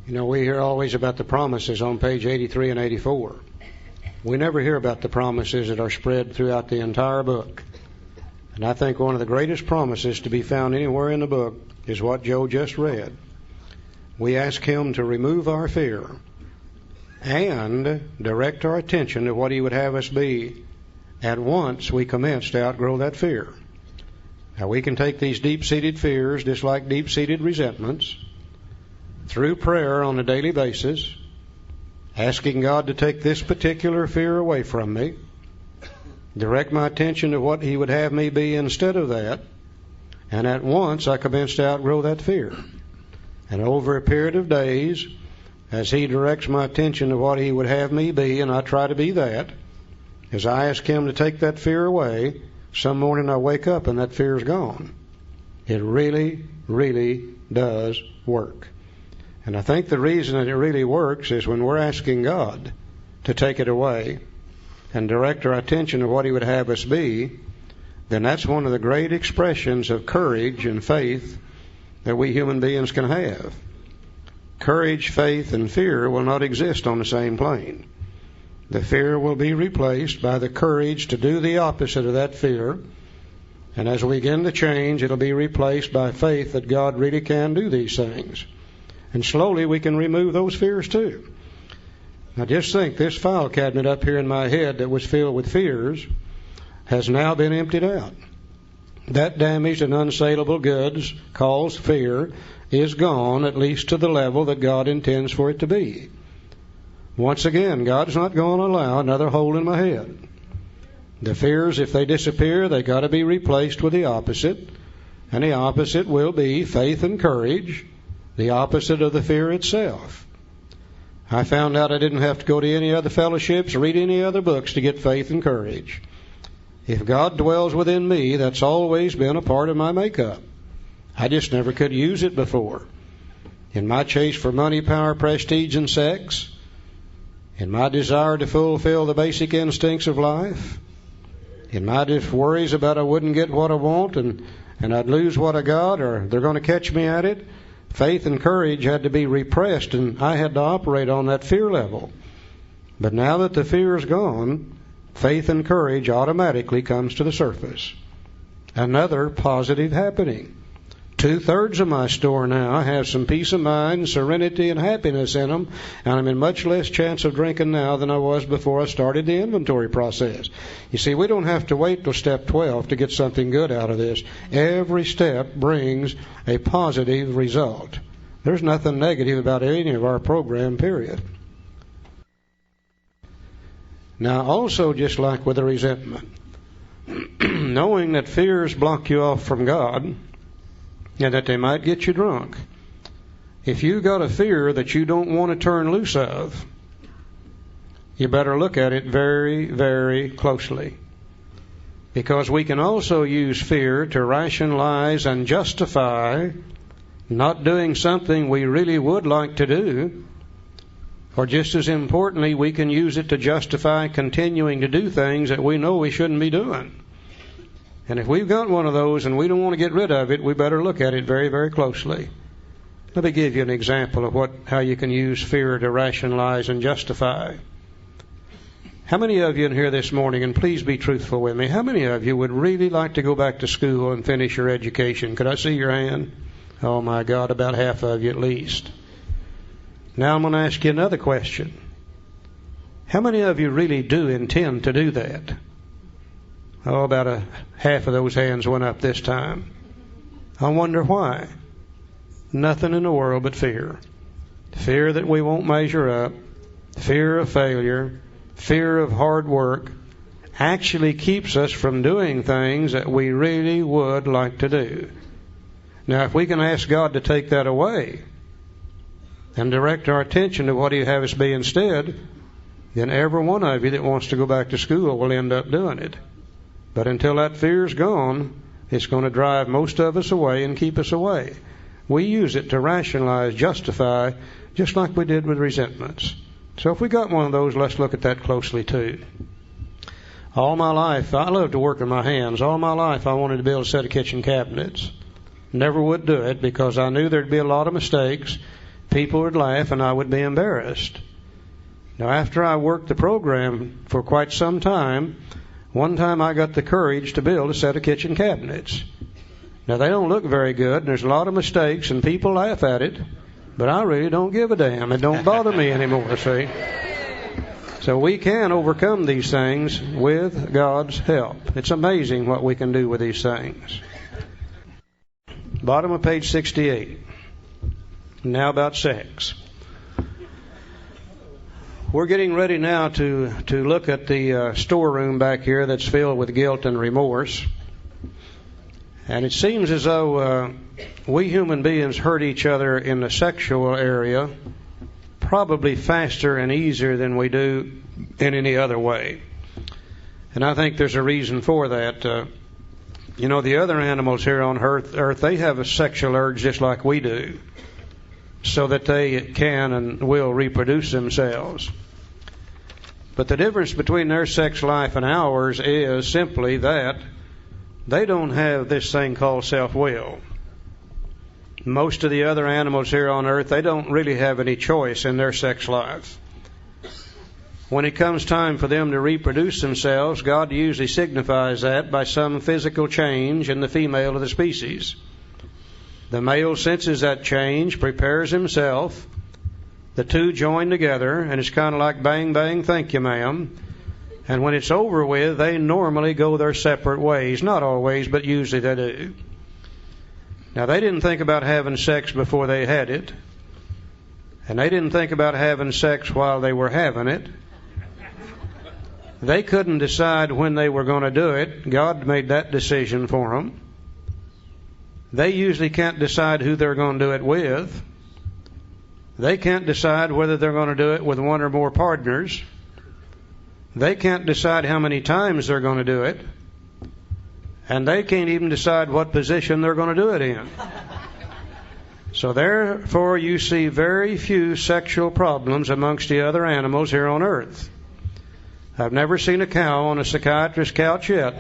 You know, we hear always about the promises on page 83 and 84. We never hear about the promises that are spread throughout the entire book. And I think one of the greatest promises to be found anywhere in the book is what Joe just read. We ask him to remove our fear and direct our attention to what he would have us be. At once we commence to outgrow that fear. Now we can take these deep-seated fears, just like deep-seated resentments, through prayer on a daily basis, asking God to take this particular fear away from me, direct my attention to what he would have me be instead of that, and at once I commence to outgrow that fear. And over a period of days, as he directs my attention to what he would have me be, and I try to be that, as I ask him to take that fear away, some morning I wake up and that fear is gone. It really, really does work. And I think the reason that it really works is when we're asking God to take it away and direct our attention to what he would have us be, then that's one of the great expressions of courage and faith that we human beings can have. Courage, faith, and fear will not exist on the same plane. The fear will be replaced by the courage to do the opposite of that fear. And as we begin to change, it'll be replaced by faith that God really can do these things. And slowly we can remove those fears too. Now just think, this file cabinet up here in my head that was filled with fears has now been emptied out. That damaged and unsaleable goods, called fear, is gone, at least to the level that God intends for it to be. Once again, God's not going to allow another hole in my head. The fears, if they disappear, they got to be replaced with the opposite. And the opposite will be faith and courage, the opposite of the fear itself. I found out I didn't have to go to any other fellowships, read any other books to get faith and courage. If God dwells within me, that's always been a part of my makeup. I just never could use it before. In my chase for money, power, prestige, and sex, in my desire to fulfill the basic instincts of life, in my worries about I wouldn't get what I want and I'd lose what I got, or they're going to catch me at it, faith and courage had to be repressed, and I had to operate on that fear level. But now that the fear is gone, faith and courage automatically comes to the surface. Another positive happening. 2/3 of my store now have some peace of mind, serenity, and happiness in them, and I'm in much less chance of drinking now than I was before I started the inventory process. You see, we don't have to wait till step 12 to get something good out of this. Every step brings a positive result. There's nothing negative about any of our program, period. Now, also, just like with the resentment, knowing that fears block you off from God, and that they might get you drunk. If you got a fear that you don't want to turn loose of, you better look at it very, very closely. Because we can also use fear to rationalize and justify not doing something we really would like to do, or just as importantly, we can use it to justify continuing to do things that we know we shouldn't be doing. And if we've got one of those and we don't want to get rid of it, we better look at it very, very closely. Let me give you an example of how you can use fear to rationalize and justify. How many of you in here this morning, and please be truthful with me, how many of you would really like to go back to school and finish your education? Could I see your hand? Oh my God, about half of you at least. Now I'm going to ask you another question. How many of you really do intend to do that? Oh, about half of those hands went up this time. I wonder why. Nothing in the world but fear. Fear that we won't measure up, fear of failure, fear of hard work, actually keeps us from doing things that we really would like to do. Now, if we can ask God to take that away and direct our attention to what He'd have us be instead, then every one of you that wants to go back to school will end up doing it. But until that fear's gone, It's going to drive most of us away and keep us away. We use it to rationalize, justify, just like we did with resentments. So if we got one of those, let's look at that closely too. All my life, I love to work with my hands. All my life I wanted to build a set of kitchen cabinets. Never would do it because I knew there'd be a lot of mistakes. People would laugh and I would be embarrassed. Now after I worked the program for quite some time, one time I got the courage to build a set of kitchen cabinets. Now they don't look very good and there's a lot of mistakes and people laugh at it, but I really don't give a damn. It don't bother me anymore, see? So we can overcome these things with God's help. It's amazing what we can do with these things. Bottom of page 68. Now about sex. We're getting ready now to look at the storeroom back here that's filled with guilt and remorse. And it seems as though we human beings hurt each other in the sexual area probably faster and easier than we do in any other way. And I think there's a reason for that. The other animals here on earth, they have a sexual urge just like we do, so that they can and will reproduce themselves. But the difference between their sex life and ours is simply that they don't have this thing called self-will. Most of the other animals here on earth, they don't really have any choice in their sex life. When it comes time for them to reproduce themselves, God usually signifies that by some physical change in the female of the species. The male senses that change, prepares himself. The two join together, and it's kind of like bang, bang, thank you, ma'am. And when it's over with, they normally go their separate ways. Not always, but usually they do. Now, they didn't think about having sex before they had it. And they didn't think about having sex while they were having it. They couldn't decide when they were going to do it. God made that decision for them. They usually can't decide who they're going to do it with. They can't decide whether they're going to do it with one or more partners. They can't decide how many times they're going to do it. And they can't even decide what position they're going to do it in. So therefore you see very few sexual problems amongst the other animals here on earth. I've never seen a cow on a psychiatrist's couch yet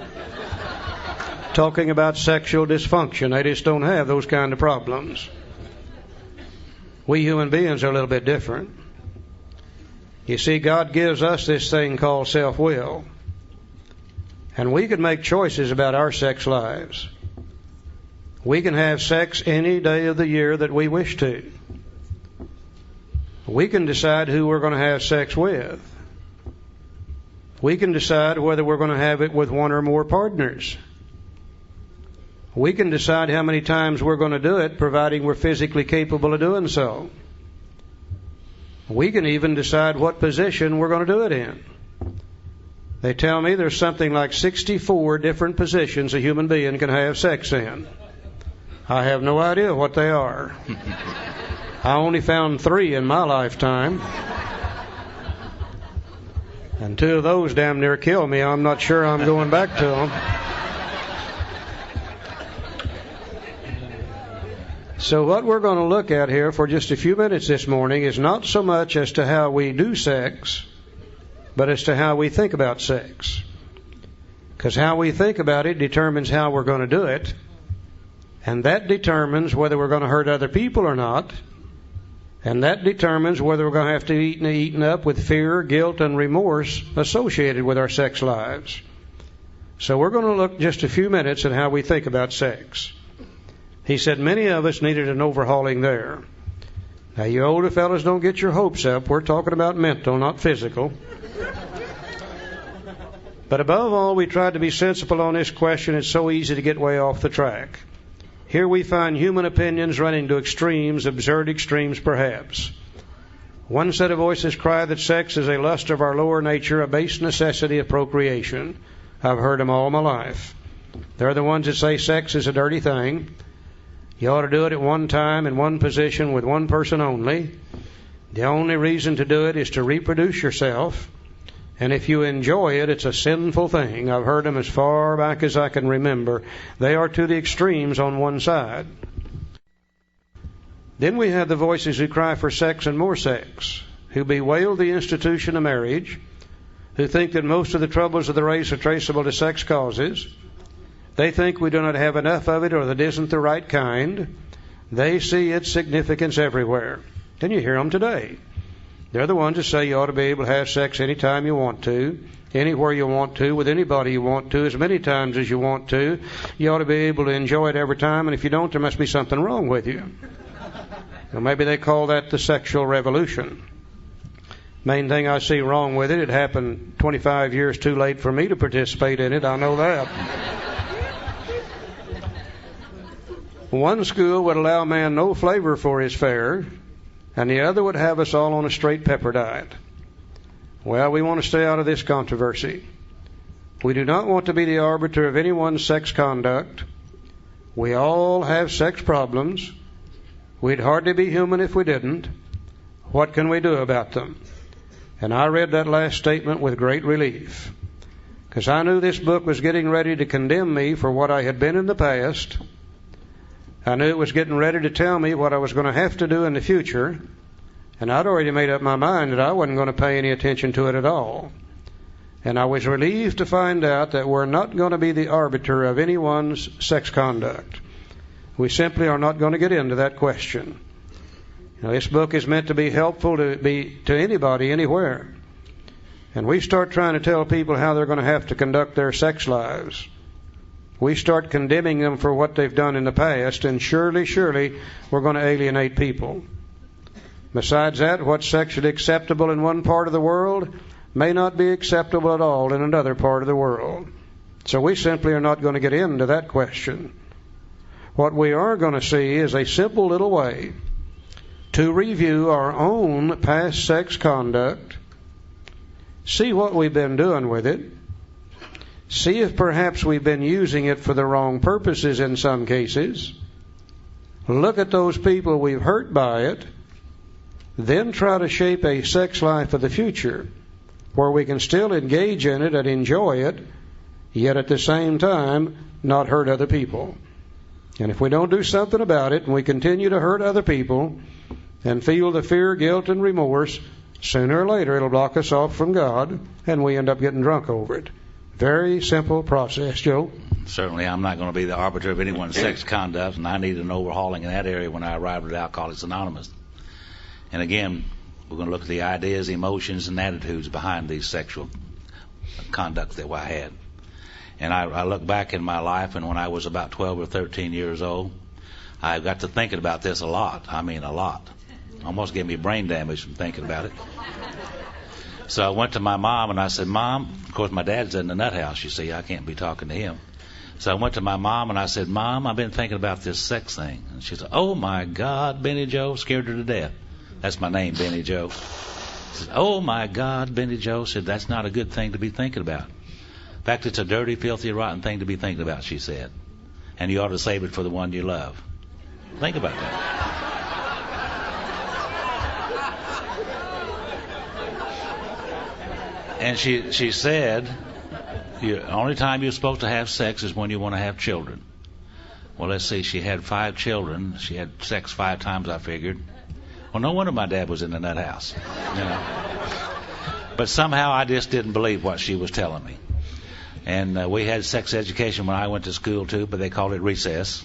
talking about sexual dysfunction. They just don't have those kind of problems. We human beings are a little bit different. You see, God gives us this thing called self-will. And we can make choices about our sex lives. We can have sex any day of the year that we wish to. We can decide who we're going to have sex with. We can decide whether we're going to have it with one or more partners. We can decide how many times we're going to do it, providing we're physically capable of doing so. We can even decide what position we're going to do it in. They tell me there's something like 64 different positions a human being can have sex in. I have no idea what they are. I only found 3 in my lifetime. And 2 of those damn near killed me. I'm not sure I'm going back to them. So what we're going to look at here for just a few minutes this morning is not so much as to how we do sex, but as to how we think about sex. Because how we think about it determines how we're going to do it. And that determines whether we're going to hurt other people or not. And that determines whether we're going to have to be eaten up with fear, guilt, and remorse associated with our sex lives. So we're going to look just a few minutes at how we think about sex. He said many of us needed an overhauling there. Now, you older fellas, don't get your hopes up. We're talking about mental, not physical. But above all, we tried to be sensible on this question. It's so easy to get way off the track. Here we find human opinions running to extremes, absurd extremes perhaps. One set of voices cry that sex is a lust of our lower nature, a base necessity of procreation. I've heard them all my life. They're the ones that say sex is a dirty thing. You ought to do it at one time, in one position, with one person only. The only reason to do it is to reproduce yourself. And if you enjoy it, it's a sinful thing. I've heard them as far back as I can remember. They are to the extremes on one side. Then we have the voices who cry for sex and more sex, who bewail the institution of marriage, who think that most of the troubles of the race are traceable to sex causes. They think we do not have enough of it or that it isn't the right kind. They see its significance everywhere. And you hear them today. They're the ones that say you ought to be able to have sex anytime you want to, anywhere you want to, with anybody you want to, as many times as you want to. You ought to be able to enjoy it every time, and if you don't, there must be something wrong with you. Well, maybe they call that the sexual revolution. Main thing I see wrong with it, it happened 25 years too late for me to participate in it, I know that. One school would allow man no flavor for his fare, and the other would have us all on a straight pepper diet. Well, we want to stay out of this controversy. We do not want to be the arbiter of anyone's sex conduct. We all have sex problems. We'd hardly be human if we didn't. What can we do about them? And I read that last statement with great relief, because I knew this book was getting ready to condemn me for what I had been in the past. I knew it was getting ready to tell me what I was going to have to do in the future, and I'd already made up my mind that I wasn't going to pay any attention to it at all. And I was relieved to find out that we're not going to be the arbiter of anyone's sex conduct. We simply are not going to get into that question. Now, this book is meant to be helpful to anybody, anywhere. And we start trying to tell people how they're going to have to conduct their sex lives. We start condemning them for what they've done in the past, and surely we're going to alienate people. Besides that, what's sexually acceptable in one part of the world may not be acceptable at all in another part of the world. So we simply are not going to get into that question. What we are going to see is a simple little way to review our own past sex conduct, see what we've been doing with it, see if perhaps we've been using it for the wrong purposes in some cases, look at those people we've hurt by it, then try to shape a sex life of the future where we can still engage in it and enjoy it, yet at the same time not hurt other people. And if we don't do something about it and we continue to hurt other people and feel the fear, guilt, and remorse, sooner or later it'll block us off from God and we end up getting drunk over it. Very simple process, Joe. Certainly I'm not going to be the arbiter of anyone's sex conduct, and I needed an overhauling in that area when I arrived at Alcoholics Anonymous. And again, we're going to look at the ideas, emotions, and attitudes behind these sexual conduct that I had. And I look back in my life, and when I was about 12 or 13 years old, I got to thinking about this a lot. I mean, a lot. Almost gave me brain damage from thinking about it. So I went to my mom and I said, Mom, of course my dad's in the nut house, you see, I can't be talking to him. So I went to my mom and I said, Mom, I've been thinking about this sex thing. And she said, oh my God, Benny Joe, scared her to death. That's my name, Benny Joe. She said, oh my God, Benny Joe, said, that's not a good thing to be thinking about. In fact, it's a dirty, filthy, rotten thing to be thinking about, she said. And you ought to save it for the one you love. Think about that. And she said, the only time you're supposed to have sex is when you want to have children. Well, let's see, she had 5 children. She had sex 5 times, I figured. Well, no wonder my dad was in the nut house. You know. But somehow I just didn't believe what she was telling me. And we had sex education when I went to school too, but they called it recess.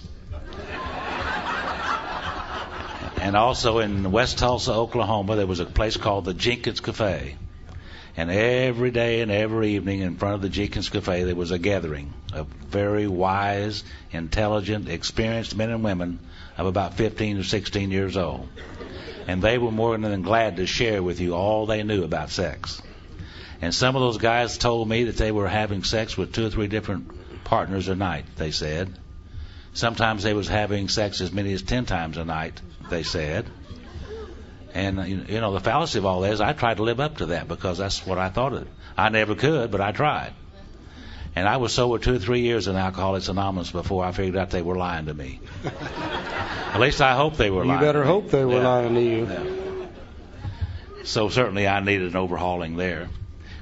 And also in West Tulsa, Oklahoma, there was a place called the Jenkins Cafe. And every day and every evening in front of the Jenkins Cafe there was a gathering of very wise, intelligent, experienced men and women of about 15 or 16 years old. And they were more than glad to share with you all they knew about sex. And some of those guys told me that they were having sex with 2 or 3 different partners a night, they said. Sometimes they was having sex as many as 10 times a night, they said. And, you know, the fallacy of all that is I tried to live up to that because that's what I thought of. I never could, but I tried. And I was sober 2 or 3 years in Alcoholics Anonymous before I figured out they were lying to me. At least I hope they were lying. You better hope they were lying to you. Yeah. So certainly I needed an overhauling there.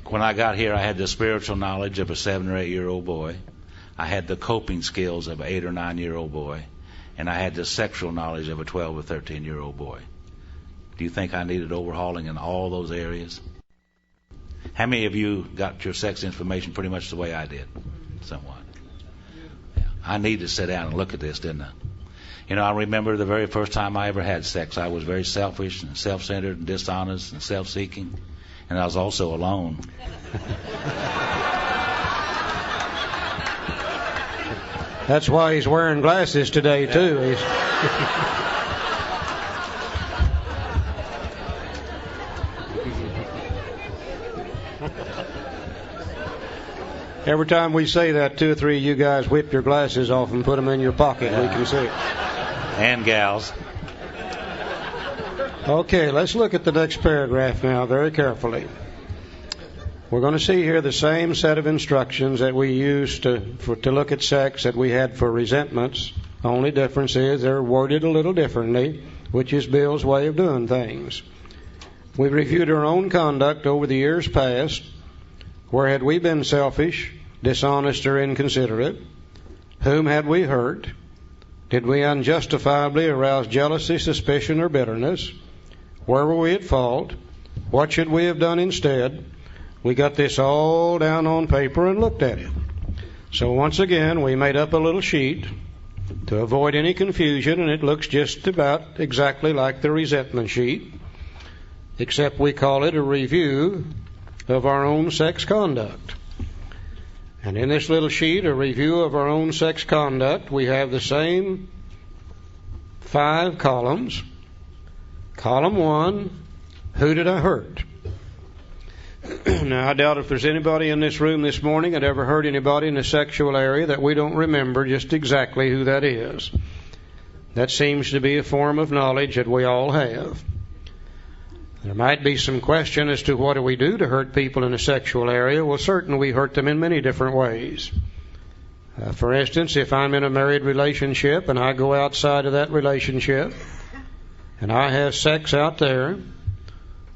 When I got here, I had the spiritual knowledge of a 7 or 8 year old boy. I had the coping skills of an 8 or 9 year old boy. And I had the sexual knowledge of a 12 or 13 year old boy. Do you think I needed overhauling in all those areas? How many of you got your sex information pretty much the way I did? Somewhat. Yeah. I needed to sit down and look at this, didn't I? You know, I remember the very first time I ever had sex, I was very selfish and self-centered and dishonest and self-seeking. And I was also alone. That's why he's wearing glasses today, too. Every time we say that, 2 or 3 of you guys whip your glasses off and put them in your pocket. Yeah. We can see it. And gals. Okay, let's look at the next paragraph now very carefully. We're going to see here the same set of instructions that we used to look at sex that we had for resentments. The only difference is they're worded a little differently, which is Bill's way of doing things. We reviewed our own conduct over the years past. Where had we been selfish, dishonest, or inconsiderate? Whom had we hurt? Did we unjustifiably arouse jealousy, suspicion, or bitterness? Where were we at fault? What should we have done instead? We got this all down on paper and looked at it. So once again, we made up a little sheet to avoid any confusion, and it looks just about exactly like the resentment sheet, except we call it a review of our own sex conduct. And in this little sheet, a review of our own sex conduct, we have the same 5 columns. Column 1, who did I hurt? Now, I doubt if there's anybody in this room this morning that ever hurt anybody in the sexual area that we don't remember just exactly who that is. That seems to be a form of knowledge that we all have. There might be some question as to what do we do to hurt people in the sexual area. Well, certainly we hurt them in many different ways. For instance, if I'm in a married relationship and I go outside of that relationship and I have sex out there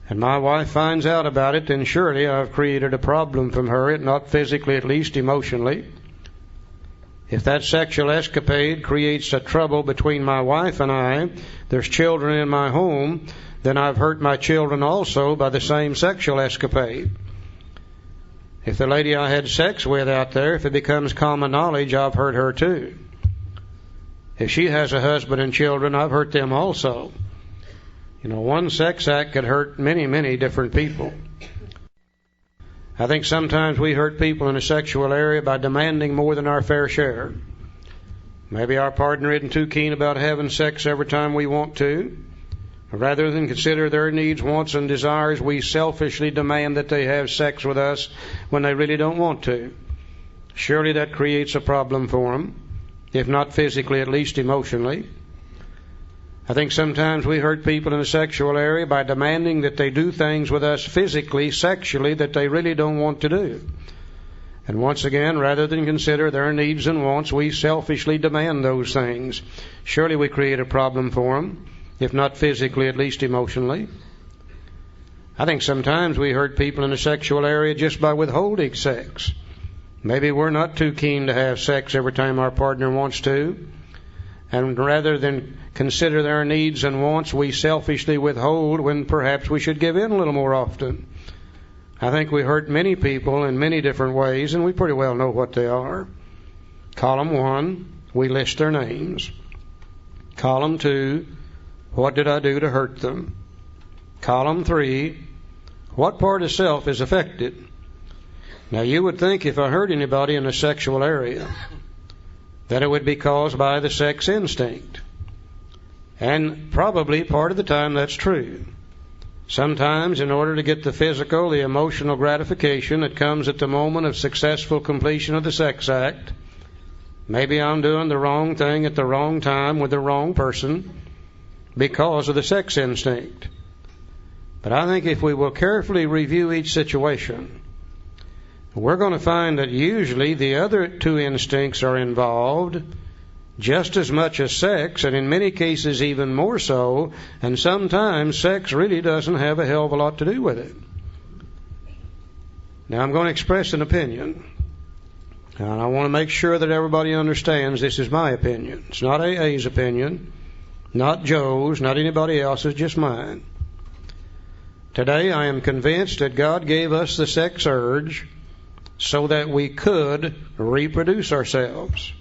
and my wife finds out about it, then surely I've created a problem from her, if not physically, at least emotionally. If that sexual escapade creates a trouble between my wife and I, there's children in my home, then I've hurt my children also by the same sexual escapade. If the lady I had sex with out there, if it becomes common knowledge, I've hurt her too. If she has a husband and children, I've hurt them also. You know, one sex act could hurt many, many different people. I think sometimes we hurt people in the sexual area by demanding more than our fair share. Maybe our partner isn't too keen about having sex every time we want to. Rather than consider their needs, wants, and desires, we selfishly demand that they have sex with us when they really don't want to. Surely that creates a problem for them, if not physically, at least emotionally. I think sometimes we hurt people in the sexual area by demanding that they do things with us physically, sexually, that they really don't want to do. And once again, rather than consider their needs and wants, we selfishly demand those things. Surely we create a problem for them, if not physically, at least emotionally. I think sometimes we hurt people in the sexual area just by withholding sex. Maybe we're not too keen to have sex every time our partner wants to, and rather than consider their needs and wants, we selfishly withhold when perhaps we should give in a little more often. I think we hurt many people in many different ways, and we pretty well know what they are. Column 1, we list their names. Column 2, what did I do to hurt them? Column 3, what part of self is affected? Now, you would think if I hurt anybody in the sexual area, that it would be caused by the sex instinct. And probably part of the time that's true. Sometimes, in order to get the physical, the emotional gratification that comes at the moment of successful completion of the sex act, maybe I'm doing the wrong thing at the wrong time with the wrong person because of the sex instinct. But I think if we will carefully review each situation, we're going to find that usually the other 2 instincts are involved just as much as sex, and in many cases even more so, and sometimes sex really doesn't have a hell of a lot to do with it. Now I'm going to express an opinion. And I want to make sure that everybody understands this is my opinion. It's not AA's opinion, not Joe's, not anybody else's, just mine. Today I am convinced that God gave us the sex urge so that we could reproduce ourselves.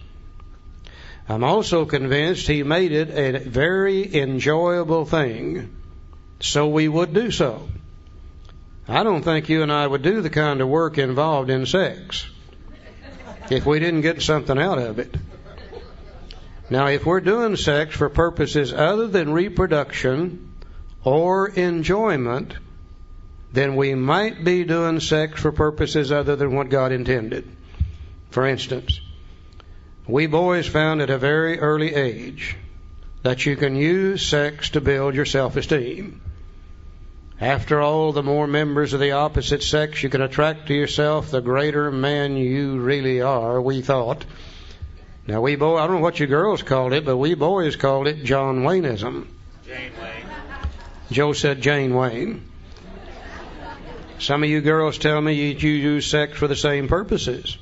I'm also convinced He made it a very enjoyable thing so we would do so. I don't think you and I would do the kind of work involved in sex if we didn't get something out of it. Now, if we're doing sex for purposes other than reproduction or enjoyment, then we might be doing sex for purposes other than what God intended. For instance, we boys found at a very early age that you can use sex to build your self-esteem. After all, the more members of the opposite sex you can attract to yourself, the greater man you really are, we thought. Now, I don't know what you girls called it, but we boys called it John Wayneism. Jane Wayne. Joe said Jane Wayne. Some of you girls tell me you use sex for the same purposes.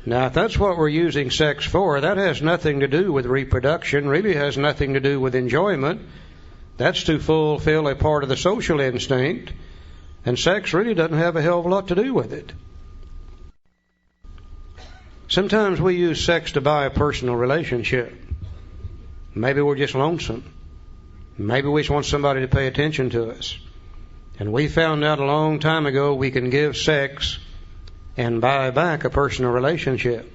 Now, if that's what we're using sex for, that has nothing to do with reproduction, really has nothing to do with enjoyment. That's to fulfill a part of the social instinct, and sex really doesn't have a hell of a lot to do with it. Sometimes we use sex to buy a personal relationship. Maybe we're just lonesome. Maybe we just want somebody to pay attention to us. And we found out a long time ago we can give sex and buy back a personal relationship.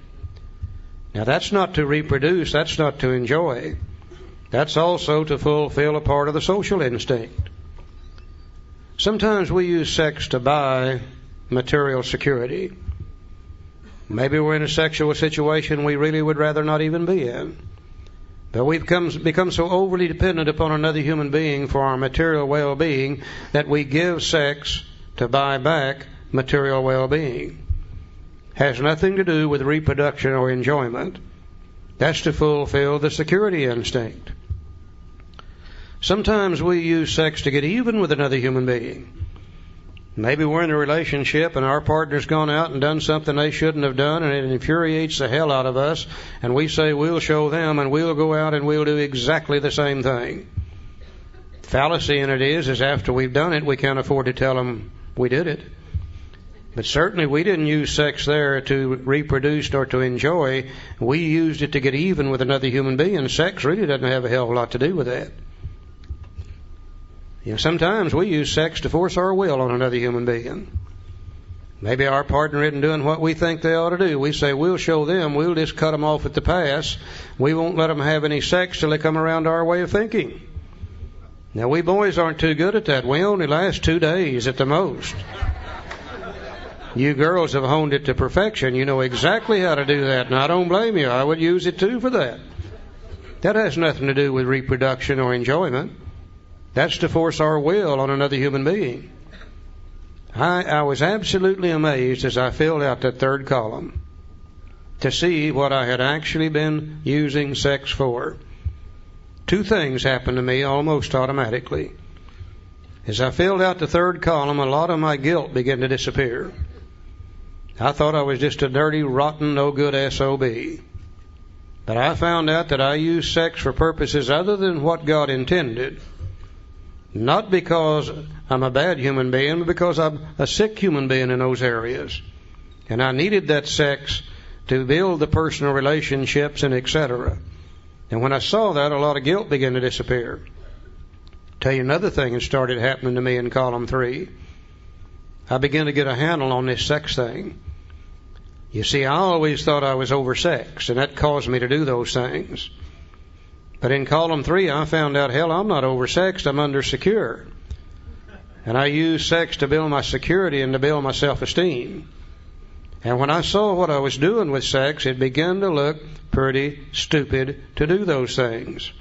Now, that's not to reproduce, that's not to enjoy. That's also to fulfill a part of the social instinct. Sometimes we use sex to buy material security. Maybe we're in a sexual situation we really would rather not even be in. But we've become so overly dependent upon another human being for our material well-being that we give sex to buy back material well-being. Has nothing to do with reproduction or enjoyment. That's to fulfill the security instinct. Sometimes we use sex to get even with another human being. Maybe we're in a relationship and our partner's gone out and done something they shouldn't have done, and it infuriates the hell out of us, and we say we'll show them and we'll go out and we'll do exactly the same thing. Fallacy in it is after we've done it, we can't afford to tell them we did it. But certainly we didn't use sex there to reproduce or to enjoy. We used it to get even with another human being. Sex really doesn't have a hell of a lot to do with that. You know, sometimes we use sex to force our will on another human being. Maybe our partner isn't doing what we think they ought to do. We say, we'll show them, we'll just cut them off at the pass. We won't let them have any sex till they come around our way of thinking. Now, we boys aren't too good at that. We only last 2 days at the most. You girls have honed it to perfection. You know exactly how to do that, and I don't blame you. I would use it too for that. That has nothing to do with reproduction or enjoyment. That's to force our will on another human being. I was absolutely amazed as I filled out that third column to see what I had actually been using sex for. 2 things happened to me almost automatically. As I filled out the third column, a lot of my guilt began to disappear. I thought I was just a dirty, rotten, no-good SOB. But I found out that I used sex for purposes other than what God intended. Not because I'm a bad human being, but because I'm a sick human being in those areas. And I needed that sex to build the personal relationships and etc. And when I saw that, a lot of guilt began to disappear. Tell you another thing that started happening to me in column 3. I began to get a handle on this sex thing. You see, I always thought I was oversexed, and that caused me to do those things. But in column 3, I found out, hell, I'm not oversexed, I'm undersecure. And I use sex to build my security and to build my self-esteem. And when I saw what I was doing with sex, it began to look pretty stupid to do those things.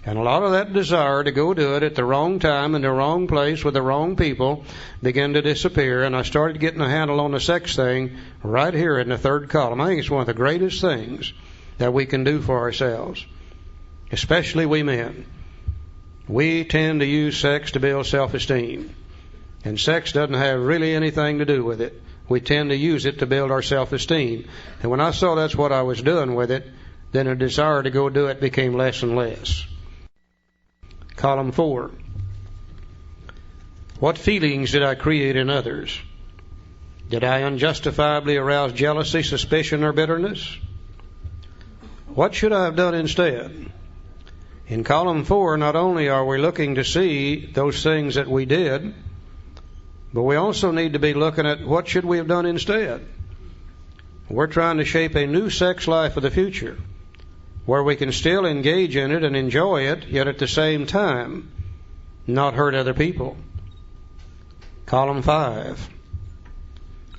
And a lot of that desire to go do it at the wrong time in the wrong place with the wrong people began to disappear, and I started getting a handle on the sex thing right here in the third column. I think it's one of the greatest things that we can do for ourselves, especially we men. We tend to use sex to build self-esteem, and sex doesn't have really anything to do with it. we tend to use it to build our self-esteem. And when I saw that's what I was doing with it, then a desire to go do it became less and less. Column 4. What feelings did I create in others? Did I unjustifiably arouse jealousy, suspicion, or bitterness? What should I have done instead? In column 4, not only are we looking to see those things that we did, but we also need to be looking at what should we have done instead. We're trying to shape a new sex life of the future, where we can still engage in it and enjoy it, yet at the same time not hurt other people. Column 5.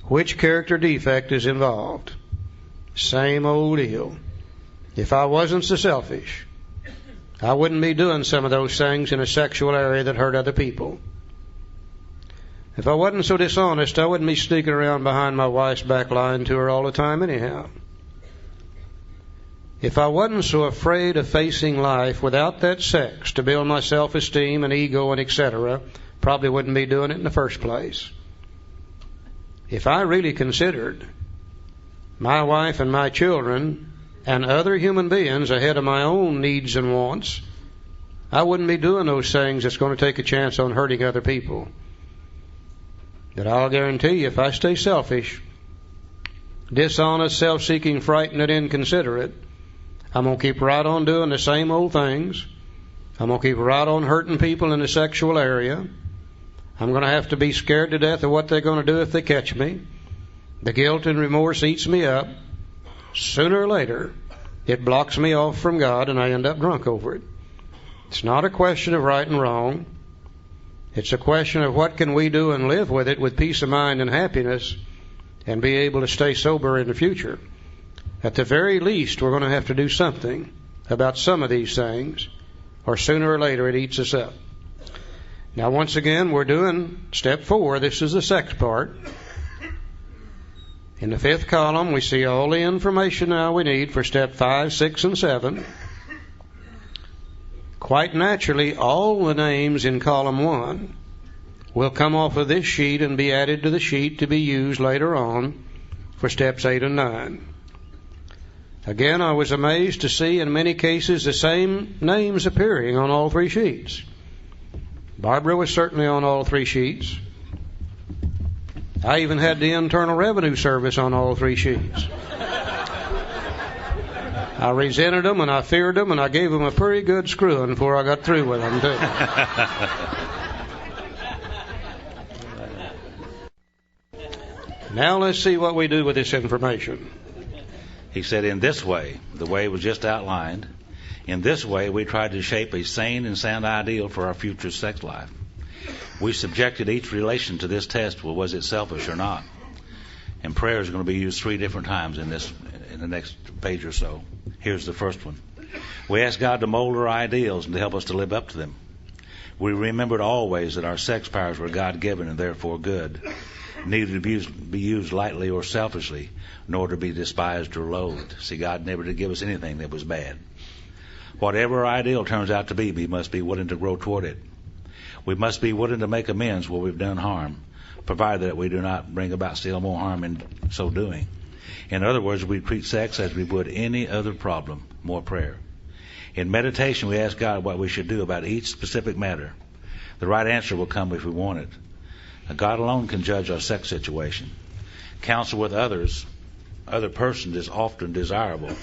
Which character defect is involved? Same old deal. If I wasn't so selfish, I wouldn't be doing some of those things in a sexual area that hurt other people. If I wasn't so dishonest, I wouldn't be sneaking around behind my wife's back lying to her all the time anyhow. If I wasn't so afraid of facing life without that sex to build my self-esteem and ego and etc., probably wouldn't be doing it in the first place. If I really considered my wife and my children and other human beings ahead of my own needs and wants, I wouldn't be doing those things that's going to take a chance on hurting other people. But I'll guarantee you, if I stay selfish, dishonest, self-seeking, frightened, and inconsiderate, I'm going to keep right on doing the same old things. I'm going to keep right on hurting people in the sexual area. I'm going to have to be scared to death of what they're going to do if they catch me. The guilt and remorse eats me up. Sooner or later, it blocks me off from God and I end up drunk over it. It's not a question of right and wrong. It's a question of what can we do and live with it with peace of mind and happiness and be able to stay sober in the future. At the very least, we're going to have to do something about some of these things, or sooner or later it eats us up. Now, once again, we're doing step 4. This is the sex part. In the 5th column, we see all the information now we need for step 5, 6, and 7. Quite naturally, all the names in column 1 will come off of this sheet and be added to the sheet to be used later on for steps 8 and 9. Again, I was amazed to see in many cases the same names appearing on all 3 sheets. Barbara was certainly on all 3 sheets. I even had the Internal Revenue Service on all 3 sheets. I resented them and I feared them and I gave them a pretty good screwing before I got through with them too. Now let's see what we do with this information. He said, in this way, the way was just outlined, in this way we tried to shape a sane and sound ideal for our future sex life. We subjected each relation to this test. Well, was it selfish or not? And prayer is going to be used 3 different times in the next page or so. Here's the first one. We asked God to mold our ideals and to help us to live up to them. We remembered always that our sex powers were God-given and therefore good, neither to be used lightly or selfishly, nor to be despised or loathed. See, God never did give us anything that was bad. Whatever our ideal turns out to be, we must be willing to grow toward it. We must be willing to make amends where we've done harm, provided that we do not bring about still more harm in so doing. In other words, we treat sex as we would any other problem, more prayer. In meditation, we ask God what we should do about each specific matter. The right answer will come if we want it. Now, God alone can judge our sex situation. Counsel with other persons is often desirable,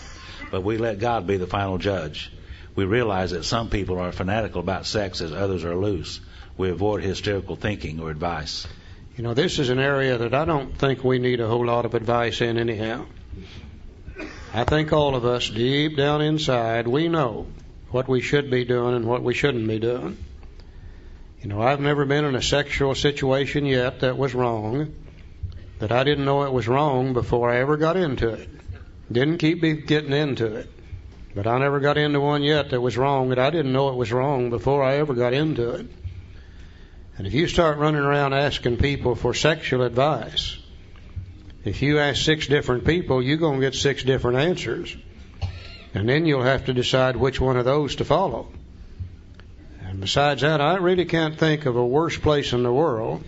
but we let God be the final judge. We realize that some people are fanatical about sex as others are loose. We avoid hysterical thinking or advice. You know, this is an area that I don't think we need a whole lot of advice in anyhow. I think all of us, deep down inside, we know what we should be doing and what we shouldn't be doing. You know, I've never been in a sexual situation yet that was wrong, that I didn't know it was wrong before I ever got into it. Didn't keep me getting into it. But I never got into one yet that was wrong, that I didn't know it was wrong before I ever got into it. And if you start running around asking people for sexual advice, if you ask 6 different people, you're going to get 6 different answers. And then you'll have to decide which one of those to follow. And besides that, I really can't think of a worse place in the world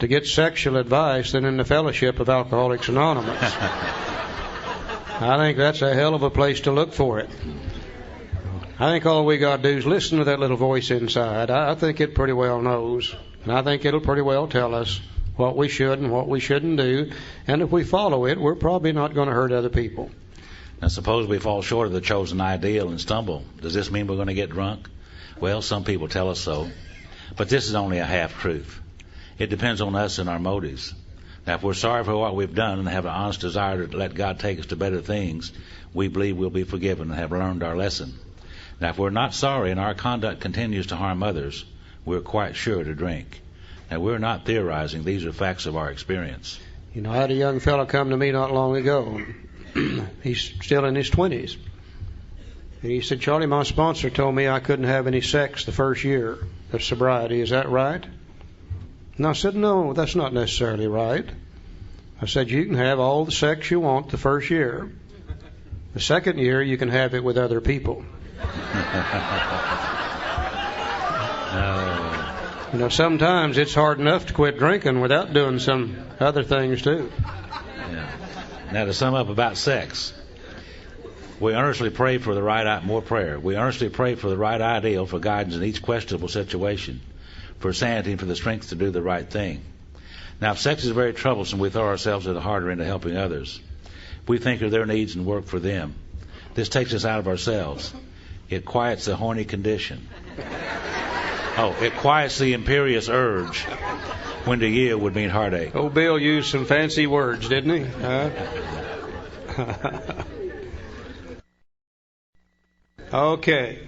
to get sexual advice than in the fellowship of Alcoholics Anonymous. I think that's a hell of a place to look for it. I think all we got to do is listen to that little voice inside. I think it pretty well knows. And I think it'll pretty well tell us what we should and what we shouldn't do. And if we follow it, we're probably not going to hurt other people. Now, suppose we fall short of the chosen ideal and stumble. Does this mean we're going to get drunk? Well, some people tell us so. But this is only a half-truth. It depends on us and our motives. Now, if we're sorry for what we've done and have an honest desire to let God take us to better things, we believe we'll be forgiven and have learned our lesson. Now, if we're not sorry and our conduct continues to harm others, we're quite sure to drink. Now, we're not theorizing. These are facts of our experience. You know, I had a young fellow come to me not long ago. He's still in his 20s. And he said, Charlie, my sponsor told me I couldn't have any sex the first year of sobriety. Is that right? And I said, no, that's not necessarily right. I said, you can have all the sex you want the first year. The second year, you can have it with other people. You know, sometimes it's hard enough to quit drinking without doing some other things too. Yeah. Now, to sum up about sex, we earnestly pray for the right, more prayer. We earnestly pray for the right ideal, for guidance in each questionable situation, for sanity and for the strength to do the right thing. Now, if sex is very troublesome, we throw ourselves at the harder end of helping others. We think of their needs and work for them. This takes us out of ourselves. It quiets the horny condition. It quiets the imperious urge when to yield would mean heartache. Old Bill used some fancy words, didn't he? Okay.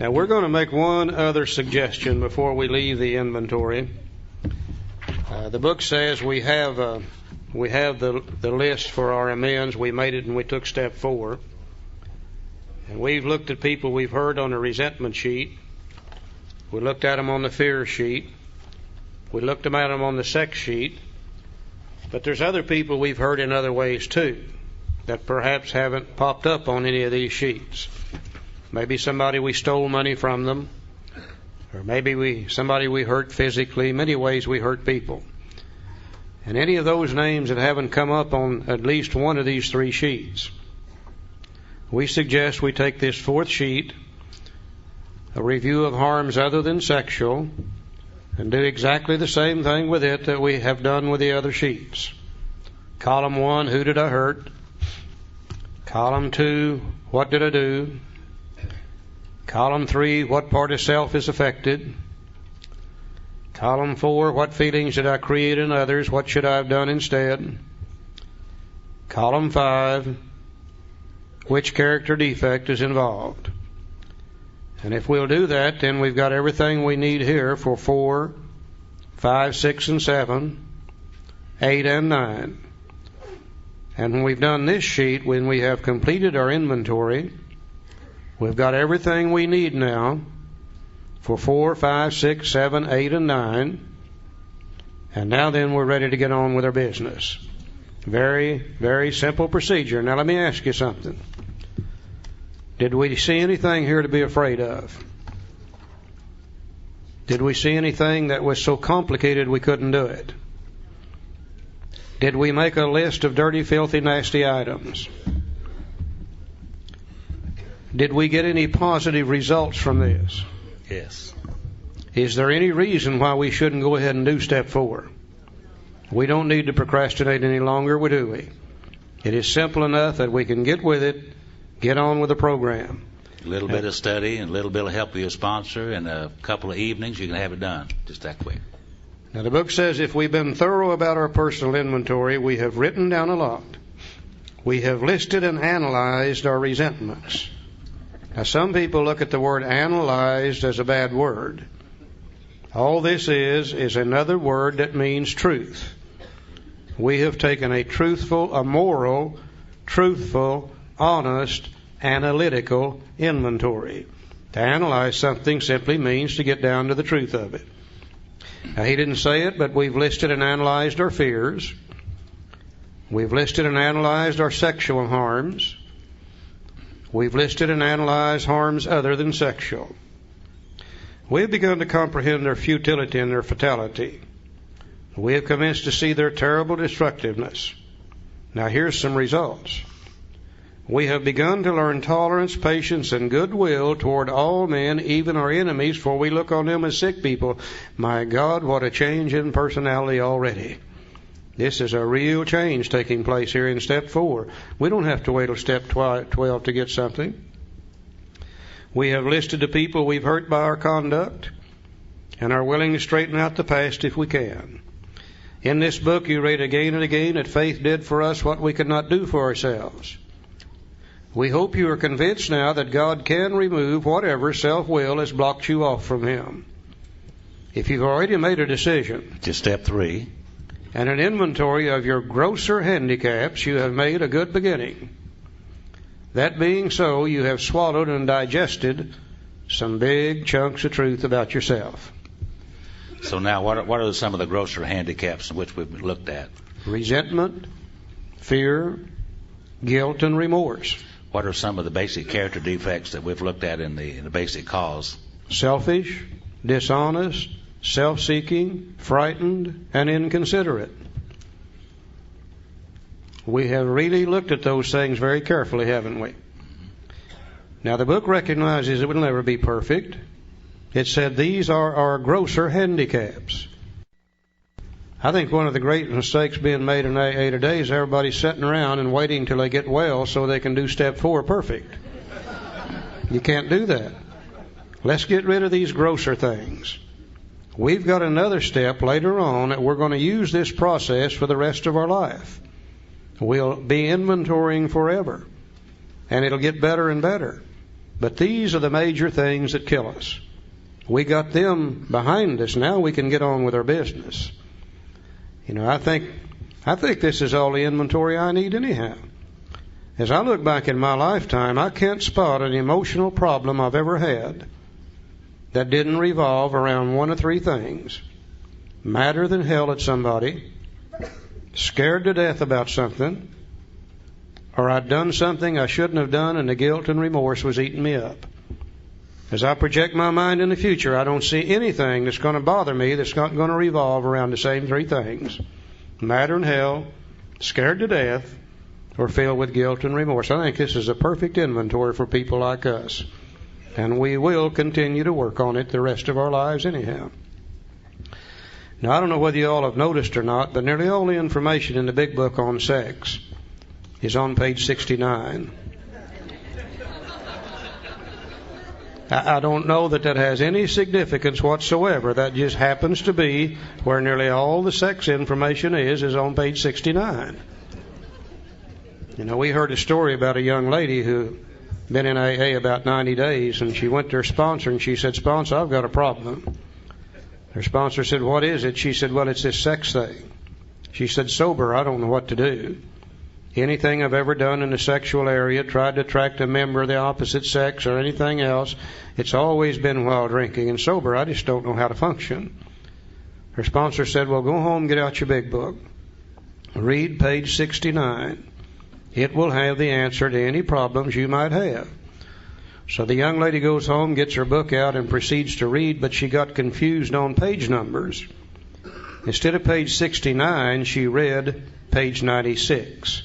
Now we're going to make one other suggestion before we leave the inventory. The book says we have the list for our amends. We made it and we took step 4. And we've looked at people we've heard on the resentment sheet. We looked at them on the fear sheet. We looked at them on the sex sheet. But there's other people we've heard in other ways too that perhaps haven't popped up on any of these sheets. Maybe somebody we stole money from them, or maybe somebody we hurt physically. Many ways we hurt people. And any of those names that haven't come up on at least one of these 3 sheets, we suggest we take this 4th sheet, a review of harms other than sexual, and do exactly the same thing with it that we have done with the other sheets. Column 1, who did I hurt? Column 2, what did I do? Column 3, what part of self is affected? Column 4, what feelings did I create in others? What should I have done instead? Column 5, which character defect is involved? And if we'll do that, then we've got everything we need here for 4, 5, 6, and 7, 8, and 9. And when we've done this sheet, when we have completed our inventory, we've got everything we need now for 4, 5, 6, 7, 8, and 9. And now then we're ready to get on with our business. Very, very simple procedure. Now let me ask you something. Did we see anything here to be afraid of? Did we see anything that was so complicated we couldn't do it? Did we make a list of dirty, filthy, nasty items? Did we get any positive results from this? Yes. Is there any reason why we shouldn't go ahead and do step 4? We don't need to procrastinate any longer, do we? It is simple enough that we can get with it, get on with the program. A little bit of study and a little bit of help with your sponsor and a couple of evenings, you can have it done. Just that quick. Now the book says if we've been thorough about our personal inventory, we have written down a lot. We have listed and analyzed our resentments. Now some people look at the word analyzed as a bad word. All this is another word that means truth. We have taken a truthful, a moral, truthful, honest, analytical inventory. To analyze something simply means to get down to the truth of it. Now, he didn't say it, but we've listed and analyzed our fears. We've listed and analyzed our sexual harms. We've listed and analyzed harms other than sexual. We've begun to comprehend their futility and their fatality. We have commenced to see their terrible destructiveness. Now here's some results. We have begun to learn tolerance, patience, and goodwill toward all men, even our enemies, for we look on them as sick people. My God, what a change in personality already. This is a real change taking place here in step 4. We don't have to wait till step 12 to get something. We have listed the people we've hurt by our conduct and are willing to straighten out the past if we can. In this book you read again and again that faith did for us what we could not do for ourselves. We hope you are convinced now that God can remove whatever self-will has blocked you off from Him. If you've already made a decision, to step 3, and an inventory of your grosser handicaps, you have made a good beginning. That being so, you have swallowed and digested some big chunks of truth about yourself. So now, what are some of the grosser handicaps which we've looked at? Resentment, fear, guilt, and remorse. What are some of the basic character defects that we've looked at in the basic cause? Selfish, dishonest, self-seeking, frightened, and inconsiderate. We have really looked at those things very carefully, haven't we? Now, the book recognizes it will never be perfect. It said these are our grosser handicaps. I think one of the great mistakes being made in AA today is everybody sitting around and waiting till they get well so they can do step 4 perfect. You can't do that. Let's get rid of these grosser things. We've got another step later on that we're going to use this process for the rest of our life. We'll be inventorying forever, and it'll get better and better. But these are the major things that kill us. We got them behind us. Now we can get on with our business. You know, I think this is all the inventory I need anyhow. As I look back in my lifetime, I can't spot an emotional problem I've ever had that didn't revolve around one of 3 things. Madder than hell at somebody, scared to death about something, or I'd done something I shouldn't have done and the guilt and remorse was eating me up. As I project my mind in the future, I don't see anything that's going to bother me that's not going to revolve around the same 3 things. Madder than hell, scared to death, or filled with guilt and remorse. I think this is a perfect inventory for people like us. And we will continue to work on it the rest of our lives anyhow. Now, I don't know whether you all have noticed or not, but nearly all the information in the big book on sex is on page 69. I don't know that has any significance whatsoever. That just happens to be where nearly all the sex information is on page 69. You know, we heard a story about a young lady who been in AA about 90 days, and she went to her sponsor and she said, "Sponsor, I've got a problem." Her sponsor said, "What is it?" She said, "Well, it's this sex thing." She said, "Sober, I don't know what to do. Anything I've ever done in the sexual area, tried to attract a member of the opposite sex or anything else, it's always been while drinking. And sober, I just don't know how to function." Her sponsor said, "Well, go home and get out your big book. Read page 69. It will have the answer to any problems you might have." So the young lady goes home, gets her book out, and proceeds to read, but she got confused on page numbers. Instead of page 69, she read page 96.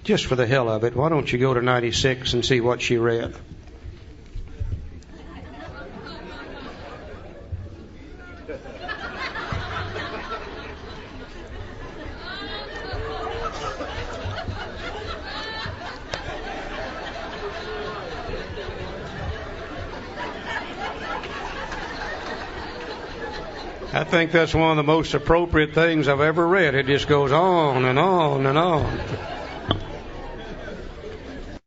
Just for the hell of it, why don't you go to 96 and see what she read? I think that's one of the most appropriate things I've ever read. It just goes on and on and on.